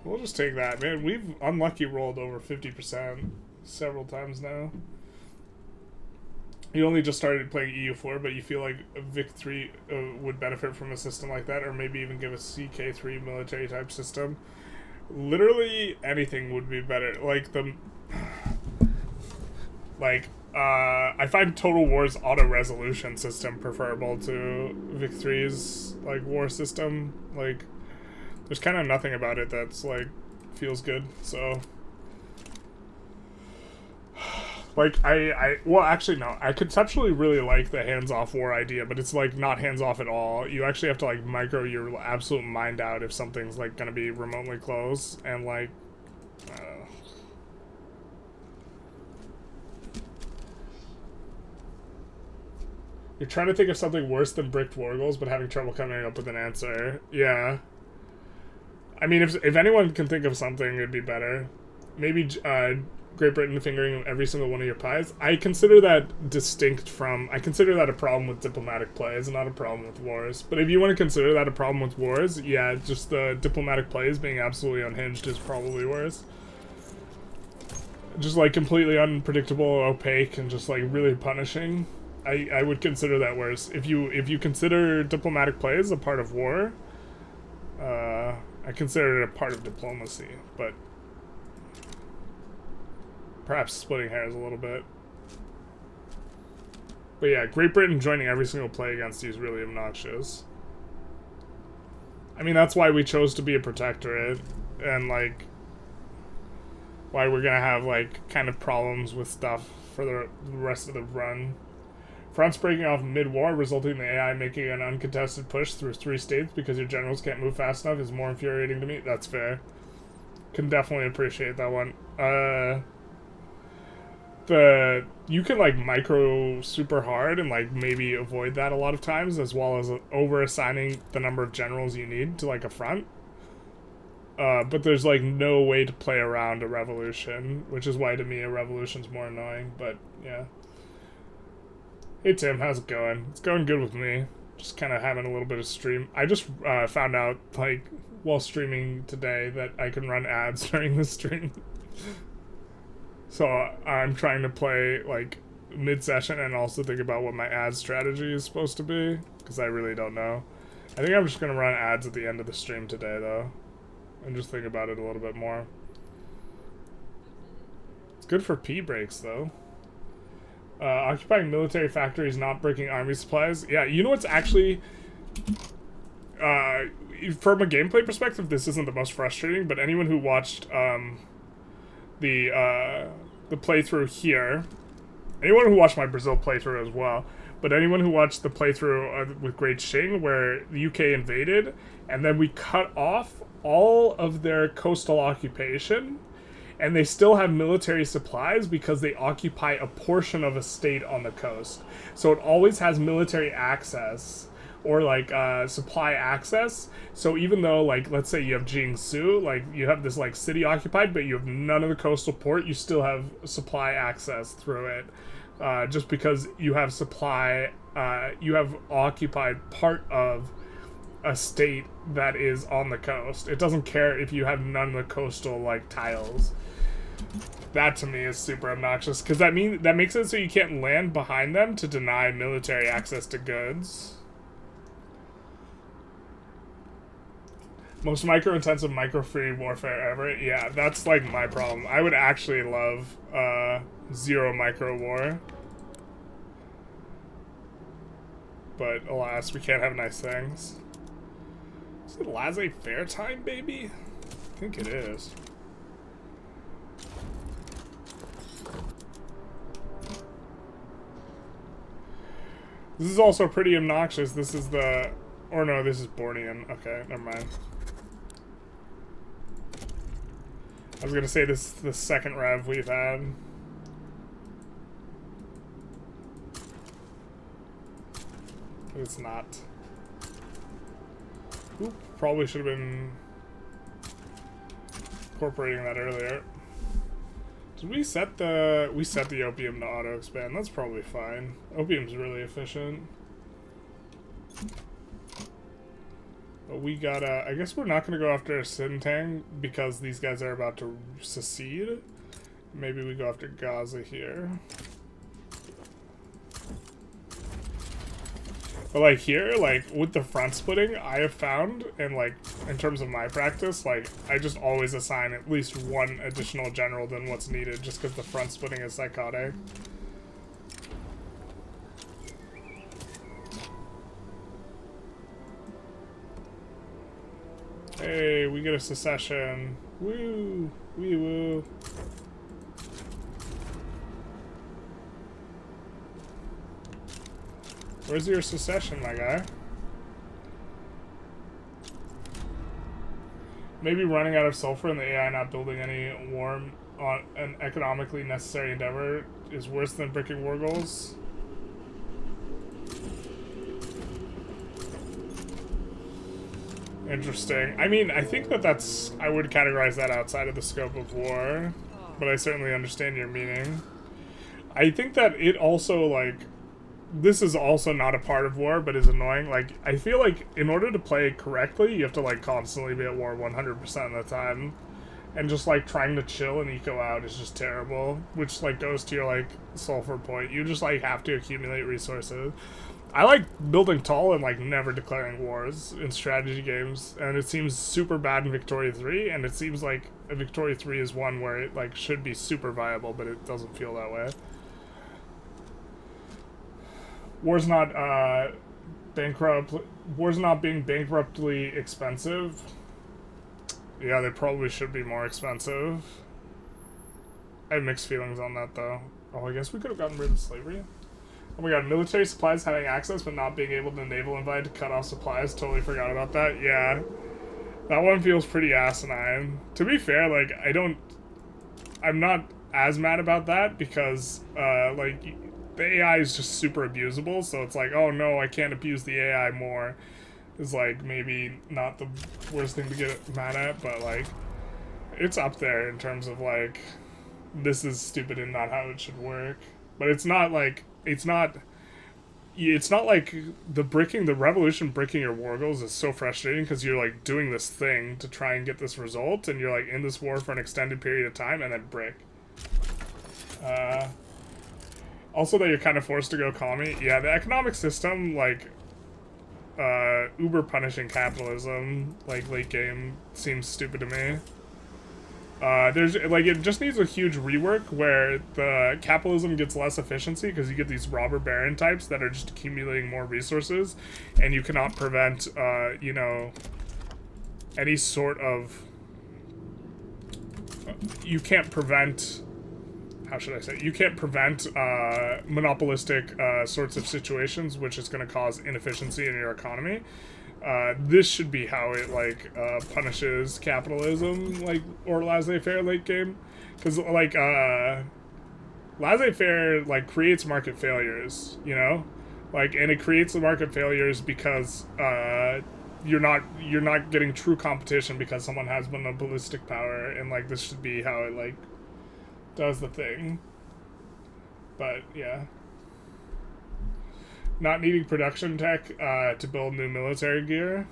We'll just take that. Man, we've unlucky rolled over 50% several times now. You only just started playing EU4, but you feel like a Vic3 would benefit from a system like that, or maybe even give a CK3 military type system. Literally anything would be better. Like the... I find Total War's auto-resolution system preferable to Vic3's, like, war system. Like, there's kind of nothing about it that's, like, feels good, so... Like, well, actually, no. I conceptually really like the hands-off war idea, but it's, like, not hands-off at all. You actually have to, like, micro your absolute mind out if something's, like, gonna be remotely close, and, like... You're trying to think of something worse than bricked war goals, but having trouble coming up with an answer. Yeah. I mean, if anyone can think of something, it'd be better. Maybe Great Britain fingering every single one of your pies. I consider that distinct from... I consider that a problem with diplomatic plays, not a problem with wars. But if you want to consider that a problem with wars, yeah, just the diplomatic plays being absolutely unhinged is probably worse. Just, like, completely unpredictable, opaque, and just, like, really punishing. I would consider that worse. If you consider diplomatic plays a part of war, I consider it a part of diplomacy, but perhaps splitting hairs a little bit. But yeah, Great Britain joining every single play against you is really obnoxious. I mean, that's why we chose to be a protectorate, and like why we're gonna have like kind of problems with stuff for the rest of the run. Fronts breaking off mid-war, resulting in the AI making an uncontested push through 3 states because your generals can't move fast enough is more infuriating to me. That's fair. Can definitely appreciate that one. You can like micro super hard and like maybe avoid that a lot of times, as well as over assigning the number of generals you need to like a front. But there's like no way to play around a revolution, which is why to me a revolution's more annoying, but yeah. Hey Tim, how's it going? It's going good with me. Just kind of having a little bit of stream. I just found out, like, while streaming today that I can run ads during the stream. So I'm trying to play, like, mid-session and also think about what my ad strategy is supposed to be, because I really don't know. I think I'm just going to run ads at the end of the stream today, though, and just think about it a little bit more. It's good for pee breaks, though. Occupying military factories, not breaking army supplies. Yeah, you know what's actually... from a gameplay perspective, this isn't the most frustrating, but anyone who watched the playthrough here... Anyone who watched my Brazil playthrough as well, but anyone who watched the playthrough with Great Qing, where the UK invaded, and then we cut off all of their coastal occupation... And they still have military supplies because they occupy a portion of a state on the coast. So it always has military access or like supply access. So even though like, let's say you have Jiangsu, like you have this like city occupied, but you have none of the coastal port, you still have supply access through it. Just because you have supply, you have occupied part of a state that is on the coast. It doesn't care if you have none of the coastal like tiles. That to me is super obnoxious because that makes it so you can't land behind them to deny military access to goods. Most micro-intensive, micro-free warfare ever. Yeah, that's like my problem. I would actually love zero micro-war. But alas, we can't have nice things. Is it laissez-faire time, baby? I think it is. This is also pretty obnoxious. This is the... Or no, this is Bornean. Okay, never mind. I was gonna say this is the second rev we've had. But it's not. Oop, probably should have been incorporating that earlier. Did we set the opium to auto expand? That's probably fine. Opium's really efficient. But we gotta, I guess we're not gonna go after Sintang because these guys are about to secede. Maybe we go after Gaza here. But like here, like with the front splitting, I have found, and like in terms of my practice, like I just always assign at least one additional general than what's needed, just because the front splitting is psychotic. Hey, we get a secession. Woo! Wee woo. Where's your secession, my guy? Maybe running out of sulfur and the AI not building any war on an economically necessary endeavor is worse than bricking war goals. Interesting. I mean, I think that's... I would categorize that outside of the scope of war, but I certainly understand your meaning. I think that it also, like... This is also not a part of war, but is annoying. Like, I feel like in order to play correctly, you have to, like, constantly be at war 100% of the time. And just, like, trying to chill and eco out is just terrible. Which, like, goes to your, like, sulfur point. You just, like, have to accumulate resources. I like building tall and, like, never declaring wars in strategy games. And it seems super bad in Victoria 3, and it seems like a Victoria 3 is one where it, like, should be super viable, but it doesn't feel that way. War's not War's not being bankruptly expensive. Yeah, they probably should be more expensive. I have mixed feelings on that, though. Oh, I guess we could have gotten rid of slavery. Oh my god, military supplies having access but not being able to naval invade to cut off supplies. Totally forgot about that. Yeah. That one feels pretty asinine. To be fair, like, I'm not as mad about that because, like... The AI is just super abusable, so it's like, oh no, I can't abuse the AI more. Is like maybe not the worst thing to get mad at, but like, it's up there in terms of like, this is stupid and not how it should work. But it's not like, it's not like the revolution bricking your war goals is so frustrating because you're like doing this thing to try and get this result, and you're like in this war for an extended period of time and then brick. Also that you're kind of forced to go commie. Yeah, the economic system, like, uber punishing capitalism, like, late game, seems stupid to me. There's, like, it just needs a huge rework where the capitalism gets less efficiency because you get these robber baron types that are just accumulating more resources, and you cannot prevent, you know, any sort of... you can't prevent... How should I say? You can't prevent monopolistic sorts of situations, which is going to cause inefficiency in your economy. This should be how it, like, punishes capitalism, like, or laissez-faire late game. Because, like, laissez-faire, like, creates market failures, you know? Like, and it creates the market failures because you're not getting true competition because someone has monopolistic power, and, like, this should be how it, like, does the thing. But yeah, not needing production tech to build new military gear.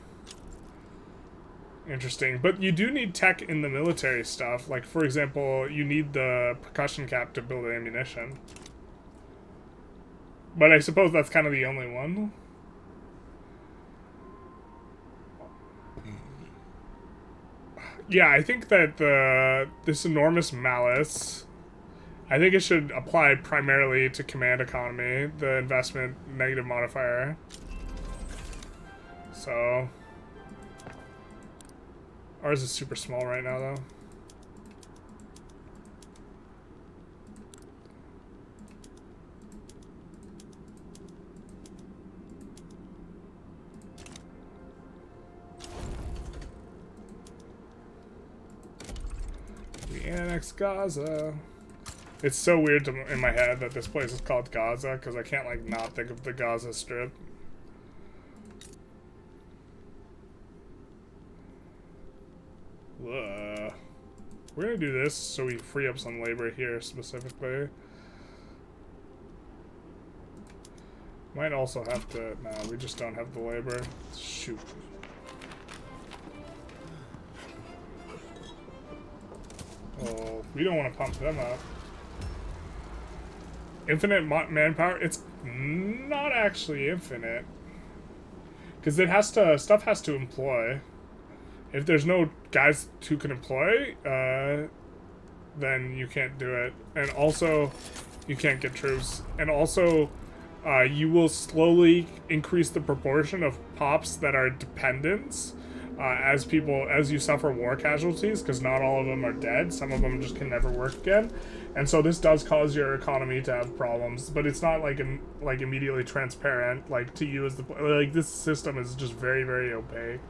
Interesting. But you do need tech in the military stuff. Like, for example, you need the percussion cap to build ammunition. But I suppose that's kind of the only one. Yeah, I think that this enormous malice, I think it should apply primarily to command economy, the investment negative modifier. So, ours is super small right now, though. We annex Gaza. It's so weird in my head that this place is called Gaza, because I can't, like, not think of the Gaza Strip. Ugh. We're gonna do this so we free up some labor here specifically. Might also have to... No, we just don't have the labor. Shoot. Oh, we don't want to pump them up. Infinite manpower? It's not actually infinite. Because it has to... Stuff has to employ. If there's no guys who can employ, then you can't do it. And also, you can't get troops. And also... you will slowly increase the proportion of pops that are dependents as you suffer war casualties, because not all of them are dead. Some of them just can never work again, and so this does cause your economy to have problems. But it's not like immediately transparent, like to you as the this system is just very, very opaque.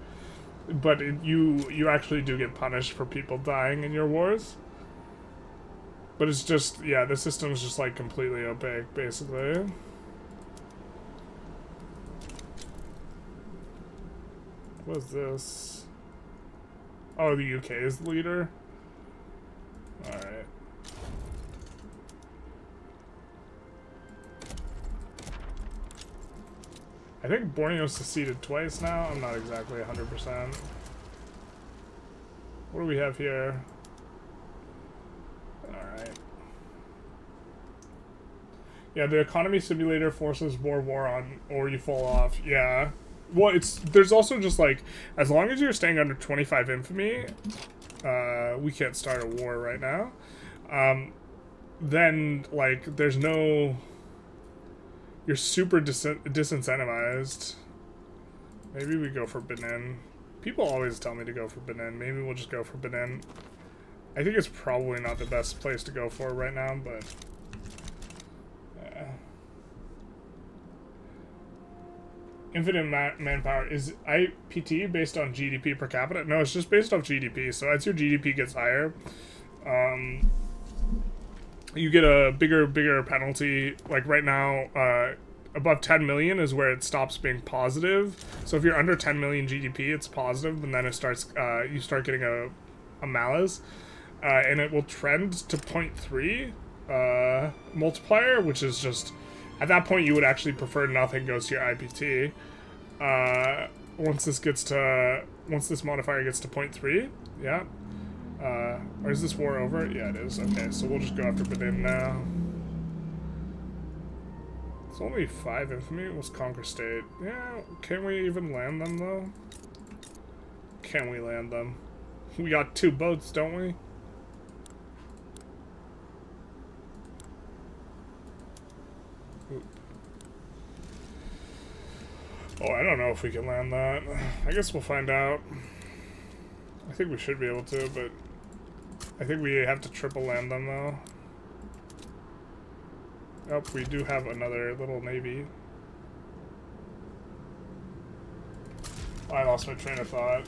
But you actually do get punished for people dying in your wars. But it's just, yeah, the system is just like completely opaque, basically. What is this? Oh, the UK is the leader? Alright. I think Borneo seceded twice now. I'm not exactly 100%. What do we have here? Alright. Yeah, the economy simulator forces more war on, or you fall off. Yeah. Well, there's also just like, as long as you're staying under 25 infamy, we can't start a war right now. Then like there's no, you're super disincentivized. Maybe we go for Benin. People always tell me to go for Benin. Maybe we'll just go for Benin. I think it's probably not the best place to go for right now, but infinite manpower. Is IPT based on GDP per capita? No, it's just based off GDP. So as your GDP gets higher, you get a bigger penalty. Like right now, above 10 million is where it stops being positive. So if you're under 10 million GDP, it's positive, and then it starts. You start getting a malus, and it will trend to 0.3 multiplier, which is just. At that point, you would actually prefer nothing goes to your IPT. Once this modifier gets to 0.3, yeah. Or is this war over? Yeah, it is. Okay, so we'll just go after Benin now. It's only 5 infamy. Let's conquer state. Yeah, can we even land them though? Can we land them? We got 2 boats, don't we? Oh, I don't know if we can land that. I guess we'll find out. I think we should be able to, but I think we have to triple land them, though. Oh, we do have another little navy. Oh, I lost my train of thought.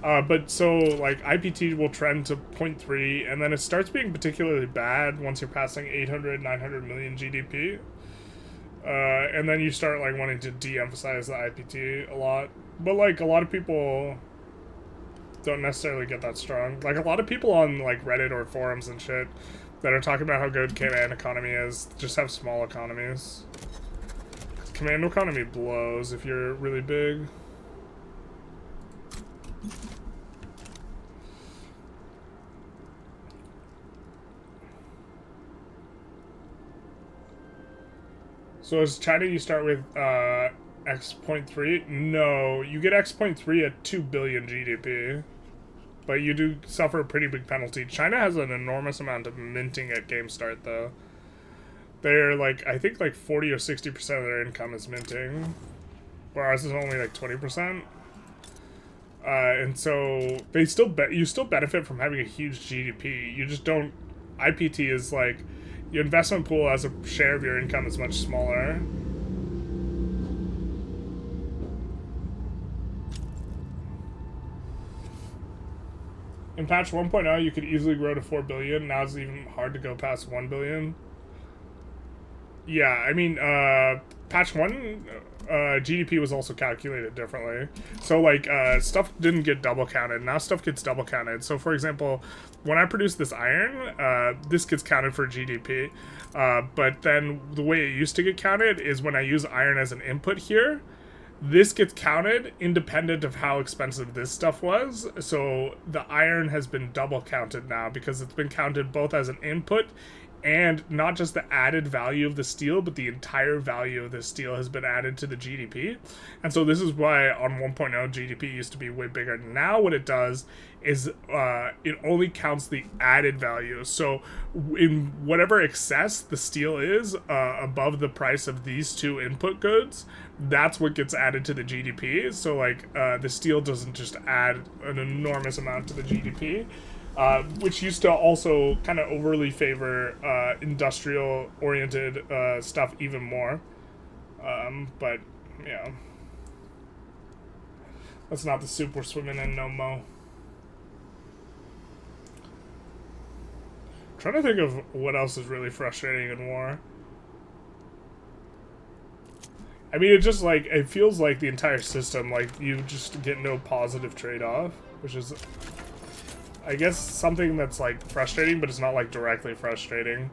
But so, like, IPT will trend to 0.3, and then it starts being particularly bad once you're passing 800, 900 million GDP. And then you start, like, wanting to de-emphasize the IPT a lot. But, like, a lot of people don't necessarily get that strong. Like, a lot of people on, like, Reddit or forums and shit that are talking about how good Canaan economy is just have small economies. Command economy blows if you're really big. So as China, you start with X.3? No, you get X.3 at 2 billion GDP. But you do suffer a pretty big penalty. China has an enormous amount of minting at game start, though. They're like, I think like 40 or 60% of their income is minting. Whereas it's only like 20%. And so they you still benefit from having a huge GDP. You just don't. IPT is like, your investment pool as a share of your income is much smaller. In patch 1.0, you could easily grow to 4 billion. Now it's even hard to go past 1 billion. Yeah, I mean, patch 1, GDP was also calculated differently. So, like, stuff didn't get double counted. Now stuff gets double counted. So, for example, when I produce this iron, this gets counted for GDP. But then the way it used to get counted is when I use iron as an input here, this gets counted independent of how expensive this stuff was. So the iron has been double counted now because it's been counted both as an input and not just the added value of the steel, but the entire value of the steel has been added to the GDP. And so this is why on 1.0 GDP used to be way bigger. Now what it does is it only counts the added value. So in whatever excess the steel is above the price of these two input goods, that's what gets added to the GDP. So like the steel doesn't just add an enormous amount to the GDP. Which used to also kind of overly favor industrial-oriented stuff even more. But, yeah. That's not the soup we're swimming in, no mo. Trying to think of what else is really frustrating in war. I mean, it just, like, it feels like the entire system, like, you just get no positive trade-off, which is... I guess something that's, like, frustrating, but it's not, like, directly frustrating.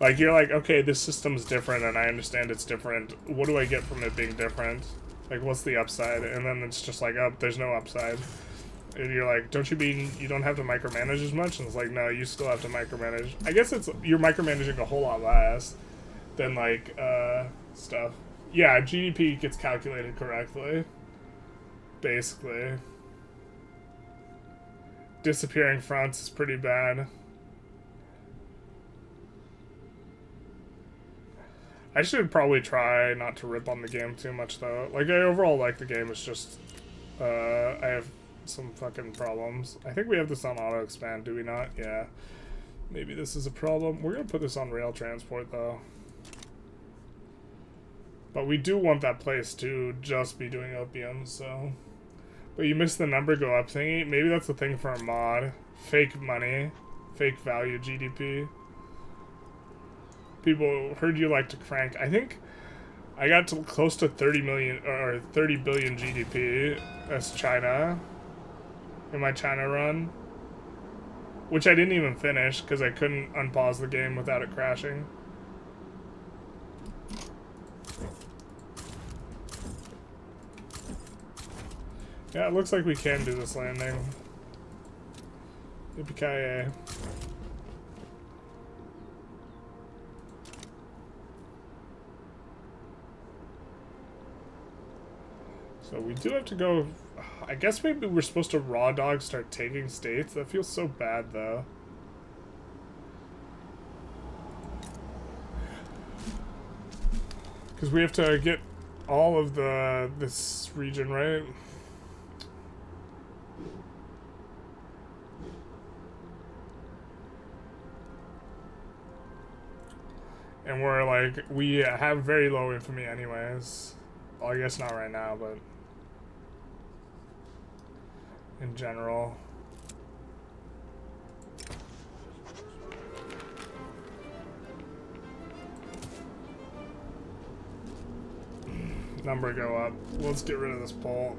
Like, you're like, okay, this system's different, and I understand it's different. What do I get from it being different? Like, what's the upside? And then it's just like, oh, there's no upside. And you're like, don't you mean you don't have to micromanage as much? And it's like, no, you still have to micromanage. I guess it's, you're micromanaging a whole lot less than, like, stuff. Yeah, GDP gets calculated correctly. Basically. Disappearing fronts is pretty bad. I should probably try not to rip on the game too much though. Like, I overall like the game, it's just I have some fucking problems. I think we have this on auto expand, do we not? Yeah. Maybe this is a problem. We're gonna put this on rail transport though. But we do want that place to just be doing opium, so. But you missed the number go up thingy. Maybe that's the thing for a mod. Fake money. Fake value GDP. People heard you like to crank. I think I got to close to 30 million or 30 billion GDP as China in my China run. Which I didn't even finish because I couldn't unpause the game without it crashing. Yeah, it looks like we can do this landing. Yippee-ki-yay. So we do have to go... I guess maybe we're supposed to raw dog start taking states. That feels so bad, though. Because we have to get all of this region, right? And we're like, we have very low infamy anyways. Well, I guess not right now, but in general. Number go up. Let's get rid of this pole.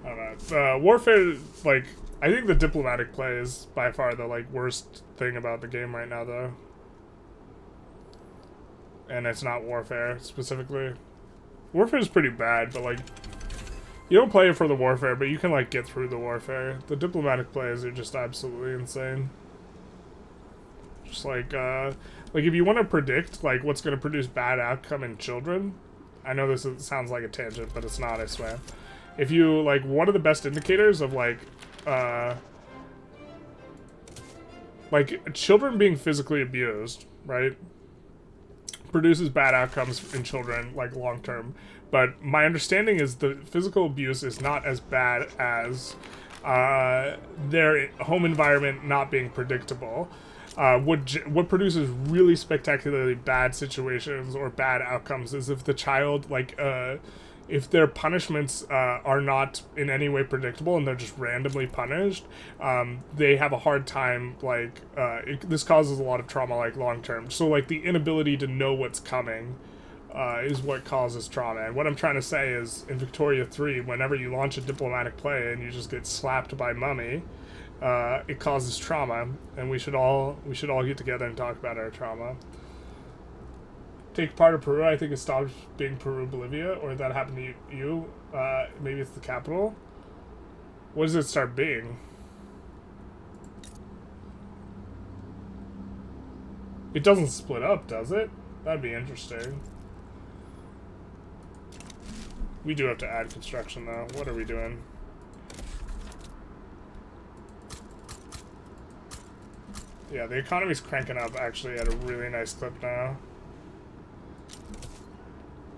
I don't know. Warfare, like, I think the diplomatic play is by far the, like, worst thing about the game right now, though. And it's not warfare, specifically. Warfare is pretty bad, but, like, you don't play it for the warfare, but you can, like, get through the warfare. The diplomatic plays are just absolutely insane. Just, like, if you want to predict, like, what's going to produce bad outcome in children, I know this sounds like a tangent, but it's not, I swear. If you, like, one of the best indicators of, like, children being physically abused, right, produces bad outcomes in children, like, long term. But my understanding is the physical abuse is not as bad as their home environment not being predictable. What produces really spectacularly bad situations or bad outcomes is if the child, like, if their punishments are not in any way predictable and they're just randomly punished, they have a hard time, like, this causes a lot of trauma, like, long term. So, like, the inability to know what's coming is what causes trauma. And what I'm trying to say is, in Victoria 3, whenever you launch a diplomatic play and you just get slapped by Mummy, it causes trauma, and we should all get together and talk about our trauma. Take part of Peru, I think it stops being Peru, Bolivia, or that happened to you. Maybe it's the capital. What does it start being? It doesn't split up, does it? That'd be interesting. We do have to add construction, though. What are we doing? Yeah, the economy's cranking up, actually, at a really nice clip now.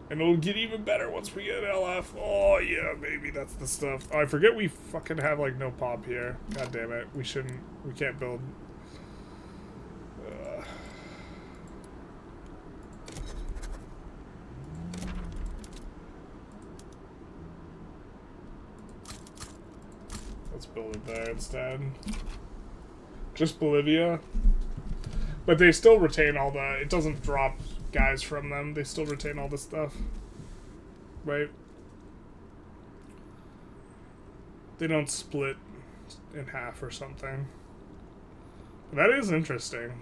And it'll get even better once we get LF. Oh, yeah, baby, that's the stuff. Oh, I forget we fucking have, like, no pop here. God damn it. We can't build. Let's build it there instead. Just Bolivia. But they still retain all the... It doesn't drop guys from them. They still retain all this stuff. Right? They don't split in half or something. That is interesting.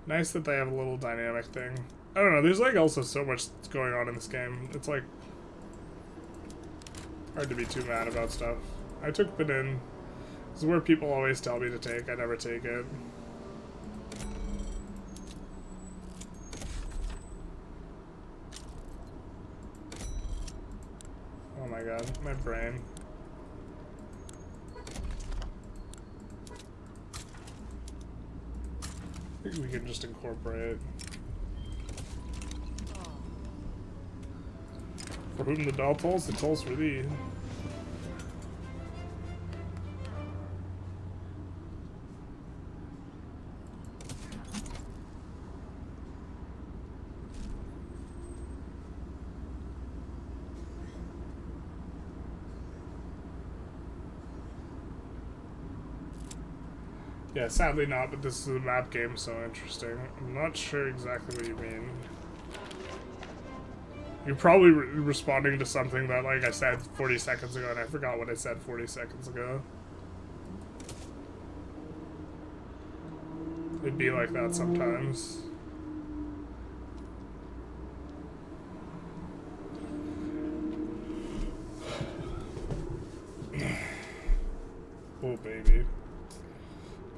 Nice that they have a little dynamic thing. I don't know, there's like also so much going on in this game. It's like hard to be too mad about stuff. I took Benin. This is where people always tell me to take. I never take it. Oh my god, my brain. I think we can just incorporate. For whom the bell tolls, it tolls for thee. Yeah, sadly not, but this is a map game, so interesting. I'm not sure exactly what you mean. You're probably responding to something that, like I said 40 seconds ago, and I forgot what I said 40 seconds ago. It'd be like that sometimes. Oh, baby.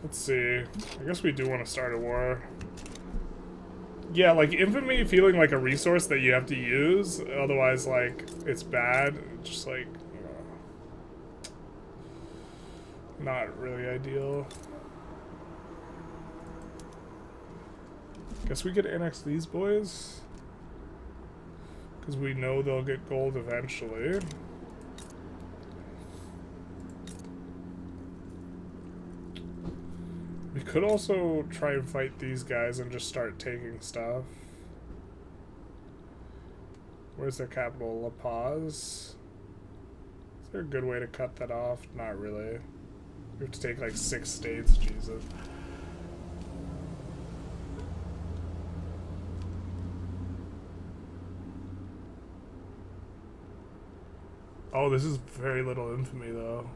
Let's see. I guess we do want to start a war. Yeah, like, infamy feeling like a resource that you have to use, otherwise, like, it's bad. Just, like, not really ideal. Guess we could annex these boys. Because we know they'll get gold eventually. We could also try and fight these guys and just start taking stuff. Where's their capital? La Paz? Is there a good way to cut that off? Not really. We have to take like 6 states, Jesus. Oh, this is very little infamy though.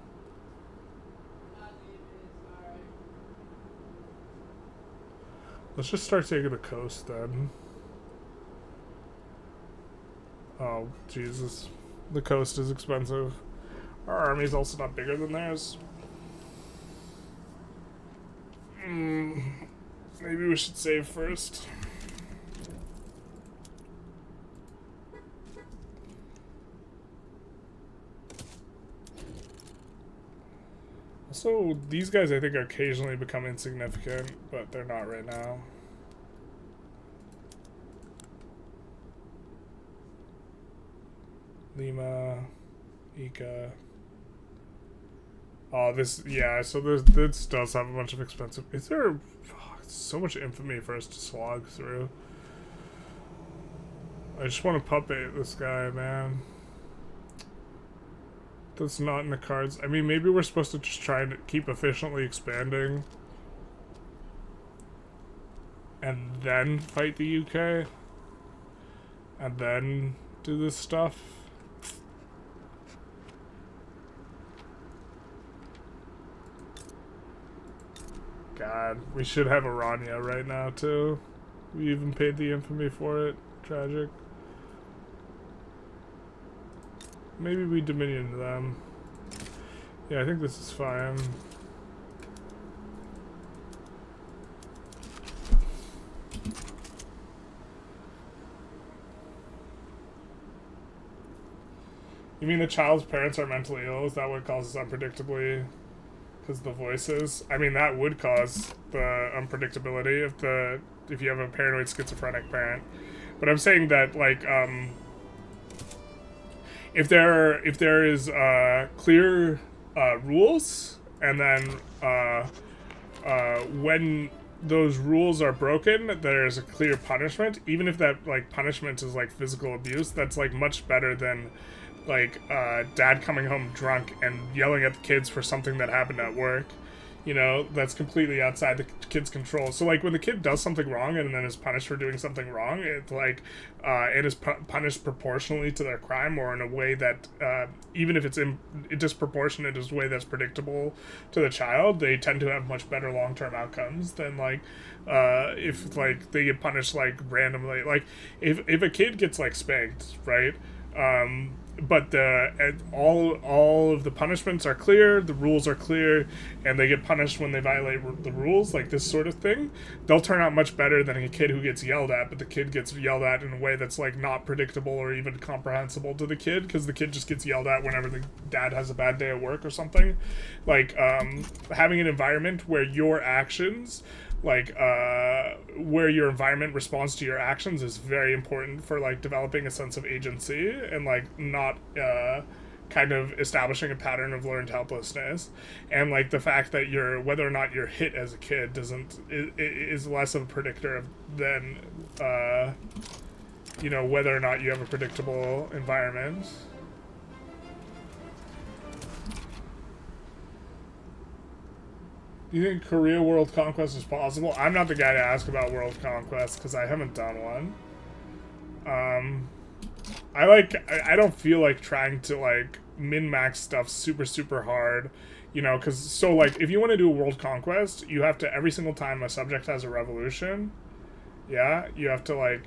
Let's just start taking the coast then. Oh, Jesus. The coast is expensive. Our army's also not bigger than theirs. Maybe we should save first. Also, these guys I think occasionally become insignificant, but they're not right now. Lima, Ica. Oh, this, yeah, so this does have a bunch of expensive... Is there so much infamy for us to slog through? I just want to puppet this guy, man. That's not in the cards. I mean, maybe we're supposed to just try and keep efficiently expanding. And then fight the UK? And then do this stuff? God, we should have Aranya right now, too. We even paid the infamy for it. Tragic. Maybe we Dominion them. Yeah, I think this is fine. You mean the child's parents are mentally ill? Is that what causes unpredictably? Because the voices? I mean, that would cause the unpredictability if you have a paranoid schizophrenic parent. But I'm saying that, like, if there is clear rules, and then when those rules are broken, there's a clear punishment. Even if that, like, punishment is like physical abuse, that's like much better than like dad coming home drunk and yelling at the kids for something that happened at work. You know, that's completely outside the kid's control. So, like, when the kid does something wrong and then is punished for doing something wrong, it's like, it is punished proportionally to their crime, or in a way that, even if it's disproportionate, is a way that's predictable to the child, they tend to have much better long-term outcomes than, like, if, like, they get punished, like, randomly. Like, if a kid gets, like, spanked, right, but all of the punishments are clear, the rules are clear, and they get punished when they violate the rules, like this sort of thing, they'll turn out much better than a kid who gets yelled at, but the kid gets yelled at in a way that's, like, not predictable or even comprehensible to the kid, because the kid just gets yelled at whenever the dad has a bad day at work or something. Like, having an environment where your actions, like, where your environment responds to your actions is very important for, like, developing a sense of agency and, like, not kind of establishing a pattern of learned helplessness. And, like, the fact that whether or not you're hit as a kid is less of a predictor than you know, whether or not you have a predictable environment. Do you think Korea world conquest is possible? I'm not the guy to ask about world conquest because I haven't done one. I don't feel like trying to, like, min-max stuff super hard, you know, because, so, like, if you want to do a world conquest, you have to, every single time a subject has a revolution, yeah, you have to, like,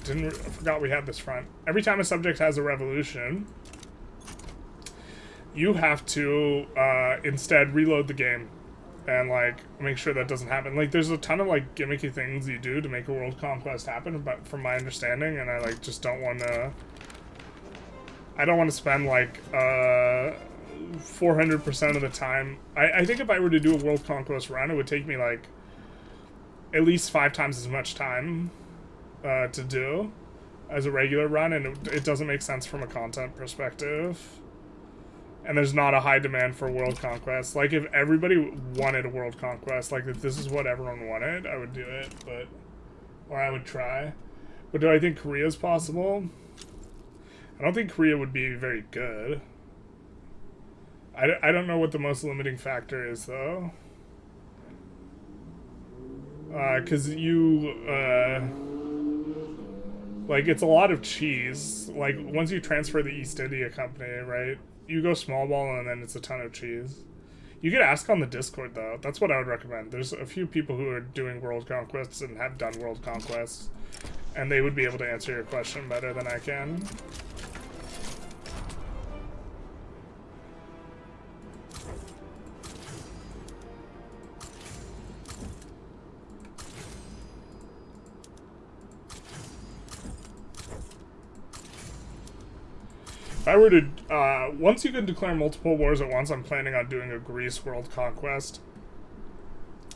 I forgot we had this front. Every time a subject has a revolution, you have to instead reload the game and, like, make sure that doesn't happen. Like, there's a ton of, like, gimmicky things you do to make a world conquest happen, but from my understanding, and I, like, just don't want to... I don't want to spend, like, 400% of the time... I think if I were to do a world conquest run, it would take me, like, at least 5 times as much time to do as a regular run, and it doesn't make sense from a content perspective. And there's not a high demand for world conquest. Like, if everybody wanted a world conquest, like, if this is what everyone wanted, I would do it, but... Or I would try. But do I think Korea's possible? I don't think Korea would be very good. I don't know what the most limiting factor is, though. Because like, it's a lot of cheese. Like, once you transfer the East India Company, right? You go small ball and then it's a ton of cheese. You could ask on the Discord, though. That's what I would recommend. There's a few people who are doing world conquests and have done world conquests, and they would be able to answer your question better than I can. If I were to, once you can declare multiple wars at once, I'm planning on doing a Greece world conquest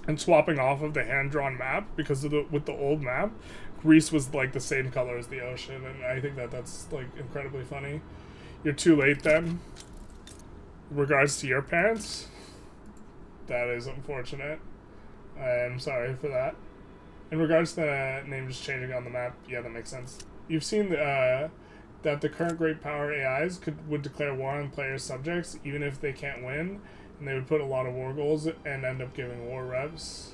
and swapping off of the hand-drawn map, because with the old map, Greece was, like, the same color as the ocean, and I think that's, like, incredibly funny. You're too late then. In regards to your parents? That is unfortunate. I am sorry for that. In regards to the name just changing on the map, yeah, that makes sense. You've seen that the current great power AIs would declare war on players' subjects even if they can't win, and they would put a lot of war goals and end up giving war reps.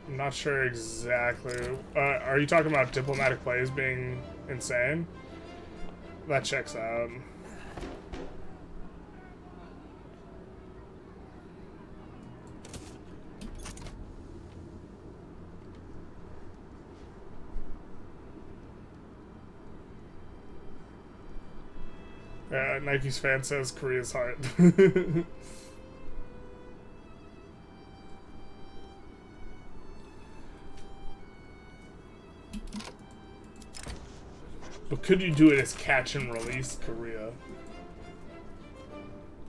I'm not sure exactly. Are you talking about diplomatic plays being insane? That checks out. Nike's fan says Korea's heart. But could you do it as catch and release Korea?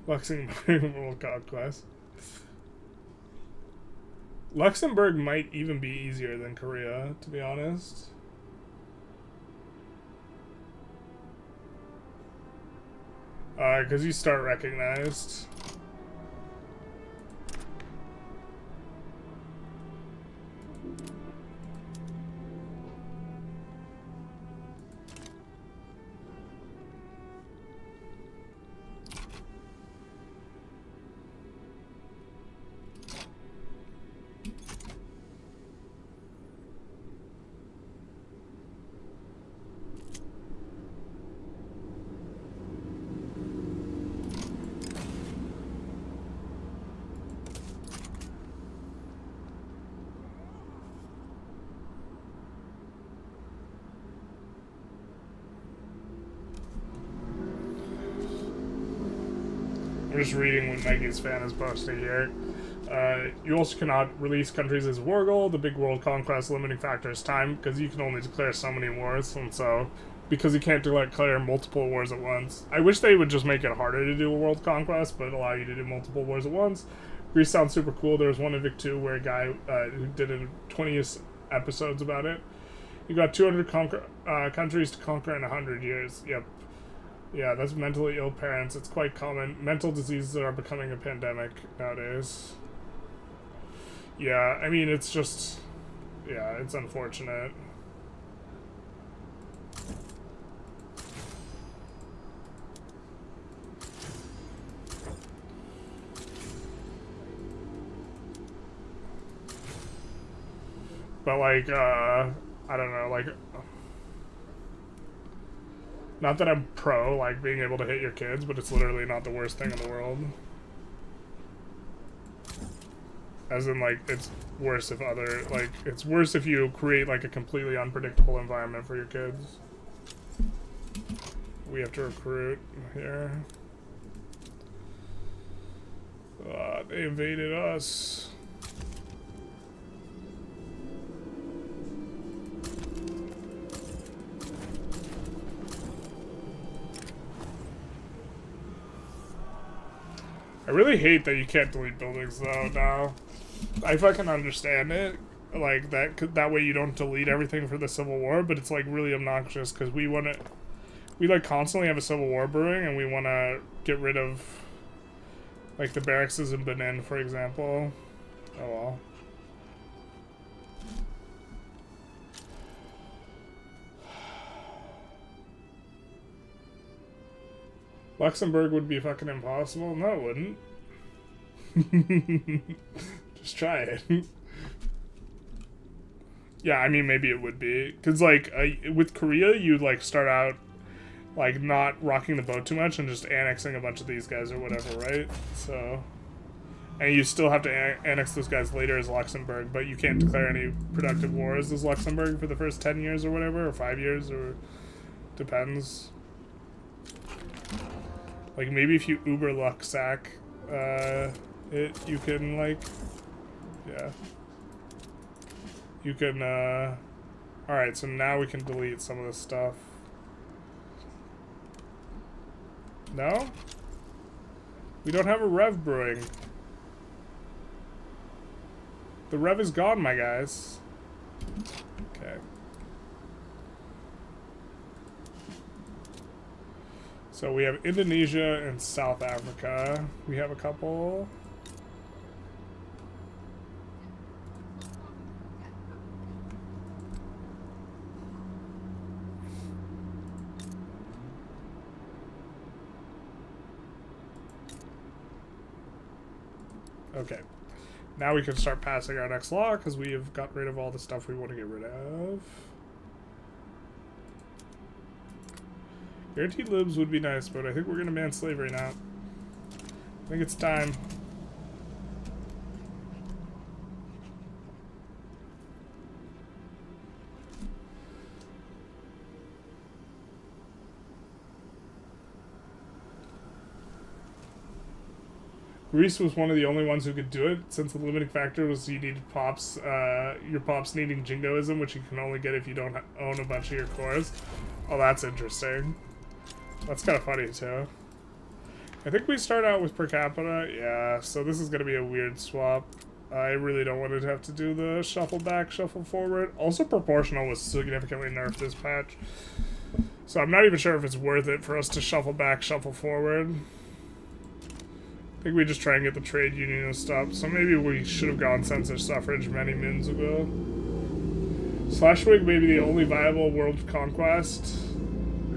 Luxembourg World Conquest. Luxembourg might even be easier than Korea, to be honest. Because you start recognized. I'm just reading what Nike's fan is posting here. You also cannot release countries as war goal. The big world conquest limiting factor is time, because you can only declare so many wars, and so because you can't declare multiple wars at once. I wish they would just make it harder to do a world conquest, but allow you to do multiple wars at once. Greece sounds super cool. There was one in Vic 2 where a guy who did 20 episodes about it. You got 200 countries to conquer in 100 years. Yep. Yeah, that's mentally ill parents. It's quite common. Mental diseases are becoming a pandemic nowadays. Yeah, I mean, it's just... Yeah, it's unfortunate. But, like, I don't know, like... Not that I'm pro, like, being able to hit your kids, but it's literally not the worst thing in the world. As in, like, it's worse if it's worse if you create, like, a completely unpredictable environment for your kids. We have to recruit here. They invaded us. I really hate that you can't delete buildings though now. I fucking understand it, like that way you don't delete everything for the Civil War, but it's like really obnoxious because we like constantly have a Civil War brewing and we want to get rid of like the barracks in Benin, for example. Oh well. Luxembourg would be fucking impossible? No, it wouldn't. Just try it. Yeah, I mean, maybe it would be. Because, like, with Korea, you'd, like, start out, like, not rocking the boat too much and just annexing a bunch of these guys or whatever, right? So... And you still have to annex those guys later as Luxembourg, but you can't declare any productive wars as Luxembourg for the first 10 years or whatever, or 5 years, or... Depends. Like, maybe if you uber Luxac, you can, like, yeah. You can, alright, so now we can delete some of this stuff. No? We don't have a Rev brewing. The Rev is gone, my guys. Okay. So we have Indonesia and South Africa. We have a couple. Okay. Now we can start passing our next law because we have got rid of all the stuff we want to get rid of. Guaranteed libs would be nice, but I think we're going to ban slavery now. I think it's time. Greece was one of the only ones who could do it, since the limiting factor was you needed pops, your pops needing jingoism, which you can only get if you don't own a bunch of your cores. Oh, that's interesting. That's kind of funny, too. I think we start out with per capita. Yeah, so this is going to be a weird swap. I really don't want to have to do the shuffle back, shuffle forward. Also, proportional was significantly nerfed this patch. So I'm not even sure if it's worth it for us to shuffle back, shuffle forward. I think we just try and get the trade union to stop. So maybe we should have gone census suffrage many moons ago. Slashwig may be the only viable world conquest.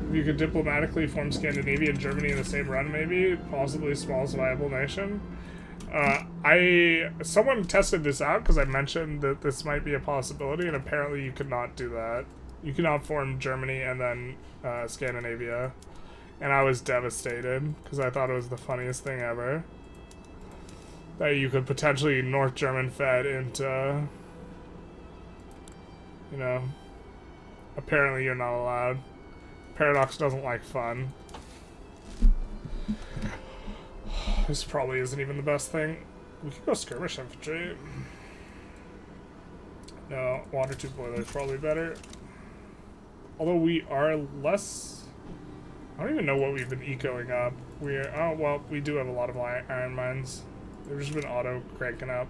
If you could diplomatically form Scandinavia and Germany in the same run, maybe. Possibly smallest viable nation. Someone tested this out because I mentioned that this might be a possibility, and apparently you could not do that. You cannot form Germany and then Scandinavia. And I was devastated because I thought it was the funniest thing ever. That you could potentially North German fed into, you know, apparently you're not allowed. Paradox doesn't like fun. This probably isn't even the best thing. We could go skirmish infantry. No, water tube boiler is probably better. Although we are less... I don't even know what we've been ecoing up. Oh, well, we do have a lot of iron mines. They've just been auto cranking up.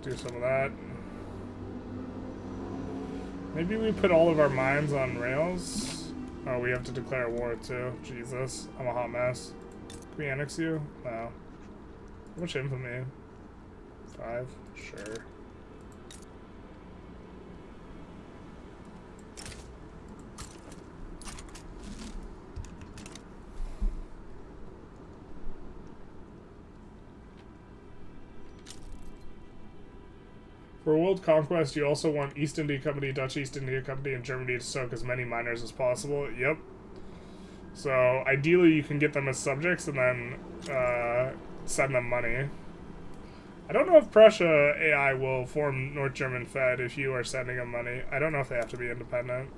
Do some of that. Maybe we put all of our mines on rails. Oh, we have to declare war too. Jesus, I'm a hot mess. Can we annex you? No. How much infamy? 5? Sure. For world conquest, you also want East India Company, Dutch East India Company, and Germany to soak as many miners as possible. Yep. So, ideally, you can get them as subjects and then send them money. I don't know if Prussia AI will form North German Fed if you are sending them money. I don't know if they have to be independent.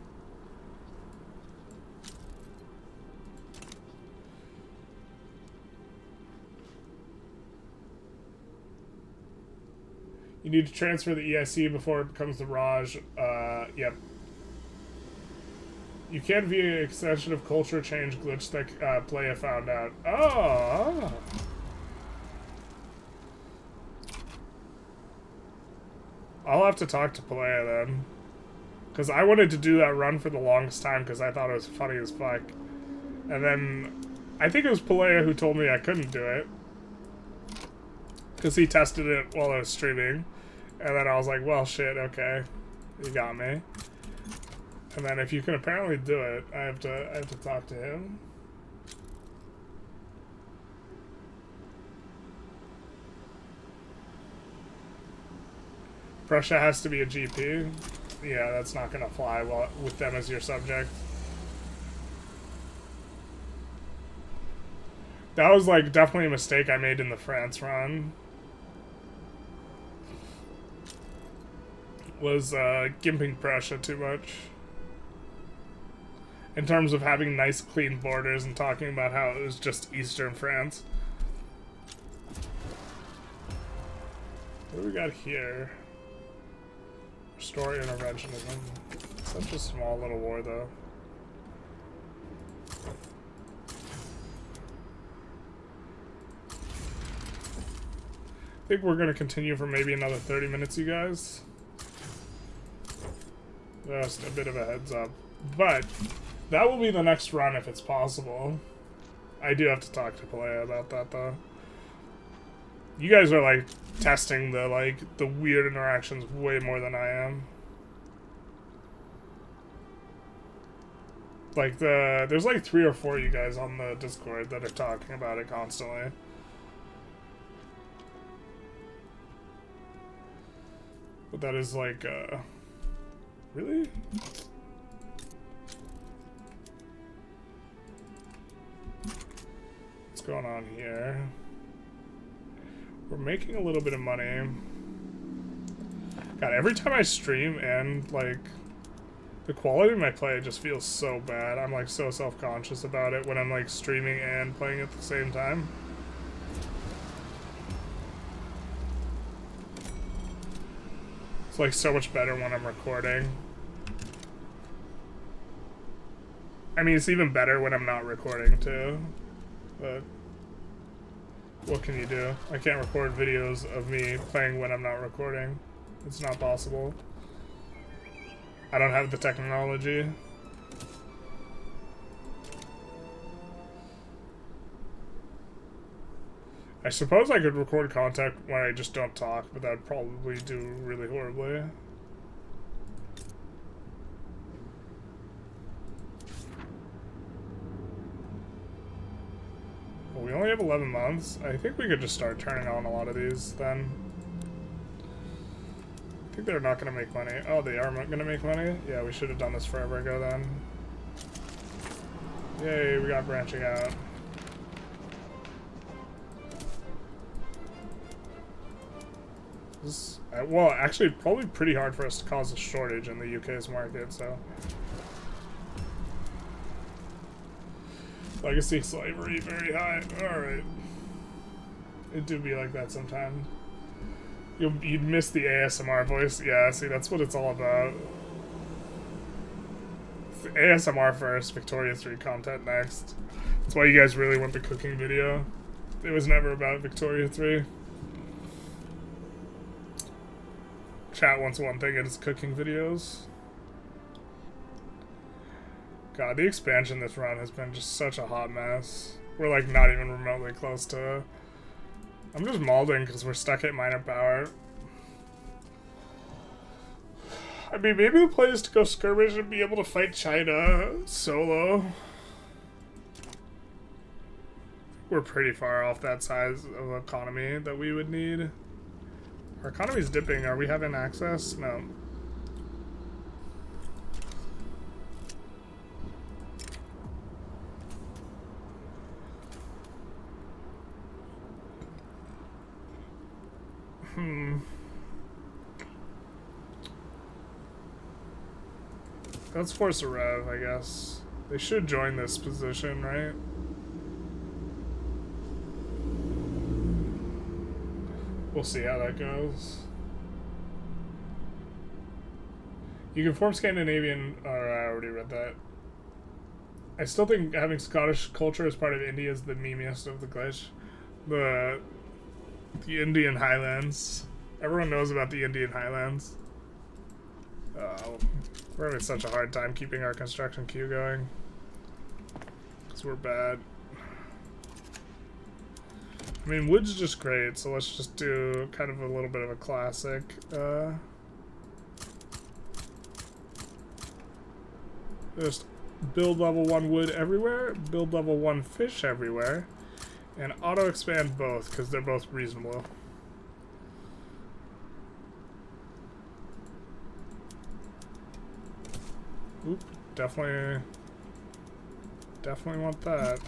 You need to transfer the EIC before it becomes the Raj. Yep. You can via extension of culture change glitch that Playa found out. Oh! I'll have to talk to Playa then. Because I wanted to do that run for the longest time because I thought it was funny as fuck. And then, I think it was Playa who told me I couldn't do it. Because he tested it while I was streaming. And then I was like, well, shit, okay. You got me. And then if you can apparently do it, I have to talk to him. Prussia has to be a GP. Yeah, that's not gonna fly well with them as your subject. That was like definitely a mistake I made in the France run. Was gimping Prussia too much. In terms of having nice clean borders and talking about how it was just Eastern France. What do we got here? Restore interventionism. Such a small little war though. I think we're gonna continue for maybe another 30 minutes, you guys. Just a bit of a heads up. But that will be the next run if it's possible. I do have to talk to Palea about that though. You guys are like testing the weird interactions way more than I am. Like there's like 3 or 4 of you guys on the Discord that are talking about it constantly. But that is like, really? What's going on here? We're making a little bit of money. God, every time I stream and like the quality of my play just feels so bad. I'm like so self-conscious about it when I'm like streaming and playing at the same time. It's like so much better when I'm recording. I mean, it's even better when I'm not recording too. But what can you do? I can't record videos of me playing when I'm not recording. It's not possible. I don't have the technology. I suppose I could record content when I just don't talk, but that'd probably do really horribly. Well, we only have 11 months. I think we could just start turning on a lot of these then. I think they're not going to make money. Oh, they are going to make money? Yeah, we should have done this forever ago then. Yay, we got branching out. This, well, actually, probably pretty hard for us to cause a shortage in the UK's market, so. Legacy slavery, very high. Alright. It do be like that sometimes. You'd miss the ASMR voice. Yeah, see, that's what it's all about. It's the ASMR first, Victoria 3 content next. That's why you guys really want the cooking video. It was never about Victoria 3. Chat wants one thing, and it's cooking videos. God, the expansion this run has been just such a hot mess. We're like not even remotely close to... I'm just malding because we're stuck at minor power. I mean, maybe the play is to go skirmish and be able to fight China solo. We're pretty far off that size of economy that we would need. Our economy's dipping. Are we having access? No. Let's force a rev, I guess. They should join this position, right? We'll see how that goes. You can form Scandinavian... Oh, I already read that. I still think having Scottish culture as part of India is the memeiest of the glitch. The Indian Highlands. Everyone knows about the Indian Highlands. We're having such a hard time keeping our construction queue going. Because we're bad. I mean, wood's just great, so let's just do kind of a little bit of a classic. Just build level 1 wood everywhere, build level 1 fish everywhere, and auto-expand both, because they're both reasonable. Oop, definitely want that.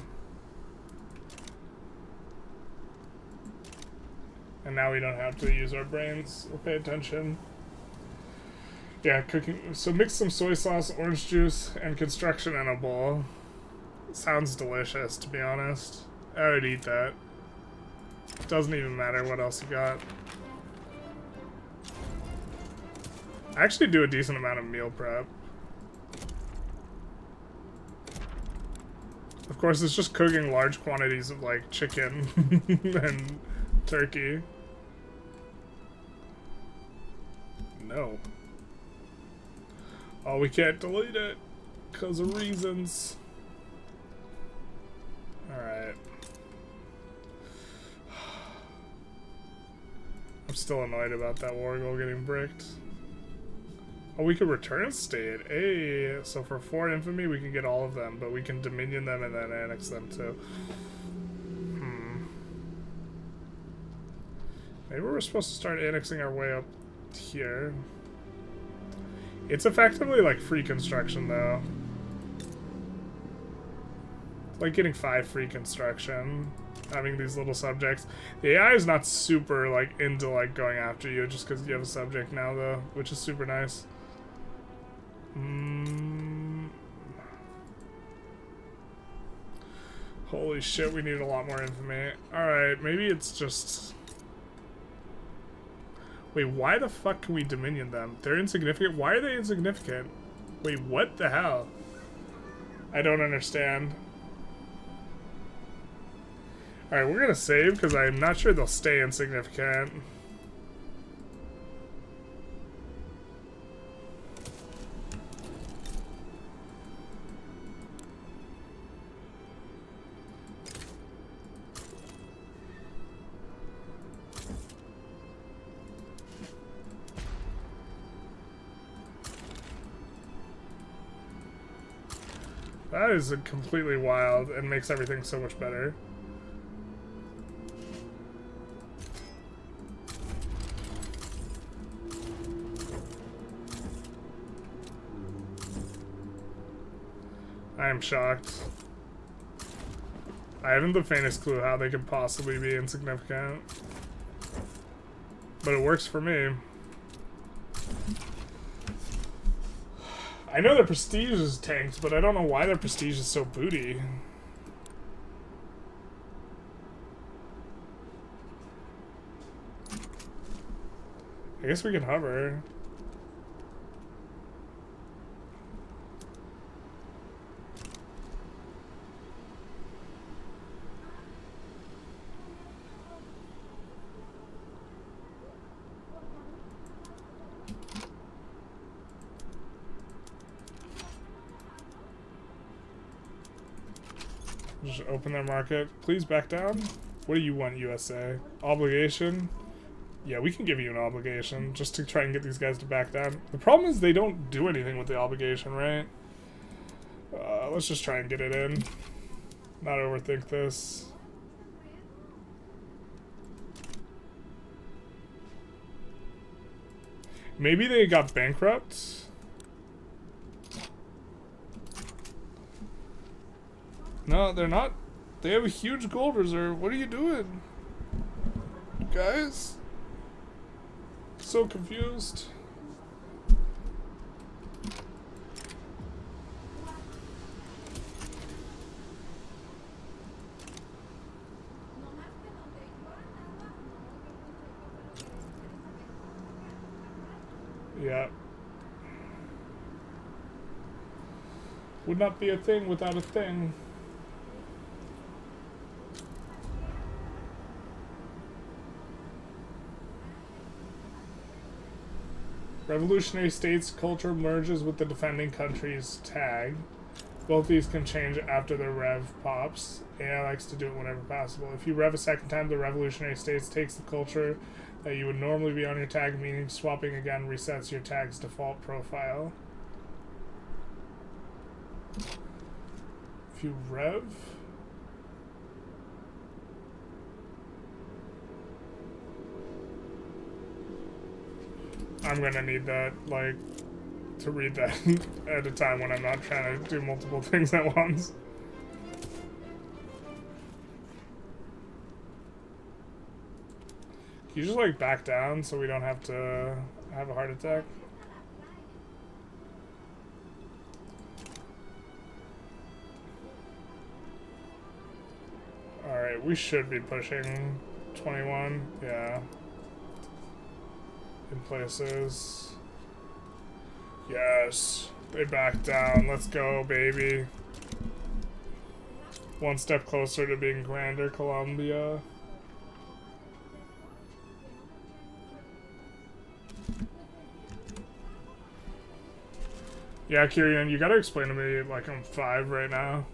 And now we don't have to use our brains or pay attention. Yeah, cooking. So mix some soy sauce, orange juice, and construction in a bowl. Sounds delicious, to be honest. I would eat that. Doesn't even matter what else you got. I actually do a decent amount of meal prep. Of course, it's just cooking large quantities of, like, chicken and turkey. No. Oh, we can't delete it because of reasons. Alright. I'm still annoyed about that war goal getting bricked. Oh, we could return a state. Hey, so for foreign infamy, we can get all of them, but we can dominion them and then annex them too. Maybe we're supposed to start annexing our way up here. It's effectively like free construction, though. It's like getting 5 free construction, having these little subjects. The AI is not super like into like going after you just because you have a subject now, though, which is super nice. Holy shit, we need a lot more infamy. Alright, maybe it's just... Wait, why the fuck can we dominion them? They're insignificant? Why are they insignificant? Wait, what the hell? I don't understand. Alright, we're gonna save because I'm not sure they'll stay insignificant. That is completely wild and makes everything so much better. I am shocked. I haven't the faintest clue how they could possibly be insignificant. But it works for me. I know their prestige is tanked, but I don't know why their prestige is so booty. I guess we can hover. Just open their market. Please back down. What do you want, USA? Obligation? Yeah, we can give you an obligation just to try and get these guys to back down. The problem is they don't do anything with the obligation, right? Let's just try and get it in. Not overthink this. Maybe they got bankrupt? No, they're not. They have a huge gold reserve. What are you doing? Guys? So confused. Yeah. Would not be a thing without a thing. Revolutionary state's culture merges with the defending country's tag. Both these can change after the rev pops. AI likes to do it whenever possible. If you rev a second time, the revolutionary states takes the culture that you would normally be on your tag, meaning swapping again resets your tag's default profile. If you rev... I'm gonna need that, like, to read that at a time when I'm not trying to do multiple things at once. Can you just, like, back down so we don't have to have a heart attack? Alright, we should be pushing 21, yeah. In places. Yes. They back down. Let's go, baby. One step closer to being Grander Columbia. Yeah, Kyrian, you gotta explain to me, like, I'm 5 right now.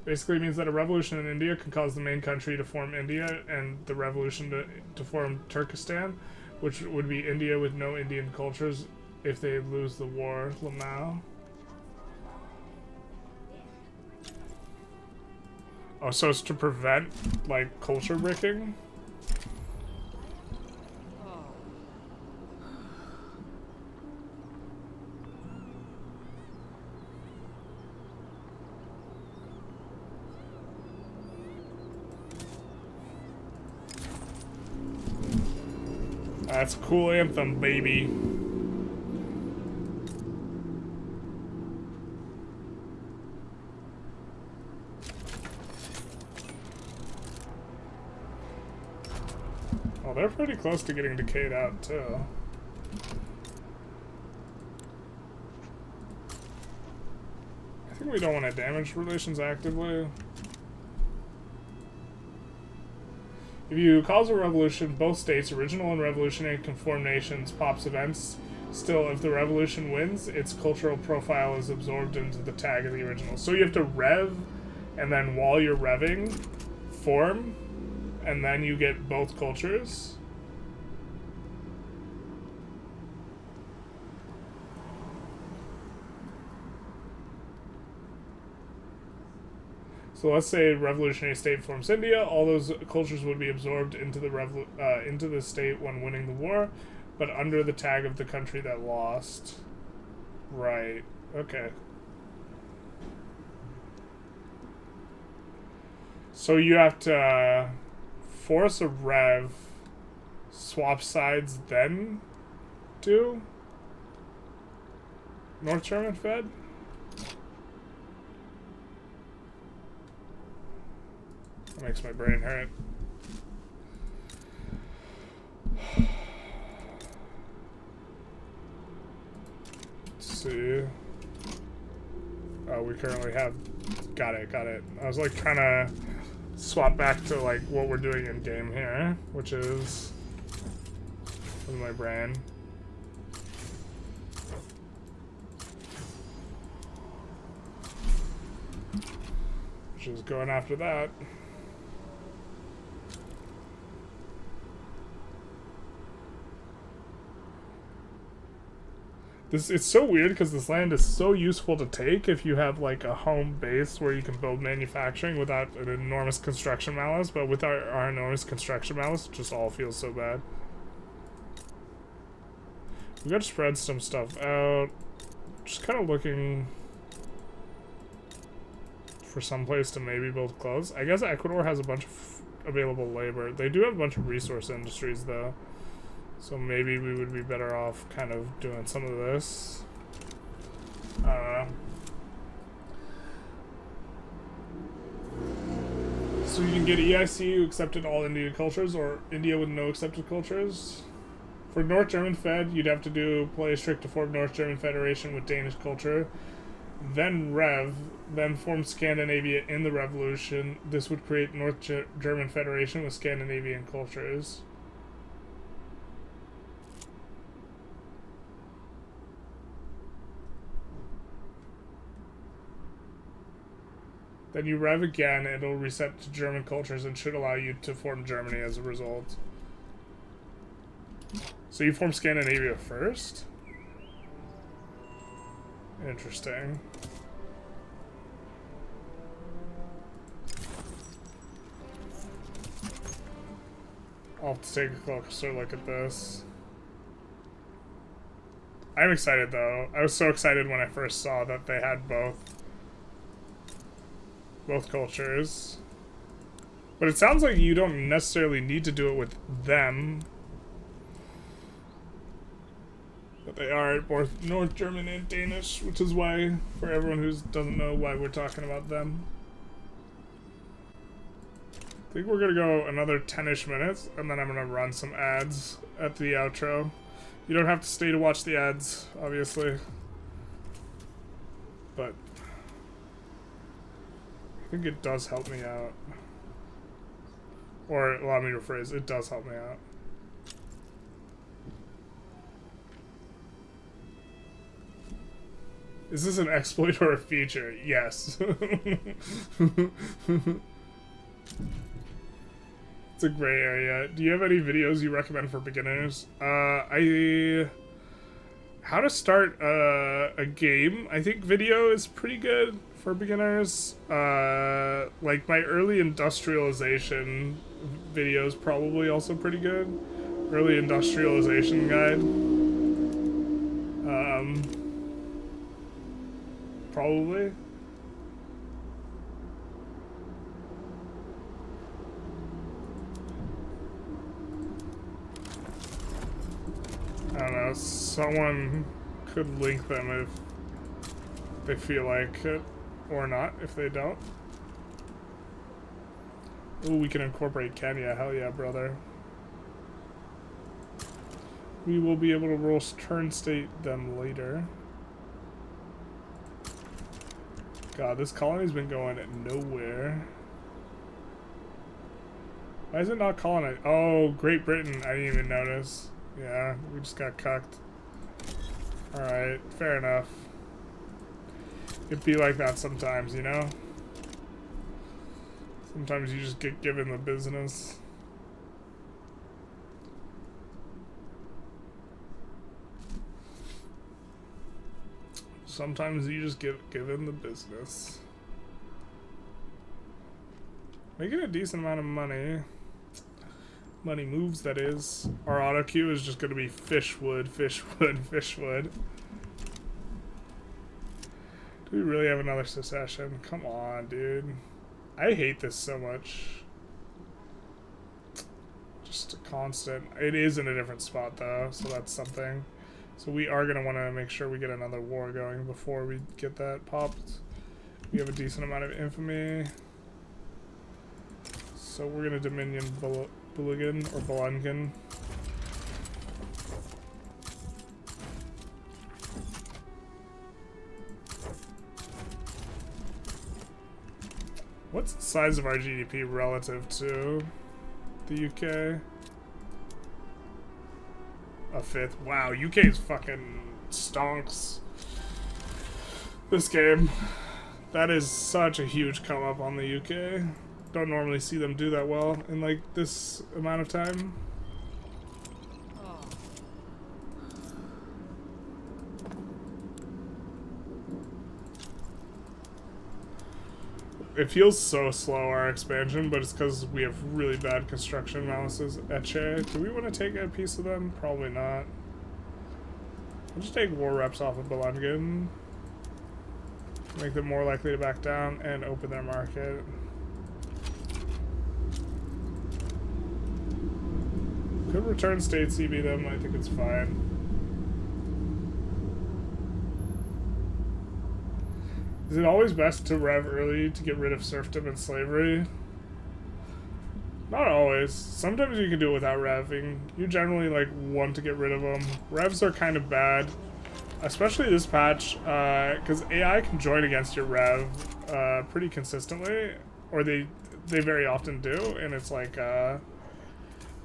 Basically means that a revolution in India can cause the main country to form India and the revolution to form Turkestan, which would be India with no Indian cultures if they lose the war. Lamau. Oh, so it's to prevent, like, culture breaking? That's a cool anthem, baby. Oh, they're pretty close to getting decayed out, too. I think we don't want to damage relations actively. If you cause a revolution, both states, original and revolutionary, can form nations, pops events. Still, if the revolution wins, its cultural profile is absorbed into the tag of the original. So you have to rev, and then while you're revving, form, and then you get both cultures. So let's say revolutionary state forms India. All those cultures would be absorbed into the state when winning the war, but under the tag of the country that lost. Right. Okay. So you have to force a rev, swap sides, then do North German Fed? That makes my brain hurt. Let's see. Oh, we currently have... Got it. I was like trying to swap back to like what we're doing in game here, which is with my brain. Which is going after that. It's so weird because this land is so useful to take if you have like a home base where you can build manufacturing without an enormous construction malice, but with our enormous construction malice, it just all feels so bad. We gotta spread some stuff out. Just kind of looking for some place to maybe build clothes. I guess Ecuador has a bunch of available labor. They do have a bunch of resource industries though. So maybe we would be better off kind of doing some of this. So you can get EIC who accepted all Indian cultures, or India with no accepted cultures. For North German Fed, you'd have to do play a strict to form North German Federation with Danish culture. Then Rev, then form Scandinavia in the revolution. This would create North German Federation with Scandinavian cultures. Then you rev again, and it'll reset to German cultures and should allow you to form Germany as a result. So you form Scandinavia first? Interesting. I'll have to take a closer look at this. I'm excited though. I was so excited when I first saw that they had both cultures. But it sounds like you don't necessarily need to do it with them. But they are both North German and Danish, which is why, for everyone who doesn't know why we're talking about them. I think we're gonna go another 10-ish minutes, and then I'm gonna run some ads at the outro. You don't have to stay to watch the ads, obviously. But I think it does help me out. Or allow me to rephrase, it does help me out. Is this an exploit or a feature? Yes. It's a gray area. Do you have any videos you recommend for beginners? How to start a game, I think video is pretty good for beginners. Like my early industrialization video is probably also pretty good. Early industrialization guide. Probably. I don't know, someone could link them if they feel like it, or not, if they don't. Ooh, we can incorporate Kenya, hell yeah, brother. We will be able to roll turn state them later. God, this colony's been going nowhere. Why is it not colonized? Oh, Great Britain, I didn't even notice. Yeah, we just got cucked. Alright, fair enough. It'd be like that sometimes, you know? Sometimes you just get given the business. Sometimes you just get given the business. Making a decent amount of money. Money moves, that is. Our auto queue is just going to be fishwood, fishwood, fishwood. Do we really have another secession? Come on, dude. I hate this so much. Just a constant. It is in a different spot, though, so that's something. So we are going to want to make sure we get another war going before we get that popped. We have a decent amount of infamy. So we're going to Dominion Bulligan or Bolungan. What's the size of our GDP relative to the UK? A fifth. Wow, UK is fucking stonks. This game. That is such a huge come up on the UK. Don't normally see them do that well in like this amount of time. It feels so slow, our expansion, but it's because we have really bad construction analysis. Etche, do we want to take a piece of them? Probably not. We'll just take war reps off of Bolungan. Make them more likely to back down and open their market. Could return state CB them, I think it's fine. Is it always best to rev early to get rid of serfdom and slavery? Not always. Sometimes you can do it without revving. You generally like want to get rid of them. Revs are kind of bad, especially this patch, because AI can join against your rev pretty consistently, or they very often do, and it's like a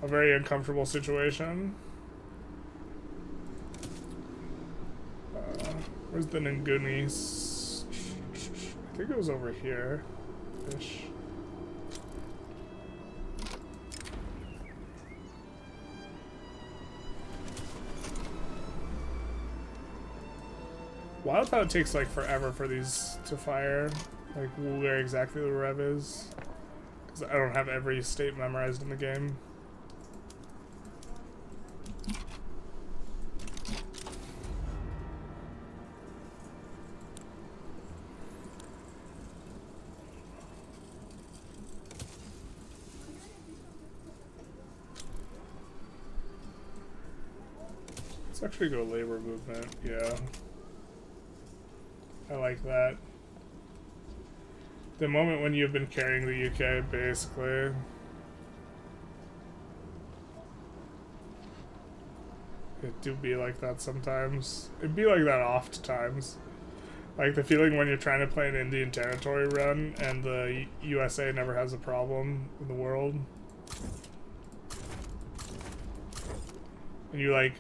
very uncomfortable situation. Where's the Ngunis? I think it was over here. Ish. Wild how it takes like forever for these to fire. Like where exactly the rev is. Because I don't have every state memorized in the game. Let's actually go labor movement, yeah. I like that. The moment when you've been carrying the UK, basically. It do be like that sometimes. It'd be like that oft times. Like the feeling when you're trying to play an Indian territory run and the USA never has a problem in the world. And you like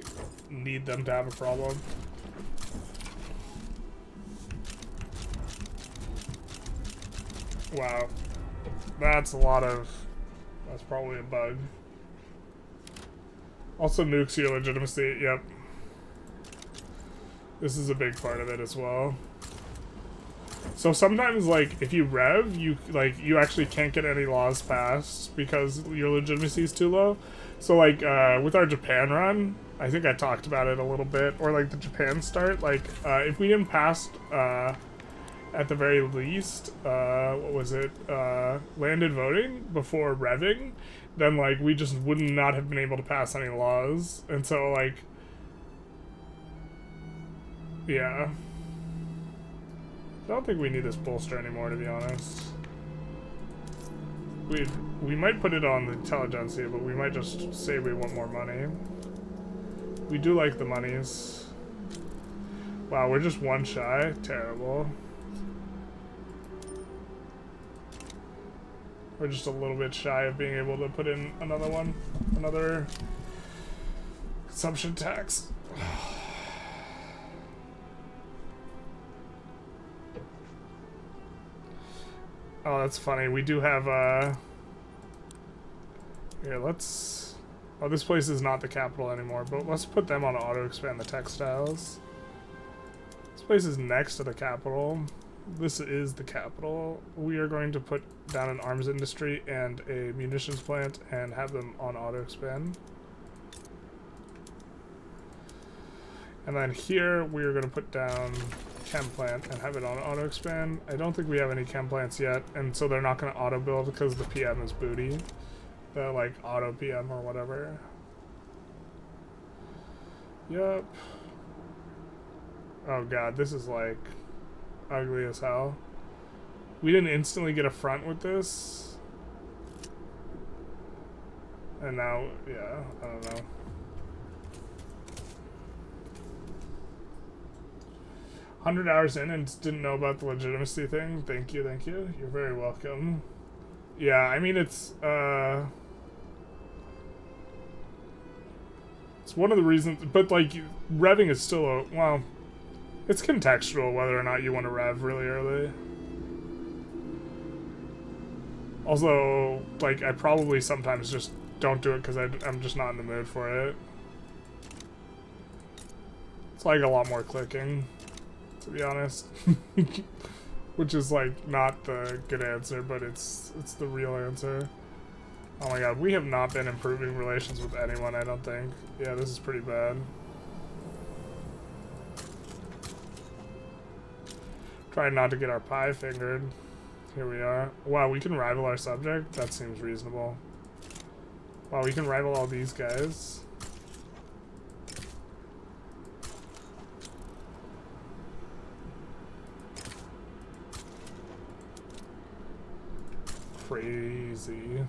need them to have a problem. Wow. That's a lot of... That's probably a bug. Also nukes your legitimacy, yep. This is a big part of it as well. So sometimes, like, if you rev, you actually can't get any laws passed because your legitimacy is too low. So, like, with our Japan run, I think I talked about it a little bit, or, like, the Japan start, like, if we didn't pass, at the very least, what was it, landed voting before revving, then, like, we just would not have been able to pass any laws. And so, like, yeah. I don't think we need this bolster anymore, to be honest. We might put it on the Intelligentsia, but we might just say we want more money. We do like the monies. Wow, we're just one shy. Terrible. We're just a little bit shy of being able to put in another one. Another consumption tax. Oh, that's funny. We do have, here, let's... Oh, this place is not the capital anymore, but let's put them on auto-expand the textiles. This place is next to the capital. This is the capital. We are going to put down an arms industry and a munitions plant and have them on auto-expand. And then here, we are going to put down chem plant and have it on auto expand. I don't think we have any chem plants yet, and so they're not going to auto build because the PM is booty. The like auto PM or whatever. Yup. Oh god, this is like ugly as hell. We didn't instantly get a front with this. And now, yeah, I don't know. 100 hours in and didn't know about the legitimacy thing. Thank you, thank you. You're very welcome. Yeah, I mean, it's one of the reasons, but like, revving is still a, well, it's contextual whether or not you want to rev really early. Also, like, I probably sometimes just don't do it because I'm just not in the mood for it. It's like a lot more clicking, to be honest. Which is like not the good answer, but it's the real answer. Oh my god, we have not been improving relations with anyone, I don't think. Yeah, this is pretty bad. Trying not to get our pie fingered. Here we are. Wow, we can rival our subject? That seems reasonable. Wow, we can rival all these guys. Crazy.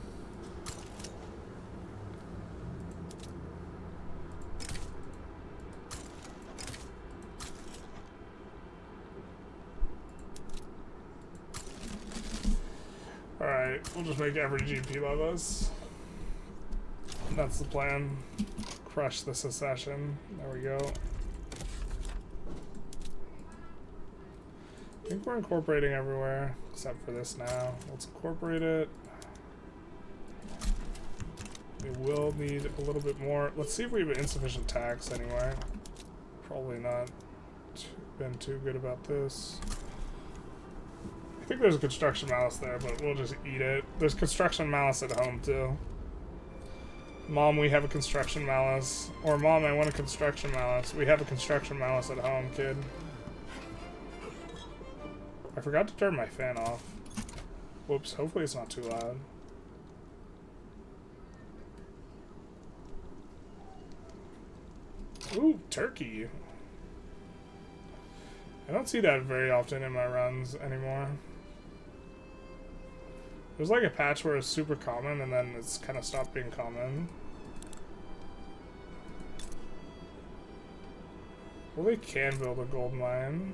Alright, we'll just make every GP love us. That's the plan. Crush the secession. There we go. I think we're incorporating everywhere, except for this now. Let's incorporate it. We will need a little bit more. Let's see if we have insufficient tax anywhere. Probably not been too good about this. I think there's a construction malice there, but we'll just eat it. There's construction malice at home, too. Mom, we have a construction malice. Or, Mom, I want a construction malice. We have a construction malice at home, kid. I forgot to turn my fan off. Whoops, hopefully it's not too loud. Ooh, turkey. I don't see that very often in my runs anymore. There's like a patch where it's super common and then it's kind of stopped being common. Well, they can build a gold mine.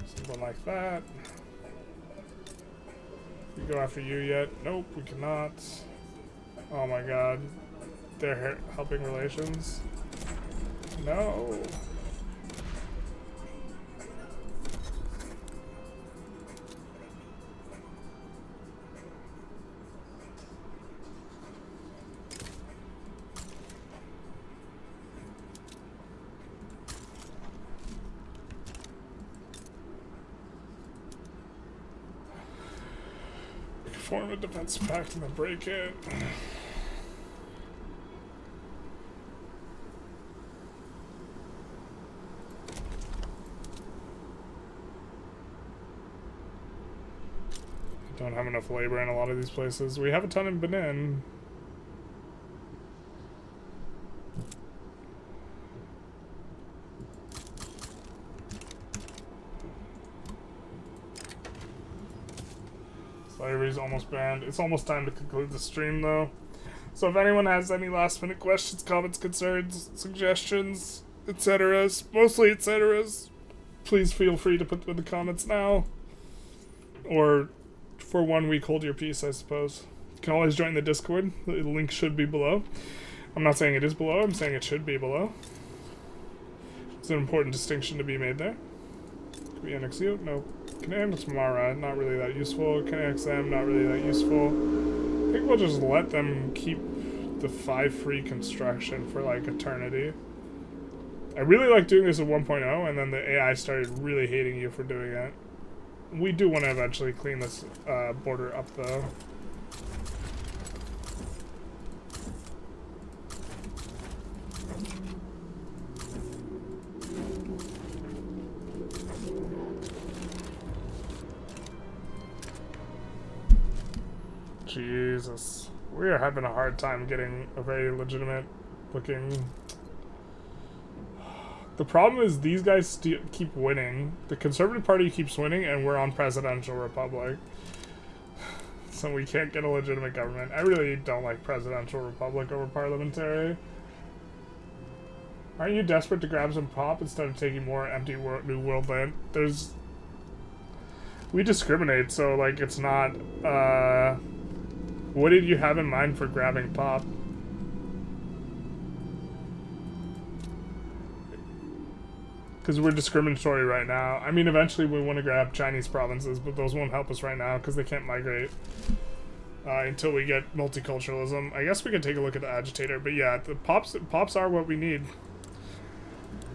Something like that. Can we go after you yet? Nope, we cannot. Oh my god. their helping relations. No. Form a defense pact and then break it. Don't have enough labor in a lot of these places. We have a ton in Benin. Slavery's almost banned. It's almost time to conclude the stream, though. So if anyone has any last-minute questions, comments, concerns, suggestions, etc., mostly etceteras, please feel free to put them in the comments now. Or for 1 week, hold your peace, I suppose. You can always join the Discord. The link should be below. I'm not saying it is below. I'm saying it should be below. It's an important distinction to be made there. Can we annex you? No. Can I annex Mara? Not really that useful. Can I annex them? Not really that useful. I think we'll just let them keep the 5 free construction for like eternity. I really like doing this at 1.0, and then the AI started really hating you for doing it. We do want to eventually clean this border up, though. Jesus. We are having a hard time getting a very legitimate looking... The problem is these guys keep winning. The Conservative Party keeps winning, and we're on Presidential Republic. So we can't get a legitimate government. I really don't like Presidential Republic over Parliamentary. Aren't you desperate to grab some pop instead of taking more empty New World land? We discriminate, so, like, it's not, What did you have in mind for grabbing pop? Because we're discriminatory right now. I mean, eventually we want to grab Chinese provinces, but those won't help us right now because they can't migrate until we get multiculturalism. I guess we could take a look at the agitator, but yeah, the pops are what we need.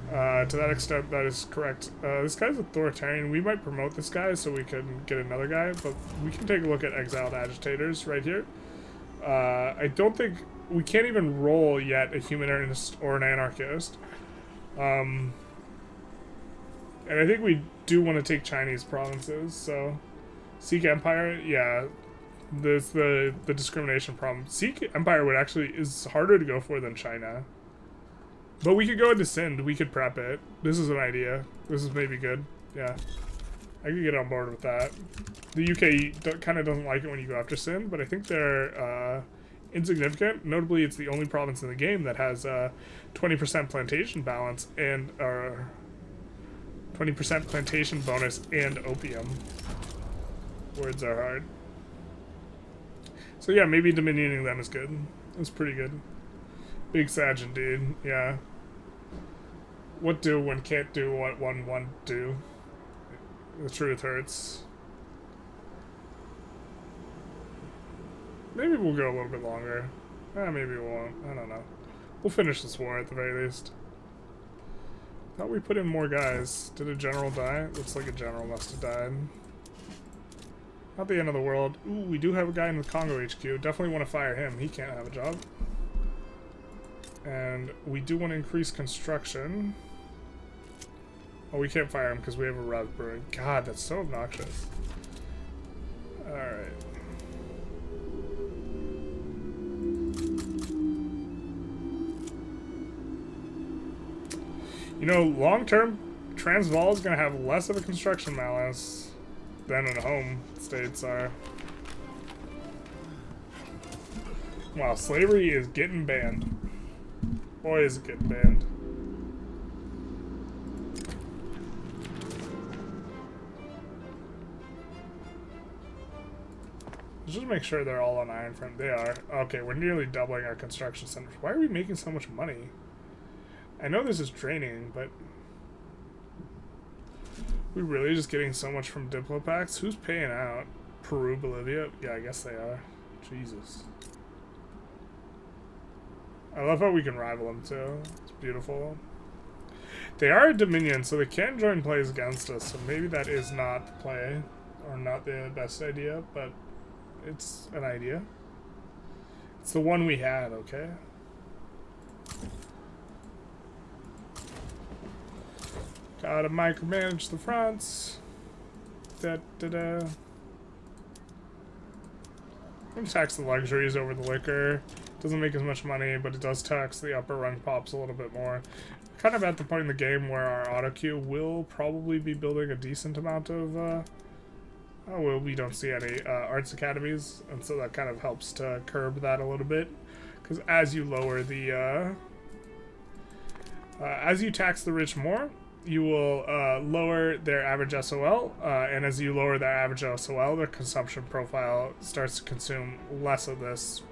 To that extent, that is correct. This guy's authoritarian. We might promote this guy so we can get another guy, but we can take a look at exiled agitators right here. I don't think... We can't even roll yet a humanist or an anarchist. And I think we do want to take Chinese provinces, so... Sikh Empire, yeah. There's the discrimination problem. Sikh Empire would actually... is harder to go for than China. But we could go into Sind. We could prep it. This is an idea. This is maybe good. Yeah. I could get on board with that. The UK kind of doesn't like it when you go after Sind, but I think they're insignificant. Notably, it's the only province in the game that has 20% plantation balance and 20% plantation bonus and opium. Words are hard. So yeah, maybe dominioning them is good. It's pretty good. Big Sag indeed, yeah. What do one can't do what one want do. The truth hurts. Maybe we'll go a little bit longer. Maybe we won't. I don't know. We'll finish this war at the very least. Thought we put in more guys. Did a general die? Looks like a general must have died. Not the end of the world. Ooh, we do have a guy in the Congo HQ. Definitely want to fire him. He can't have a job. And we do want to increase construction. Oh, we can't fire him because we have a Rev brewing. God, that's so obnoxious. Alright. You know, long-term, Transvaal is going to have less of a construction malice than in home states are. Wow, slavery is getting banned. Boy, is it getting banned. Let's just make sure they're all on iron frame. They are. Okay, we're nearly doubling our construction centers. Why are we making so much money? I know this is draining, but... we really just getting so much from Diplo packs? Who's paying out? Peru, Bolivia? Yeah, I guess they are. Jesus. I love how we can rival them, too. It's beautiful. They are a Dominion, so they can join plays against us, so maybe that is not the play, or not the best idea, but it's an idea. It's the one we had, okay? Gotta micromanage the fronts. Da-da-da. I'm gonna tax the luxuries over the liquor. Doesn't make as much money, but it does tax the upper rung pops a little bit more. Kind of at the point in the game where our auto queue will probably be building a decent amount of, well, we don't see any arts academies, and so that kind of helps to curb that a little bit. Because as you lower the, as you tax the rich more, you will lower their average SOL, and as you lower their average SOL, their consumption profile starts to consume less of this.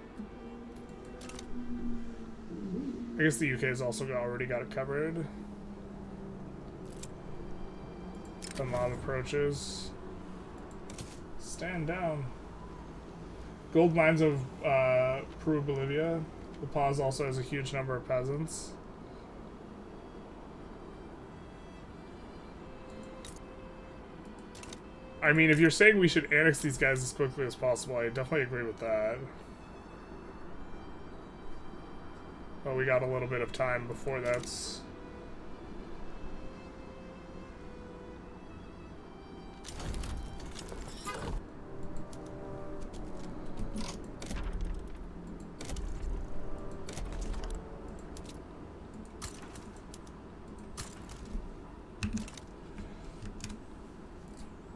I guess the UK has also already got it covered. The mob approaches. Stand down. Gold mines of Peru, Bolivia. The Paz also has a huge number of peasants. I mean, if you're saying we should annex these guys as quickly as possible, I definitely agree with that. But we got a little bit of time before that's...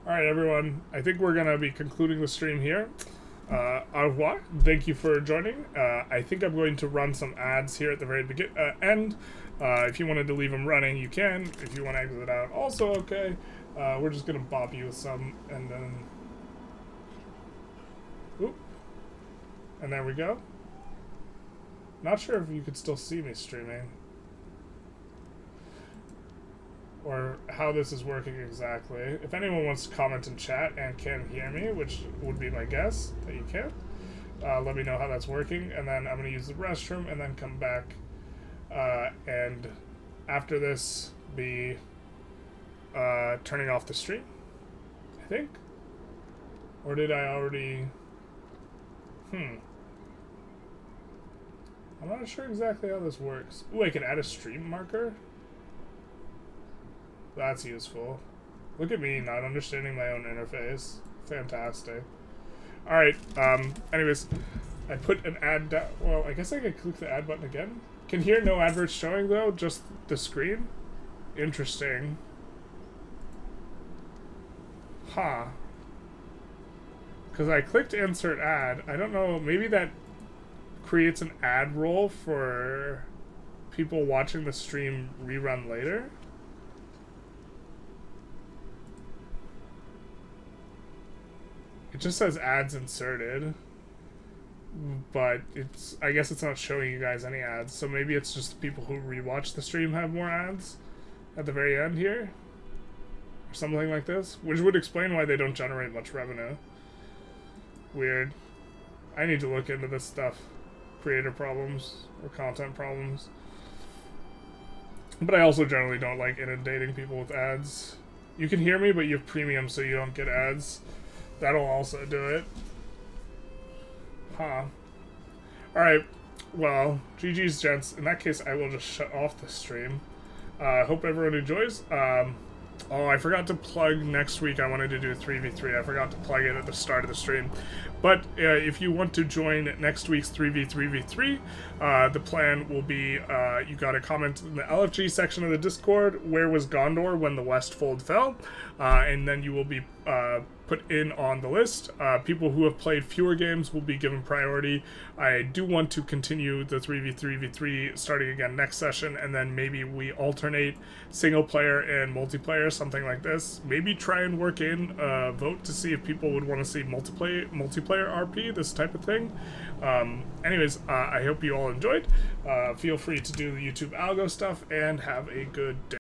Alright, everyone. I think we're going to be concluding the stream here. Au revoir. Thank you for joining. I think I'm going to run some ads here at the very end. If you wanted to leave them running, you can. If you want to exit out, also okay. We're just going to bop you with some, and then... Oop. And there we go. Not sure if you could still see me streaming. Or how this is working exactly. If anyone wants to comment in chat and can hear me, which would be my guess that you can, let me know how that's working, and then I'm going to use the restroom and then come back, and after this be turning off the stream, I think? Or did I already... I'm not sure exactly how this works. Ooh, I can add a stream marker? That's useful. Look at me not understanding my own interface. Fantastic. Alright, anyways, I put an ad down. Well, I guess I could click the ad button again. Can hear no adverts showing though, just the screen? Interesting. Huh. Because I clicked insert ad. I don't know, maybe that creates an ad roll for people watching the stream rerun later? It just says ads inserted, but it's, I guess it's not showing you guys any ads, so maybe it's just the people who rewatch the stream have more ads at the very end here, or something like this, which would explain why they don't generate much revenue. Weird. I need to look into this stuff. Creator problems, or content problems. But I also generally don't like inundating people with ads. You can hear me, but you have premium, so you don't get ads. That'll also do it. Huh. Alright. Well, GG's, gents. In that case, I will just shut off the stream. Hope everyone enjoys. Oh, I forgot to plug next week. I wanted to do 3v3. I forgot to plug it at the start of the stream. But if you want to join next week's 3v3v3, the plan will be you got to comment in the LFG section of the Discord, where was Gondor when the West Fold fell? And then you will be put in on the list. People who have played fewer games will be given priority. I do want to continue the 3v3v3 starting again next session, and then maybe we alternate single player and multiplayer, something like this. Maybe try and work in a vote to see if people would want to see multiplayer RP, this type of thing. Anyways, I hope you all enjoyed. Feel free to do the YouTube algo stuff, and have a good day.